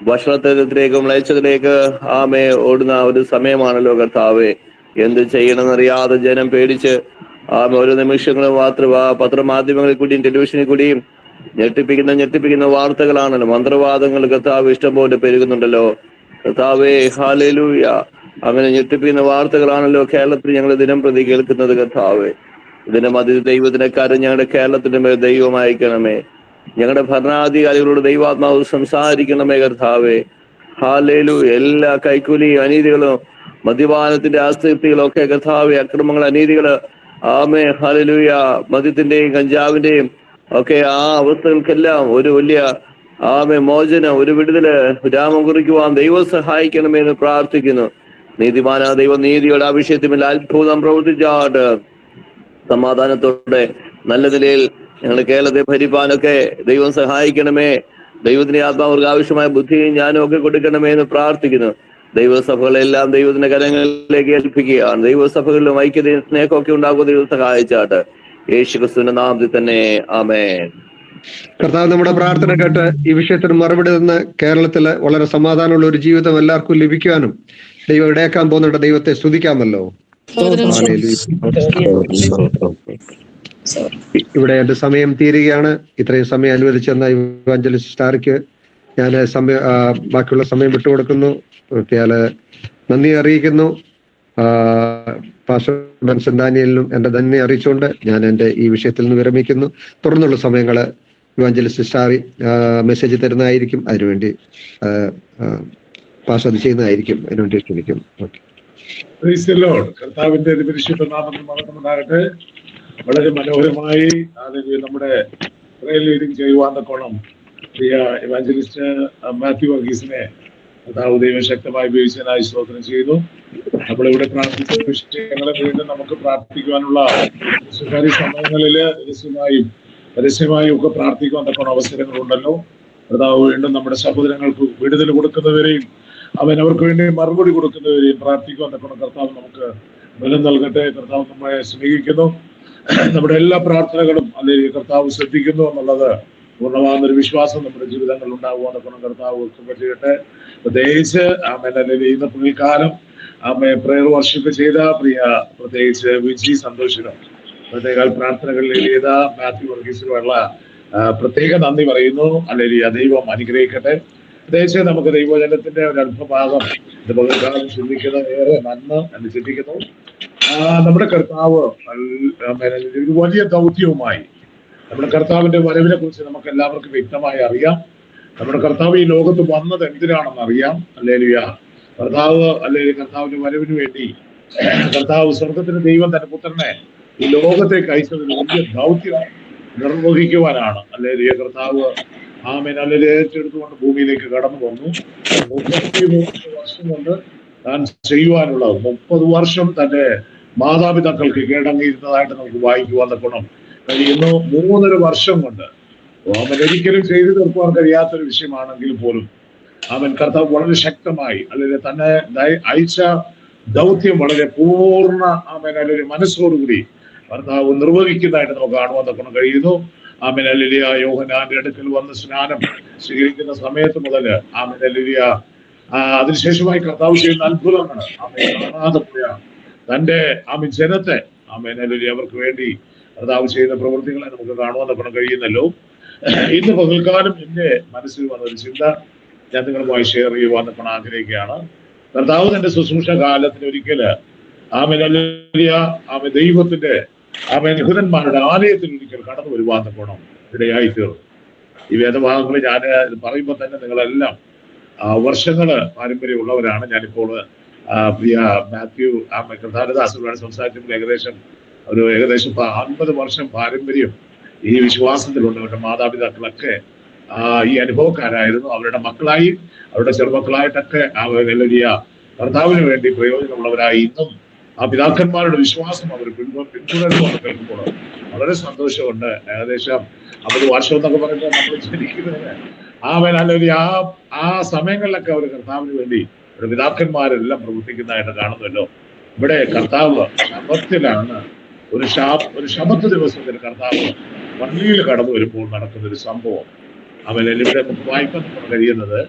ഭക്ഷണത്തിലേക്കും മ്ലേച്ഛതയിലേക്ക് ആമേ ഓടുന്ന ഒരു സമയമാണല്ലോ കർത്താവേ. എന്ത് ചെയ്യണമെന്നറിയാതെ ജനം പേടിച്ച് ആമേ ഓരോ നിമിഷങ്ങളും പത്രമാധ്യമങ്ങളിൽ കൂടിയും ടെലിവിഷനിൽ കൂടിയും ഞെട്ടിപ്പിക്കുന്ന വാർത്തകളാണല്ലോ. മന്ത്രവാദങ്ങൾ കർത്താവ് ഇഷ്ടംപോലെ പെരുകുന്നുണ്ടല്ലോ കർത്താവേ. ഹല്ലേലൂയ. അങ്ങനെ ഞെട്ടിപ്പിക്കുന്ന വാർത്തകളാണല്ലോ കേരളത്തിൽ ഞങ്ങൾ ദിനം പ്രതി കേൾക്കുന്നത് കർത്താവേ. ഇതിന്റെ മധ്യ ദൈവത്തിന്റെ കാര്യം ഞങ്ങളുടെ കേരളത്തിന്റെ മേൽ ദൈവം അയക്കണമേ. ഞങ്ങളുടെ ഭരണാധികാരികളോട് ദൈവാത്മാവ് സംസാരിക്കണമേ കർത്താവേ. ഹല്ലേലൂയ. എല്ലാ കൈക്കൂലി, അനീതികളും, മദ്യപാനത്തിന്റെ ആസക്തികളും ഒക്കെ കർത്താവേ, അക്രമങ്ങൾ, അനീതികള് ആമേ ഹല്ലേലൂയ, മദ്യത്തിന്റെയും കഞ്ചാവിന്റെയും ഒക്കെ ആ അവസ്ഥകൾക്കെല്ലാം ഒരു വലിയ ആമേ മോചനം, ഒരു വിടുതല് രാമം കുറിക്കുവാൻ ദൈവം സഹായിക്കണമേ എന്ന് പ്രാർത്ഥിക്കുന്നു. നീതിമാന ദൈവം നീതിയുടെ അഭിഷേകത്തിൽ അത്ഭുതം പ്രവർത്തിച്ചാട്ട് സമാധാനത്തോടെ നല്ല നിലയിൽ ഞങ്ങൾ കേരളത്തെ ഭരിപ്പാനൊക്കെ ദൈവം സഹായിക്കണമേ. ദൈവത്തിന്റെ ആത്മാവ് അവർക്ക് ആവശ്യമായ ബുദ്ധിയും ജ്ഞാനവും ഒക്കെ കൊടുക്കണമേ എന്ന് പ്രാർത്ഥിക്കുന്നു. ദൈവസഭകളെല്ലാം ദൈവത്തിന്റെ കരങ്ങളിലേക്ക് ഏൽപ്പിക്കുകയാണ്. ദൈവസഭകളിലും ഐക്യതയും സ്നേഹമൊക്കെ ഉണ്ടാകുന്ന ദൈവം സഹായിച്ചാട്ട് യേശു ക്രിസ്തുവിന്റെ നാമത്തിൽ തന്നെ ആമേൻ. കർത്താവ് നമ്മുടെ പ്രാർത്ഥന കേട്ട് ഈ വിഷയത്തിന് മറുപടി തന്ന് കേരളത്തില് വളരെ സമാധാനമുള്ള ഒരു ജീവിതം എല്ലാവർക്കും ലഭിക്കാനും ദൈവം ഇടയാക്കാൻ പോകുന്നുണ്ട്. ദൈവത്തെ സ്തുതിക്കാമല്ലോ. ഇവിടെ എന്റെ സമയം തീരുകയാണ്. ഇത്രയും സമയം അനുവദിച്ചെന്ന ഇവാഞ്ചലിസ്റ്റ് സ്റ്റാർക്ക് ഞാൻ ബാക്കിയുള്ള സമയം വിട്ടുകൊടുക്കുന്നു. നന്ദി അറിയിക്കുന്നു. പാസ്റ്റർ ബെൻസൺ ഡാനിയലിനും എന്റെ നന്ദി അറിയിച്ചുകൊണ്ട് ഞാൻ എന്റെ ഈ വിഷയത്തിൽ നിന്ന് വിരമിക്കുന്നു. തുടർന്നുള്ള സമയങ്ങള് ഇവാഞ്ചലിസ്റ്റ് സ്റ്റാറി മെസ്സേജ് തരുന്നതായിരിക്കും. അതിനുവേണ്ടി പാസ്റ്റർ അത് ചെയ്യുന്നതായിരിക്കും. അതിനുവേണ്ടി ക്ഷണിക്കും. ഓക്കെ. കർത്താവിന്റെ പരിശുദ്ധ നാമത്തിൽ മഹത്വമുണ്ടാകട്ടെ. വളരെ മനോഹരമായി നമ്മുടെ ലീഡിങ് ചെയ്യുവാൻ തക്കോണം പ്രിയ ഇവാഞ്ചലിസ്റ്റ് മാത്യു വർഗീസിനെ കർത്താവ് ദൈവം ശക്തമായി ഉപയോഗിച്ചതിനായി സ്തോത്രം ചെയ്യുന്നു. നമ്മളിവിടെ പ്രാർത്ഥിച്ച വിഷയങ്ങളെ വീണ്ടും നമുക്ക് പ്രാർത്ഥിക്കുവാനുള്ള സ്വകാര്യ സമയങ്ങളില് പരസ്യമായും ഒക്കെ പ്രാർത്ഥിക്കുവാൻ തക്കോണം അവസരങ്ങളുണ്ടല്ലോ. കർത്താവ് വീണ്ടും നമ്മുടെ സഹോദരങ്ങൾക്ക് വിടുതൽ കൊടുക്കുന്നവരെയും അവർക്ക് വേണ്ടി മറുപടി കൊടുക്കുന്നവരെയും പ്രാർത്ഥിക്കുവാൻ തക്കോണം കർത്താവ് നമുക്ക് ബലം നൽകട്ടെ. കർത്താവ് നമ്മളെ സ്നേഹിക്കുന്നു. നമ്മുടെ എല്ലാ പ്രാർത്ഥനകളും അല്ലെങ്കിൽ കർത്താവ് ശ്രദ്ധിക്കുന്നു എന്നുള്ളത് പൂർണ്ണമാകുന്നൊരു വിശ്വാസം നമ്മുടെ ജീവിതങ്ങളിൽ ഉണ്ടാകുവാൻ കർത്താവ് ചെയ്യട്ടെ. പ്രത്യേകിച്ച് അല്ലെങ്കിൽ ഇന്ന് പുള്ളിക്കാലം പ്രയർ വർഷിപ്പ് ചെയ്ത പ്രത്യേകിച്ച് വിജി സന്തോഷിനും പ്രത്യേക പ്രാർത്ഥനകളിൽ ചെയ്ത മാത്യു വർഗീസിനുമുള്ള പ്രത്യേക നന്ദി പറയുന്നു. അല്ലെങ്കിൽ ദൈവം അനുഗ്രഹിക്കട്ടെ. പ്രത്യേകിച്ച് നമുക്ക് ദൈവജനത്തിന്റെ ഒരു അല്പഭാഗം ഇത് പകൽക്കാലം ചിന്തിക്കുന്ന ഏറെ നന്മ എന്ന് ചിന്തിക്കുന്നു. നമ്മുടെ കർത്താവ് ഒരു വലിയ ദൗത്യവുമായി നമ്മുടെ കർത്താവിന്റെ വരവിനെ കുറിച്ച് നമുക്ക് എല്ലാവർക്കും വ്യക്തമായി അറിയാം. നമ്മുടെ കർത്താവ് ഈ ലോകത്ത് വന്നത് എന്തിനാണെന്ന് അറിയാം. ഹല്ലേലൂയ. കർത്താവിന്റെ വരവിന് വേണ്ടി കർത്താവ് സ്വർഗത്തിന്റെ ദൈവം തന്റെ പുത്രനെ ഈ ലോകത്തേക്ക് അയച്ചതിന് വലിയ ദൗത്യം നിർവഹിക്കുവാനാണ്. ഹല്ലേലൂയ. കർത്താവ് ഏറ്റെടുത്തുകൊണ്ട് ഭൂമിയിലേക്ക് കടന്നു വന്നു. 33 വർഷം കൊണ്ട് താൻ ചെയ്യുവാനുള്ളത് 30 വർഷം തന്റെ മാതാപിതാക്കൾക്ക് കീഴടങ്ങിയിരുന്നതായിട്ട് നമുക്ക് വായിക്കുവാൻ തക്കണം കഴിയുന്നു. 3.5 വർഷം കൊണ്ട് ഒരിക്കലും ചെയ്തു തീർക്കുവാൻ കഴിയാത്തൊരു വിഷയമാണെങ്കിൽ പോലും കർത്താവ് വളരെ ശക്തമായി അല്ലെങ്കിൽ തന്നെ അയച്ച ദൗത്യം വളരെ പൂർണ്ണ അല്ലെങ്കിൽ മനസ്സോടുകൂടി കർത്താവ് നിർവഹിക്കുന്നതായിട്ട് നമുക്ക് കാണുവാൻ തക്കണം കഴിയുന്നു. യോഹന്നാന്റെ അടുക്കൽ വന്ന് സ്നാനം സ്വീകരിക്കുന്ന സമയത്ത് മുതൽ അതിനുശേഷമായി കർത്താവ് ചെയ്യുന്ന അത്ഭുതങ്ങൾ കാണാതെ പോയ തന്റെ ജനത്തെ അവർക്ക് വേണ്ടി കർത്താവ് ചെയ്യുന്ന പ്രവൃത്തികളെ നമുക്ക് കാണുവാൻ തക്കണം കഴിയുന്നല്ലോ. ഇന്ന് പകൽക്കാലം എന്റെ മനസ്സിൽ വന്നൊരു ചിന്ത ഞാൻ നിങ്ങളുമായി ഷെയർ ചെയ്യുവാൻ തക്കണം ആഗ്രഹിക്കുകയാണ്. കർത്താവ് തന്റെ ശുശ്രൂഷ കാലത്തിന് ഒരിക്കല് ദൈവത്തിന്റെ യഹൂദന്മാരുടെ ആലയത്തിൽ ഒരിക്കൽ കടന്നു വരുവാൻ തക്കണം ഇടയായി തീർന്നു. ഈ വേദഭാഗങ്ങൾ ഞാൻ പറയുമ്പോൾ തന്നെ നിങ്ങളെല്ലാം വർഷങ്ങള് പാരമ്പര്യമുള്ളവരാണ്. ഞാനിപ്പോൾ പ്രിയ മാത്യു കർത്താരദാസുമായിട്ട് സംസാരിച്ചപ്പോൾ ഏകദേശം 50 വർഷം പാരമ്പര്യം ഈ വിശ്വാസത്തിലുണ്ട്. അവരുടെ മാതാപിതാക്കളൊക്കെ ഈ അനുഭവക്കാരായിരുന്നു. അവരുടെ മക്കളായി അവരുടെ ചെറുമക്കളായിട്ടൊക്കെ വലിയ കർത്താവിന് വേണ്ടി പ്രയോജനമുള്ളവരായി ഇന്നും ആ പിതാക്കന്മാരുടെ വിശ്വാസം അവർ പിന്തുടരുന്നു കേൾക്കുമ്പോൾ വളരെ സന്തോഷമുണ്ട്. ഏകദേശം 50 വർഷം എന്നൊക്കെ പറയുമ്പോൾ നമ്മൾ ചിന്തിക്കുന്നതിന് അല്ലെങ്കിൽ ആ സമയങ്ങളിലൊക്കെ അവർ കർത്താവിന് വേണ്ടി അവരുടെ പിതാക്കന്മാരെല്ലാം പ്രവർത്തിക്കുന്നതായിട്ട് കാണുന്നല്ലോ. ഇവിടെ കർത്താവ് ശബത്തിലാണ് ഒരു ശബത്ത് ദിവസത്തിൽ കർത്താവ് പള്ളിയിൽ കടന്നു വരുമ്പോൾ നടക്കുന്ന ഒരു സംഭവം ഇവിടെ നമുക്ക് വായിക്കാൻ കഴിയുന്നത്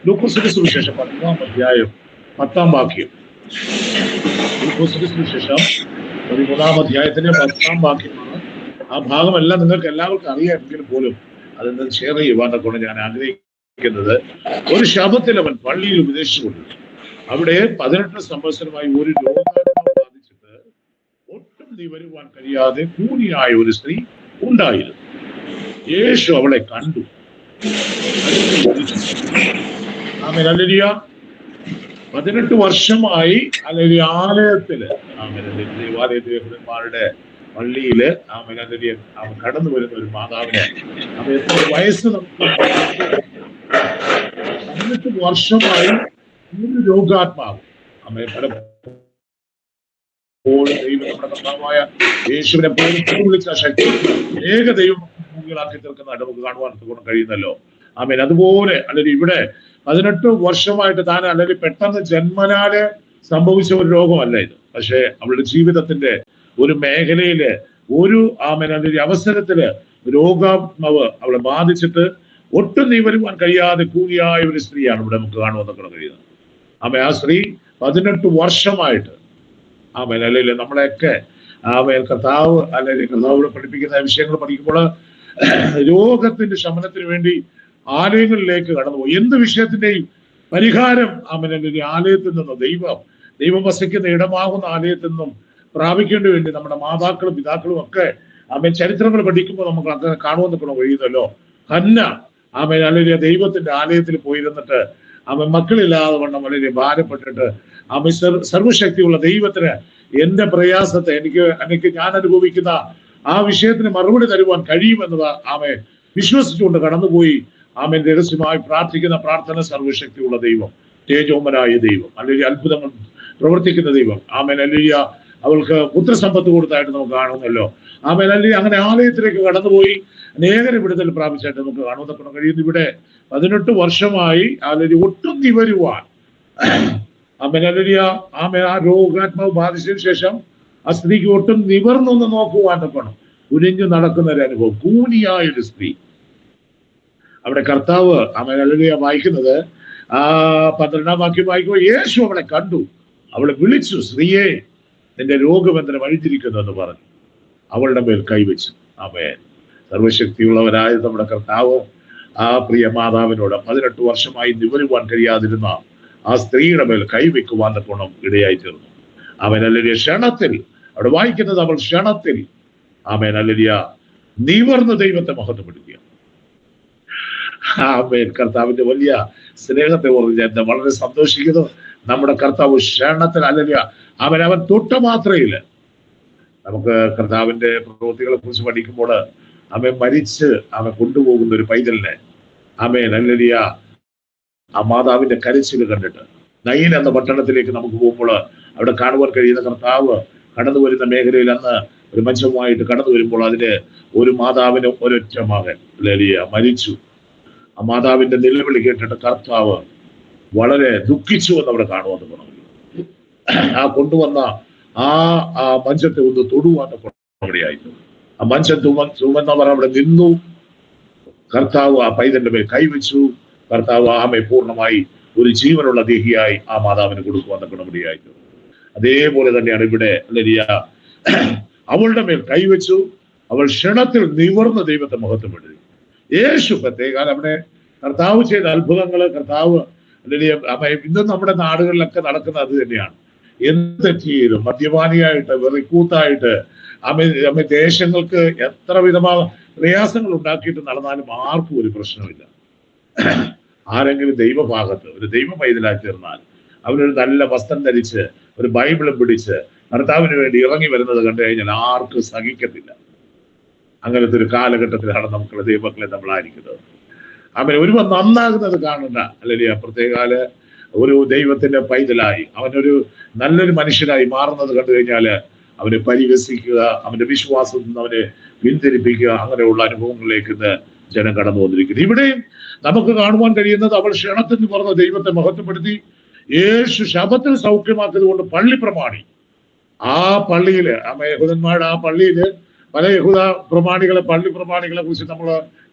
ലൂക്കോസിന്റെ സുവിശേഷം 10-ാം അധ്യായം 10-ാം വാക്യം. ലൂക്കോസിന്റെ സുവിശേഷം 13-ാം അധ്യായത്തിന്റെ 10-ാം വാക്യമാണ്. ആ ഭാഗമെല്ലാം നിങ്ങൾക്ക് എല്ലാവർക്കും അറിയാമെങ്കിൽ പോലും അതെന്ന് ഷെയർ ചെയ്യുവാനൊക്കെ ഞാൻ ആഗ്രഹിക്കുന്നത്. ഒരു ശബത്തിൽ അവൻ പള്ളിയിൽ ഉപദേശിച്ചുകൊണ്ട് അവിടെ 18 സംവത്സരമായി ഒരു രോഗം ബാധിച്ചിട്ട് ഒട്ടും വരുവാൻ കഴിയാതെ കൂനിയായ ഒരു സ്ത്രീ ഉണ്ടായിരുന്നു. യേശു അവളെ കണ്ടു. 18 വർഷമായി അല്ലെങ്കിൽ ആലയത്തില് ദേവാലയത്തിലെ പള്ളിയില് അവൻ കടന്നു വരുന്ന ഒരു മാതാവിനെ എത്ര വയസ്സ് നമുക്ക് 18 വർഷമായി ഒരു രോഗാത്മാവ് പലപ്പോഴും ദൈവം നമ്മുടെ കർത്താവായ യേശുവിനെ പോലും വിളിച്ച ശക്തി ഏക ദൈവം ഭൂമികളാക്കി തീർക്കുന്നതായിട്ട് നമുക്ക് കാണുവാൻ കഴിയുന്നല്ലോ. ആമേൻ. അതുപോലെ അല്ലെങ്കിൽ ഇവിടെ 18 വർഷമായിട്ട് താൻ അല്ലെങ്കിൽ പെട്ടെന്ന് ജന്മനാല് സംഭവിച്ച ഒരു രോഗമല്ല ഇത്. പക്ഷെ അവളുടെ ജീവിതത്തിന്റെ ഒരു മേഖലയില് ഒരു ആമേൻ അല്ലെങ്കിൽ അവസരത്തില് രോഗാത്മാവ് അവളെ ബാധിച്ചിട്ട് ഒട്ടും നിവരുവാൻ കഴിയാതെ കൂലിയായ ഒരു സ്ത്രീയാണ് ഇവിടെ നമുക്ക് കാണുവാനൊക്കെ കഴിയുന്നത്. ആ സ്ത്രീ 18 വർഷമായിട്ട് ആമേൻ അല്ലെങ്കിൽ നമ്മളെയൊക്കെ ആമേൻ കർത്താവ് അല്ലെങ്കിൽ കർത്താവ് പഠിപ്പിക്കുന്ന വിഷയങ്ങൾ പഠിക്കുമ്പോൾ രോഗത്തിന്റെ ശമനത്തിന് വേണ്ടി ആലയങ്ങളിലേക്ക് കടന്നുപോയി. എന്ത് വിഷയത്തിന്റെയും പരിഹാരം ആമേൻ അല്ലെങ്കിൽ ആലയത്തിൽ നിന്നും ദൈവം വസിക്കുന്ന ഇടമാകുന്ന ആലയത്തിൽ നിന്നും പ്രാപിക്കേണ്ടി വേണ്ടി നമ്മുടെ മാതാക്കളും പിതാക്കളും ഒക്കെ ആമേൻ ചരിത്രങ്ങൾ പഠിക്കുമ്പോൾ നമുക്ക് അങ്ങനെ കാണുമെന്നൊക്കെ കഴിയുന്നല്ലോ. ഹന്ന ആമേൻ അല്ലെങ്കിൽ ദൈവത്തിന്റെ ആലയത്തിൽ പോയിരുന്നിട്ട് ആമേൻ മക്കളില്ലാതെ വണ്ണം വളരെ ഭാരപ്പെട്ടിട്ട് ആമേൻ സർവശക്തിയുള്ള ദൈവത്തിന് എന്റെ പ്രയാസത്തെ എനിക്ക് ഞാൻ അനുഭവിക്കുന്ന ആ വിഷയത്തിന് മറുപടി തരുവാൻ കഴിയുമെന്നത് ആമേൻ വിശ്വസിച്ചുകൊണ്ട് കടന്നുപോയി. ആമേൻ രഹസ്യമായി പ്രാർത്ഥിക്കുന്ന പ്രാർത്ഥന സർവശക്തിയുള്ള ദൈവം, തേജോമനായ ദൈവം, അല്ലെങ്കിൽ അത്ഭുതങ്ങൾ പ്രവർത്തിക്കുന്ന ദൈവം ആമേൻ അല്ലെങ്കിൽ അവൾക്ക് പുത്രസമ്പത്ത് കൊടുത്തായിട്ട് നമുക്ക് കാണുന്നല്ലോ. ആമേൻ അല്ലെങ്കിൽ അങ്ങനെ ആലയത്തിലേക്ക് കടന്നുപോയി അനേകരെ വിടുതൽ പ്രാപിച്ചായിട്ട് നമുക്ക് കാണുന്നൊക്കെ കഴിയുന്നു. ഇവിടെ 18 വർഷമായി അല്ലെങ്കിൽ ഒട്ടും നിവരുവാൻ ആമേൻ അല്ലെങ്കിൽ ആമേൻ ആ രോഗാത്മാവ് ബാധിച്ചതിന് ശേഷം ആ സ്ത്രീക്ക് ഒട്ടും നിവർന്നൊന്ന് നോക്കുവാൻ നോക്കണം. ഉരിഞ്ഞു നടക്കുന്ന ഒരു അനുഭവം, കൂനിയായ ഒരു സ്ത്രീ. അവിടെ കർത്താവ് ആമേൻ അല്ലെങ്കിൽ വായിക്കുന്നത് 12-ാം വാക്യം വായിക്കുമ്പോൾ യേശു അവളെ കണ്ടു, അവളെ വിളിച്ചു, സ്ത്രീയെ നിന്റെ രോഗബന്ധനം വഴിതിരിക്കുന്നു എന്ന് പറഞ്ഞു അവളുടെ മേൽ കൈവച്ചു. ആമേൻ. സർവശക്തിയുള്ളവരായ നമ്മുടെ കർത്താവ് ആ പ്രിയ മാതാവിനോട് 18 വർഷമായി നിവരുവാൻ കഴിയാതിരുന്ന ആ സ്ത്രീയുടെ മേൽ കൈവയ്ക്കുവാൻ ഗുണം ഇടയായി തീർന്നു. ആമേൻ. അല്ലെങ്കിൽ ക്ഷണത്തിൽ അവിടെ വായിക്കുന്നത് അവൾ ക്ഷണത്തിൽ ആമേൻ അല്ലെങ്കിൽ നിവർന്ന് ദൈവത്തെ മഹത്വപ്പെടുത്തിയ ആമേൻ. കർത്താവിന്റെ വലിയ സ്നേഹത്തെ ഓർത്ത് ഞാൻ വളരെ സന്തോഷിക്കുന്നു. നമ്മുടെ കർത്താവ് ക്ഷണത്തിൽ അല്ലെങ്കിൽ അവൻ തൊട്ട മാത്രയില്ല. നമുക്ക് കർത്താവിന്റെ പ്രവൃത്തികളെ കുറിച്ച് പഠിക്കുമ്പോൾ അവൻ മരിച്ച് അവൻ കൊണ്ടുപോകുന്ന ഒരു പൈതലിനെ ആമേൻ അല്ലെങ്കിൽ ആ മാതാവിന്റെ കരച്ചിൽ കണ്ടിട്ട് നയീൻ എന്ന പട്ടണത്തിലേക്ക് നമുക്ക് പോകുമ്പോൾ അവിടെ കാണുവാൻ കഴിയുന്ന കർത്താവ് കടന്നു വരുന്ന മേഖലയിൽ അന്ന് ഒരു മനുഷ്യമായിട്ട് കടന്നു വരുമ്പോൾ അതിന് ഒരു മാതാവിന് ഒരൊറ്റ മകൻ ലലിയ മരിച്ചു. ആ മാതാവിന്റെ നിലവിളി കേട്ടിട്ട് കർത്താവ് വളരെ ദുഃഖിച്ചു എന്ന് അവിടെ കാണുവാൻ പറഞ്ഞു. ആ കൊണ്ടുവന്ന ആ മഞ്ചത്തെ ഒന്ന് തൊടുവാനൊക്കെ അവിടെയായിരുന്നു. ആ മഞ്ചം ചുമന്നവർ അവിടെ നിന്നു. കർത്താവ് ആ പൈതന്റെ മേൽ കൈവച്ചു. കർത്താവ് ആമെ പൂർണ്ണമായി ഒരു ജീവനുള്ള ദേഹിയായി ആ മാതാവിന് കൊടുക്കുവാനൊക്കെ ഇവിടെയായിരുന്നു. അതേപോലെ തന്നെയാണ് ഇവിടെ ലലിയ അവളുടെ മേൽ കൈവച്ചു. അവൾ ക്ഷണത്തിൽ നിവർന്ന ദൈവത്തെ മഹത്വപ്പെടുത്തി. യേശു പ്രത്യേകം അവിടെ കർത്താവ് ചെയ്ത അത്ഭുതങ്ങള് കർത്താവ് ലലിയ ഇന്നും നമ്മുടെ നാടുകളിലൊക്കെ നടക്കുന്ന അത് തന്നെയാണ്. എന്ത് തെറ്റിയാലും മദ്യപാനിയായിട്ട് വെറിക്കൂത്തായിട്ട് അമ്മ ദേശങ്ങൾക്ക് എത്ര വിധമായ പ്രയാസങ്ങൾ ഉണ്ടാക്കിയിട്ട് നടന്നാലും ആർക്കും ഒരു പ്രശ്നമില്ല. ആരെങ്കിലും ദൈവഭാഗത്ത് ഒരു ദൈവ പൈതലായി തീർന്നാൽ അവരൊരു നല്ല വസ്ത്രം ധരിച്ച് ഒരു ബൈബിളും പിടിച്ച് കർത്താവിന് വേണ്ടി ഇറങ്ങി വരുന്നത് കണ്ടു കഴിഞ്ഞാൽ ആർക്കും സഹിക്കത്തില്ല. അങ്ങനത്തെ ഒരു കാലഘട്ടത്തിലാണ് നമുക്കുള്ള ദൈവമക്കളെ നമ്മളായിരിക്കുന്നത്. അവൻ ഒരുവൻ നന്നാകുന്നത് കാണണ്ട അല്ലെങ്കിൽ പ്രത്യേകാല് ഒരു ദൈവത്തിന്റെ പൈതലായി അവനൊരു നല്ലൊരു മനുഷ്യനായി മാറുന്നത് കണ്ടു കഴിഞ്ഞാല് അവനെ പരിഹസിക്കുക, അവന്റെ വിശ്വാസത്തിൽ നിന്ന് അവനെ പിന്തിരിപ്പിക്കുക, അങ്ങനെയുള്ള അനുഭവങ്ങളിലേക്ക് ഇന്ന് ജനം കടന്നു വന്നിരിക്കുന്നു. ഇവിടെയും നമുക്ക് കാണുവാൻ കഴിയുന്നത് അവൾ ക്ഷണത്തിൽ പറഞ്ഞ ദൈവത്തെ മഹത്വപ്പെടുത്തി. യേശു ശബത്തിൽ സൗഖ്യമാക്കിയത് കൊണ്ട് പള്ളി പ്രമാണി ആ പള്ളിയില് യഹൂദന്മാരുടെ ആ പള്ളിയില് പല യഹൂദ പ്രമാണികളെ പള്ളി പ്രമാണികളെ കുറിച്ച് നമ്മൾ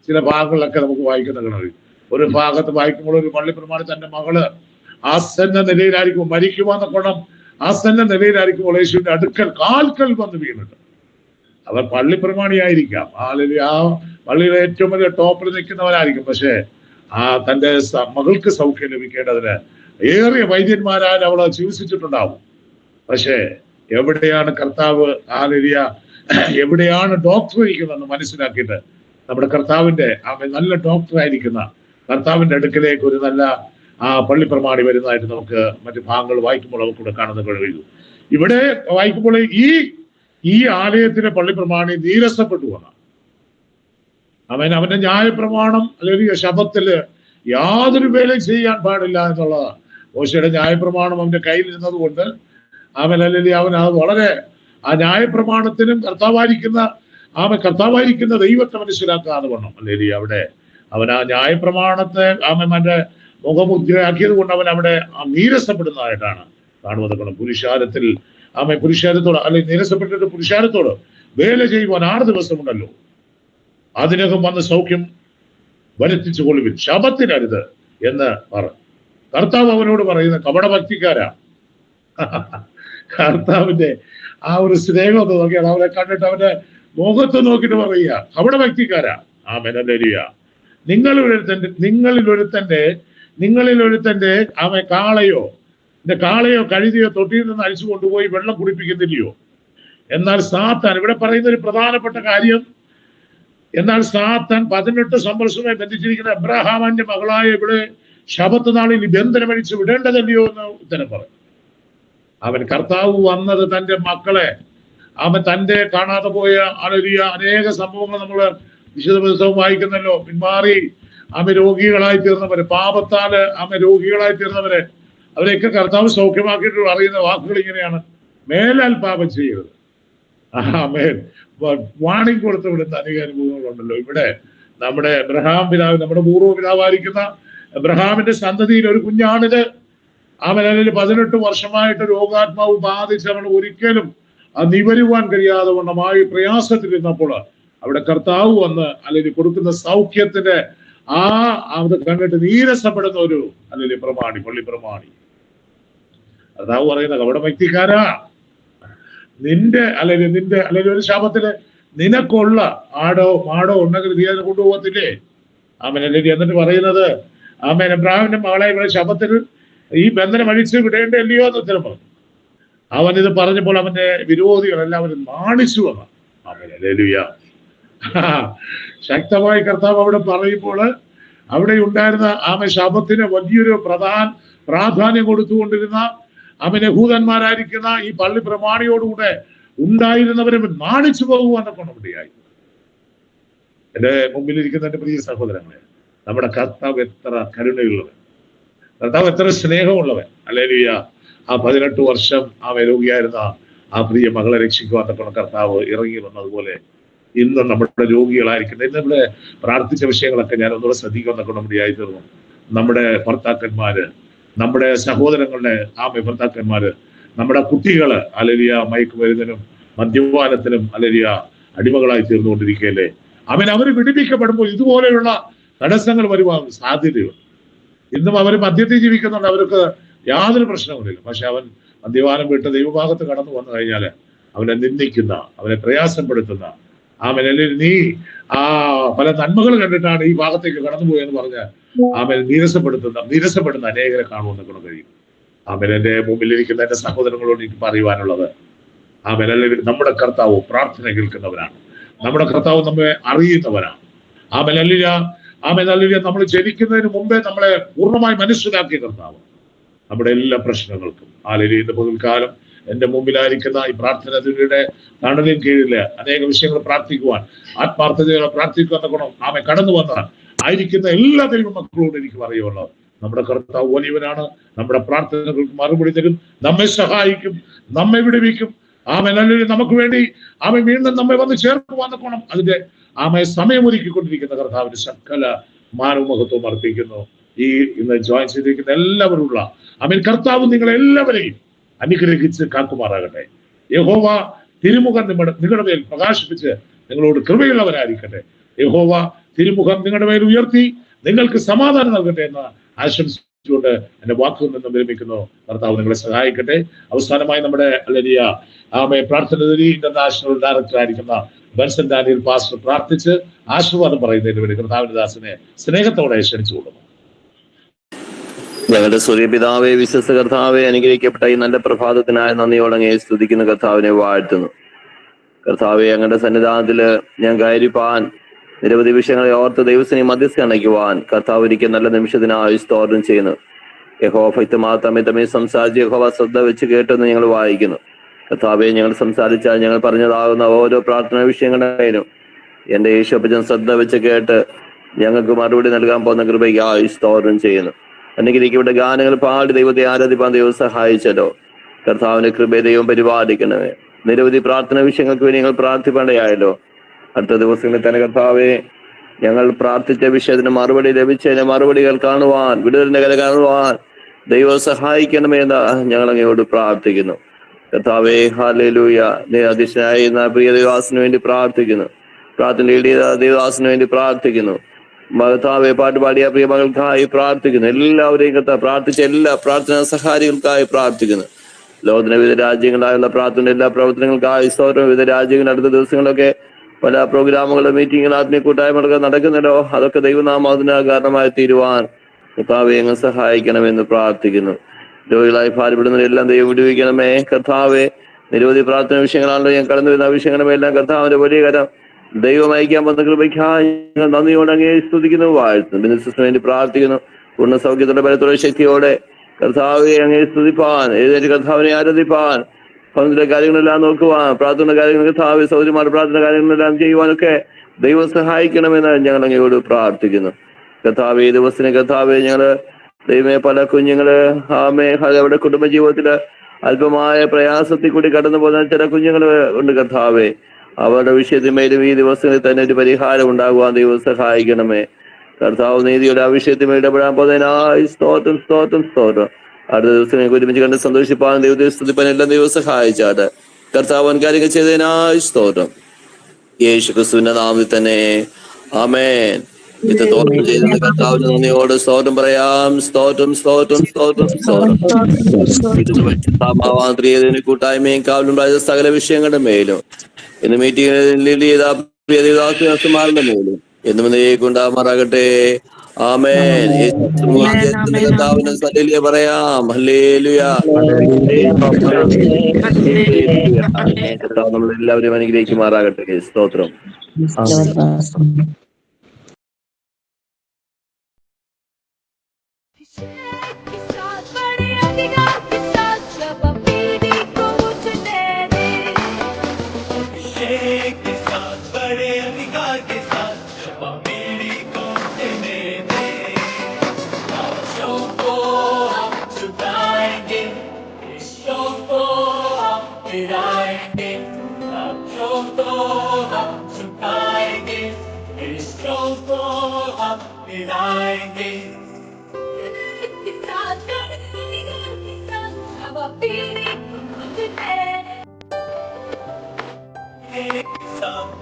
ചില ഭാഗങ്ങളിലൊക്കെ നമുക്ക് വായിക്കുന്ന കാണും. ഒരു ഭാഗത്ത് വായിക്കുമ്പോൾ ഒരു പള്ളി പ്രമാണി തന്റെ മകള് ആസന്ന നിലയിലായിരിക്കും മരിക്കുവാന്ന ഗുണം ആസന്ന നിലയിലായിരിക്കുമ്പോൾ യേശുവിന്റെ അടുക്കൽ കാൽക്കൽ വന്ന് വീണിട്ട് അവർ പള്ളി പ്രമാണിയായിരിക്കാം, അല്ലെങ്കിൽ ആ പള്ളിയിലെ ഏറ്റവും വലിയ ടോപ്പിൽ നിൽക്കുന്നവരായിരിക്കും. പക്ഷെ തന്റെ മകൾക്ക് സൗഖ്യം ലഭിക്കേണ്ടതിന് ഏറിയ വൈദ്യന്മാരാൽ അവളെ ചികിത്സിച്ചിട്ടുണ്ടാവും. പക്ഷെ എവിടെയാണ് കർത്താവ് എവിടെയാണ് ഡോക്ടർ ഇരിക്കുന്നതെന്ന് മനസ്സിലാക്കിയിട്ട് നമ്മുടെ കർത്താവിന്റെ നല്ല ഡോക്ടറായിരിക്കുന്ന കർത്താവിന്റെ അടുക്കലേക്ക് ഒരു നല്ല പള്ളി പ്രമാണി വരുന്നതായിട്ട് നമുക്ക് മറ്റു ഭാഗങ്ങൾ വായിക്കുമ്പോൾ നമുക്കിവിടെ കാണുന്ന കഴിയുന്നു. ഇവിടെ വായിക്കുമ്പോൾ ഈ ആലയത്തിലെ പള്ളി പ്രമാണി നീരസപ്പെട്ടു വന്ന അവന്റെ ന്യായപ്രമാണം അല്ലെങ്കിൽ ശബത്തില് യാതൊരു വേലയും ചെയ്യാൻ പാടില്ല എന്നുള്ളതാണ്. മോശയുടെ ന്യായപ്രമാണം അവന്റെ കയ്യിലിരുന്നത് കൊണ്ട് അല്ലെങ്കിൽ അവൻ അത് വളരെ ആ ന്യായപ്രമാണത്തിനും കർത്താവായിരിക്കുന്ന ദൈവത്തെ മനസ്സിലാക്കാതെ വണ്ണം അല്ലെങ്കിൽ അവിടെ അവൻ ആ ന്യായപ്രമാണത്തെ അവന്റെ മുഖമുദ്രയാക്കിയത് കൊണ്ട് അവൻ അവിടെ നീരസപ്പെടുന്നതായിട്ടാണ് കാണുന്നത്. പുരുഷാരത്തോട് അല്ലെങ്കിൽ നീരസപ്പെട്ടിട്ട് പുരുഷാരത്തോട് വേല ചെയ്യുവാൻ 6 ദിവസമുണ്ടല്ലോ, അതിനകം വന്ന് സൗഖ്യം വരുത്തിച്ചു കൊള്ളുവിൻ, ശബത്തിനരുത് എന്ന് പറഞ്ഞു. കർത്താവ് അവനോട് പറയുന്ന കപടഭക്തിക്കാരാ. കർത്താവിന്റെ ആ ഒരു സ്നേഹം ഒന്ന് നോക്കിയാൽ അവനെ കണ്ടിട്ട് അവന്റെ മുഖത്ത് നോക്കിയിട്ട് പറയുക, കപടഭക്തിക്കാരാ. ആമേൻ, ഹല്ലേലൂയ. നിങ്ങളിൽ ഒരുത്തന്റെ അവൻ കാളയോ കഴുതിയോ തൊട്ടിയിൽ നിന്ന് അഴിച്ചു കൊണ്ടുപോയി വെള്ളം കുടിപ്പിക്കുന്നില്ലയോ? എന്നാൽ സാത്താൻ, ഇവിടെ പറയുന്ന ഒരു പ്രധാനപ്പെട്ട കാര്യം, എന്നാൽ സാത്താൻ 18 സംവത്സരമായി ബന്ധിച്ചിരിക്കുന്ന അബ്രഹാമിന്റെ മകളായ ഇവിടെ ശബത്ത് നാളിൽ ബന്ധനമഴിച്ച് വിടേണ്ടതല്ലയോ എന്ന് ഉത്തരം പറയും. അവൻ കർത്താവ് വന്നത് തന്റെ മക്കളെ, അവൻ തന്റെ കാണാതെ പോയ അനേക സംഭവങ്ങൾ നമ്മൾ വിശുദ്ധ പുസ്തകം വായിക്കുന്നല്ലോ. പിന്മാറി രോഗികളായി തീർന്നവര്, പാപത്താല് രോഗികളായി തീർന്നവരെ, അവരെയൊക്കെ കർത്താവ് സൗഖ്യമാക്കിയിട്ട് അറിയുന്ന വാക്കുകൾ ഇങ്ങനെയാണ്: മേലാൽ പാപം ചെയ്യരുത്. വാണിംഗ് കൊടുത്ത് വിടുന്ന അനേക അനുഭവങ്ങളുണ്ടല്ലോ. ഇവിടെ നമ്മുടെ അബ്രഹാം പിതാവ്, നമ്മുടെ പൂർവ്വ പിതാവായിരിക്കുന്ന അബ്രഹാമിന്റെ സന്തതിയിൽ ഒരു കുഞ്ഞാണിത്. അല്ലെങ്കിൽ 18 വർഷമായിട്ട് രോഗാത്മാവ് ബാധിച്ചവൻ ഒരിക്കലും നിവരുവാൻ കഴിയാതെ വണ്ണമായി പ്രയാസത്തിലിരുന്നപ്പോൾ അവിടെ കർത്താവ് വന്ന് അല്ലെങ്കിൽ കൊടുക്കുന്ന സൗഖ്യത്തിന്റെ അത് കണ്ടിട്ട് നീരസപ്പെടുന്ന ഒരു അല്ലെങ്കിൽ പള്ളി പ്രമാണി. കർത്താവ് പറയുന്ന കപടഭക്തിക്കാരാ, നിന്റെ ഒരു ശാപത്തില് നിനക്കുള്ള ആടോ മാടോ ഉണ്ടെങ്കിൽ നീ അതിനെ കൊണ്ടുപോകത്തില്ലേ? അല്ലെങ്കിൽ എന്നിട്ട് പറയുന്നത് അബ്രഹാമിന്റെ മകളെ ഇവിടെ ശബത്തിൽ ഈ ബന്ധനം അഴിച്ച് വിടേണ്ടല്ലയോ എന്ന് ഉത്തരം പറഞ്ഞു. അവൻ ഇത് പറഞ്ഞപ്പോൾ അവന്റെ വിരോധികളെല്ലാവരും നാണിച്ചു വന്നു. ഹല്ലേലൂയ. ശക്തമായി കർത്താവ് അവിടെ പറയുമ്പോൾ അവിടെ ഉണ്ടായിരുന്ന ശബത്തിന് വലിയൊരു പ്രാധാന്യം കൊടുത്തുകൊണ്ടിരുന്ന യഹൂദന്മാരായിരിക്കുന്ന ഈ പള്ളി പ്രമാണിയോടുകൂടെ ഉണ്ടായിരുന്നവരെ നാണിച്ചു പോകുവാനൊക്കെ ഇടയായി. എന്റെ മുമ്പിലിരിക്കുന്ന എന്റെ പ്രിയ സഹോദരങ്ങളെ, നമ്മുടെ കർത്താവ് എത്ര കരുണയുള്ളവൻ, കർത്താവ് എത്ര സ്നേഹമുള്ളവൻ. ഹല്ലേലൂയ. ആ 18 വർഷം രോഗിയായിരുന്ന ആ പ്രിയ മകളെ രക്ഷിക്കുവാനൊക്കെ കർത്താവ് ഇറങ്ങി വന്നതുപോലെ ഇന്ന് നമ്മുടെ രോഗികളായിരിക്കുന്നത്, ഇന്ന് ഇവിടെ പ്രാർത്ഥിച്ച വിഷയങ്ങളൊക്കെ ഞാൻ ഒന്നുകൂടെ ശ്രദ്ധിക്കുന്നൊക്കെ ഇടയായി തീർന്നു. നമ്മുടെ ഭർത്താക്കന്മാര്, നമ്മുടെ സഹോദരങ്ങളുടെ ഭർത്താക്കന്മാര്, നമ്മുടെ കുട്ടികള് മയക്കുമരുന്നിനും മദ്യപാനത്തിനും അടിമകളായി തീർന്നുകൊണ്ടിരിക്കുകയല്ലേ. അവര് വിടിപ്പിക്കപ്പെടുമ്പോൾ ഇതുപോലെയുള്ള തടസ്സങ്ങൾ വരുവാൻ സാധ്യതയുണ്ട്. ഇന്നും അവർ മദ്യത്തിൽ ജീവിക്കുന്നുണ്ട്, അവർക്ക് യാതൊരു പ്രശ്നവുമില്ല. പക്ഷെ അവൻ മദ്യപാനം വിട്ട് ദൈവഭാഗത്ത് കടന്നു വന്നു കഴിഞ്ഞാൽ അവനെ നിന്ദിക്കുന്ന, അവനെ പ്രയാസപ്പെടുത്തുന്ന, നീ പല നന്മകൾ കണ്ടിട്ടാണ് ഈ ഭാഗത്തേക്ക് കടന്നുപോയെന്ന് പറഞ്ഞ് നിരസപ്പെടുന്ന അനേകരെ കാണുമെന്ന് കഴിയും. എന്റെ മുമ്പിലിരിക്കുന്ന എന്റെ സഹോദരങ്ങളോട് എനിക്ക് പറയുവാനുള്ളത്, നമ്മുടെ കർത്താവ് പ്രാർത്ഥന കേൾക്കുന്നവരാണ്. നമ്മുടെ കർത്താവ് നമ്മെ അറിയുന്നവരാണ്. നമ്മൾ ജനിക്കുന്നതിന് മുമ്പേ നമ്മളെ പൂർണ്ണമായി മനസ്സിലാക്കിയ കർത്താവ് നമ്മുടെ എല്ലാ പ്രശ്നങ്ങൾക്കും ഇന്ന് പകൽക്കാലം എന്റെ മുമ്പിലായിരിക്കുന്ന ഈ പ്രാർത്ഥനയുടെ തണലിൻ കീഴില് അനേക വിഷയങ്ങൾ പ്രാർത്ഥിക്കുവാൻ, ആത്മാർത്ഥതയോടെ പ്രാർത്ഥിക്കുവാൻ കടന്നു വന്ന ആയിരിക്കുന്ന എല്ലാ ദൈവമക്കളോടും എനിക്ക് പറയുള്ളത്, നമ്മുടെ കർത്താവ് വലിയവനാണ്. നമ്മുടെ പ്രാർത്ഥനകൾക്ക് മറുപടി തരും, നമ്മെ സഹായിക്കും, നമ്മെ വിടുവിക്കും. നമുക്ക് വേണ്ടി വീണ്ടും നമ്മെ വന്ന് ചേർക്കുവാൻ അതിന്റെ സമയമൊരുക്കിക്കൊണ്ടിരിക്കുന്ന കർത്താവിന്റെ സകല മാനവമഹത്വം അർപ്പിക്കുന്നു. ഈ ഇന്ന് ജോയിൻ ചെയ്തിരിക്കുന്ന എല്ലാവരുള്ള കർത്താവ് നിങ്ങളെല്ലാവരെയും അനുഗ്രഹിച്ച് കാക്കുമാറാകട്ടെ. യഹോവ തിരുമുഖം നിങ്ങളുടെ മേൽ പ്രകാശിപ്പിച്ച് നിങ്ങളോട് കൃപയുള്ളവരായിരിക്കട്ടെ. യഹോവ തിരുമുഖം നിങ്ങളുടെ മേൽ ഉയർത്തി നിങ്ങൾക്ക് സമാധാനം നൽകട്ടെ എന്ന് ആശംസിച്ചുകൊണ്ട് എന്റെ വാക്കുകളിൽ നിന്ന് വിരമിക്കുന്നു. കർത്താവ് നിങ്ങളെ സഹായിക്കട്ടെ. അവസാനമായി നമ്മുടെ പ്രാർത്ഥന ഇന്റർനാഷണൽ ഡയറക്ടർ ആയിരിക്കുന്ന ബെൻസൺ ഡാനിയൽ പാസ്റ്റർ പ്രാർത്ഥിച്ച് ആശീർവാദം പറയുന്നതിന് വേണ്ടി കർത്താവിന്റെ ദാസനെ സ്നേഹത്തോടെ ക്ഷണിച്ചു കൊടുക്കുന്നു. ഞങ്ങളുടെ സൂര്യപിതാവെ, വിശ്വസ്ത കർത്താവെ, അനുഗ്രഹിക്കപ്പെട്ട ഈ നല്ല പ്രഭാതത്തിനായ നന്ദിയോടങ്ങെ സ്തുതിക്കുന്ന കർത്താവിനെ വാഴ്ത്തുന്നു. കർത്താവെ, ഞങ്ങളുടെ സന്നിധാനത്തില് ഞാൻ കയറിപ്പാൻ നിരവധി വിഷയങ്ങളെ ഓർത്ത് ദൈവത്തിനെ മധ്യസ്ഥ അണയ്ക്കുവാൻ കർത്താവ് ഒരിക്കൽ നല്ല നിമിഷത്തിനായി സ്തോത്രം ചെയ്യുന്നു. യഹോവ തമ്മിൽ സംസാരിച്ച് യഹോവ ശ്രദ്ധ വെച്ച് കേട്ടെന്ന് ഞങ്ങൾ വായിക്കുന്നു. കർത്താവെ, ഞങ്ങൾ സംസാരിച്ചാൽ ഞങ്ങൾ പറഞ്ഞതാകുന്ന ഓരോ പ്രാർത്ഥനാ വിഷയങ്ങളായാലും എന്റെ യേശുപ്പച്ചൻ ശ്രദ്ധ വെച്ച് കേട്ട് ഞങ്ങൾക്ക് മറുപടി നൽകാൻ പോകുന്ന കൃപയ്ക്കായി സ്തോത്രം ചെയ്യുന്നു. അനുഗ്രഹിക്കപ്പെട്ട ഗാനങ്ങൾ പാടി ദൈവത്തെ ആരാധിപ്പാൻ ദൈവം സഹായിച്ചല്ലോ. കർത്താവിന്റെ കൃപയെ ദൈവം പരിപാലിക്കണമേ. നിരവധി പ്രാർത്ഥനാ വിഷയങ്ങൾക്ക് വേണ്ടി ഞങ്ങൾ പ്രാർത്ഥിക്കേണ്ടതായല്ലോ. അടുത്ത ദിവസങ്ങളിൽ തന്നെ കർത്താവെ ഞങ്ങൾ പ്രാർത്ഥിച്ച വിഷയത്തിന് മറുപടി ലഭിച്ചതിന് മറുപടികൾ കാണുവാൻ, വിടുതലിന്റെ കഥ കാണുവാൻ ദൈവം സഹായിക്കണമെന്ന് ഞങ്ങൾ അങ്ങയോട് പ്രാർത്ഥിക്കുന്നു. കർത്താവേ, ഹല്ലേലൂയ. അധ്യക്ഷനായ പ്രിയ ദേവദാസന് വേണ്ടി പ്രാർത്ഥിക്കുന്നു. പ്രാർത്ഥന ദേവദാസന് വേണ്ടി പ്രാർത്ഥിക്കുന്നു. കർത്താവെ, പാട്ടുപാടിയ പ്രിയ മകൾക്കായി പ്രാർത്ഥിക്കുന്നു. എല്ലാവരെയും കർത്താവ് പ്രാർത്ഥിച്ച എല്ലാ പ്രാർത്ഥനാ സഹായികൾക്കായി പ്രാർത്ഥിക്കുന്നു. ലോകത്തിന്റെ വിവിധ രാജ്യങ്ങളിലായുള്ള പ്രാർത്ഥന എല്ലാ പ്രവർത്തനങ്ങൾക്കായി സ്തോത്രം. വിവിധ രാജ്യങ്ങളിൽ അടുത്ത ദിവസങ്ങളൊക്കെ പല പ്രോഗ്രാമുകളും മീറ്റിങ്ങുകൾ ആത്മീയ കൂട്ടായ്മകളൊക്കെ നടക്കുന്നല്ലോ. അതൊക്കെ ദൈവനാമത്തിന് കാരണമായി തീരുവാൻ കർത്താവെ അങ്ങ് സഹായിക്കണമെന്ന് പ്രാർത്ഥിക്കുന്നു. രോഗികളായി ഭാരപ്പെടുന്നവരെല്ലാം ദൈവം വിടുവിക്കണമേ. കർത്താവെ, നിരവധി പ്രാർത്ഥന വിഷയങ്ങളാണല്ലോ ഞാൻ കടന്നു വരുന്ന വിഷയങ്ങളുമെല്ലാം കർത്താവിന്റെ വലിയ കരം ദൈവം അയക്കാൻ വന്ന കൃപയ്ക്കായി ഞങ്ങൾ നന്ദിയോടെ അങ്ങേ സ്തുതിക്കുന്നു, വാഴ്ത്തുന്നു. ബിസിനസ്സിന് വേണ്ടി പ്രാർത്ഥിക്കുന്നു. പൂർണ്ണ സൗഖ്യത്തോടെ ബലത്തോടെ ശക്തിയോടെ കർത്താവെ അങ്ങേ സ്തുതിപ്പാൻ, എഴുന്നേറ്റ് കർത്താവിനെ ആരാധിപ്പാൻ, ഭവനത്തിലെ കാര്യങ്ങളെല്ലാം നോക്കുവാൻ, പ്രാർത്ഥന കാര്യങ്ങൾ കർത്താവ് സൗകര്യമായ പ്രാർത്ഥന കാര്യങ്ങളെല്ലാം ചെയ്യുവാനൊക്കെ ദൈവം സഹായിക്കണമെന്ന് ഞങ്ങൾ അങ്ങയോട് പ്രാർത്ഥിക്കുന്നു. കർത്താവെ, ഈ ദിവസത്തിന് കർത്താവെ ഞങ്ങള് ദൈവമേ പല കുഞ്ഞുങ്ങള് അവരുടെ കുടുംബജീവിതത്തില് അല്പമായ പ്രയാസത്തിൽ കൂടി കടന്നു പോകുന്ന ചില കുഞ്ഞുങ്ങൾ ഉണ്ട് കർത്താവെ. അവരുടെ വിഷയത്തിന്മേലും ഈ ദിവസങ്ങളിൽ തന്നെ ഒരു പരിഹാരം ഉണ്ടാകുവാൻ ദൈവം സഹായിക്കണമേ. കർത്താവ് നീതിയുടെ ആ വിഷയത്തിൽ ഇടപെടാൻ പോകുന്നതിനായി സ്തോത്രം, സ്തോത്രം, സ്തോത്രം. അടുത്ത ദിവസം ഒരുമിച്ച് കണ്ട് സന്തോഷിപ്പാൻ ദൈവത്തെ സ്തുതിപ്പാൻ എല്ലാം ദൈവം സഹായിച്ചാട്ടെ. കർത്താവ് കാര്യങ്ങൾ ചെയ്തതിനായി സ്തോത്രം. യേശു ക്രിസ്തുവിന്റെ നാമത്തിൽ തന്നെ ആമേൻ. ഇത്രത്തോളം ചെയ്ത കർത്താവിന് നന്ദിയോട് സ്തോത്രം പറയാം. സ്തോത്രം, സ്തോത്രം, സ്തോത്രം, സ്തോത്രം. കൂട്ടായ്മയും കാവലും സകല വിഷയങ്ങളുടെ മേലും ഇന്ന് മീറ്റിംഗിൽ പ്രിയദാസന്മാരുടെ മേലും എന്നും കൊണ്ടാമാറാകട്ടെ. ആമേൻ. കർത്താവിന് ഹല്ലേലൂയ പറയാം. ഹല്ലേലൂയ. കർത്താവ് നമ്മളെല്ലാവരും അനുഗ്രഹിക്കുമാറാകട്ടെ. സ്തോത്രം. बड़े अधिकार के साथ मेरी कोर्ट में दे।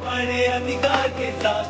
बड़े अधिकार के साथ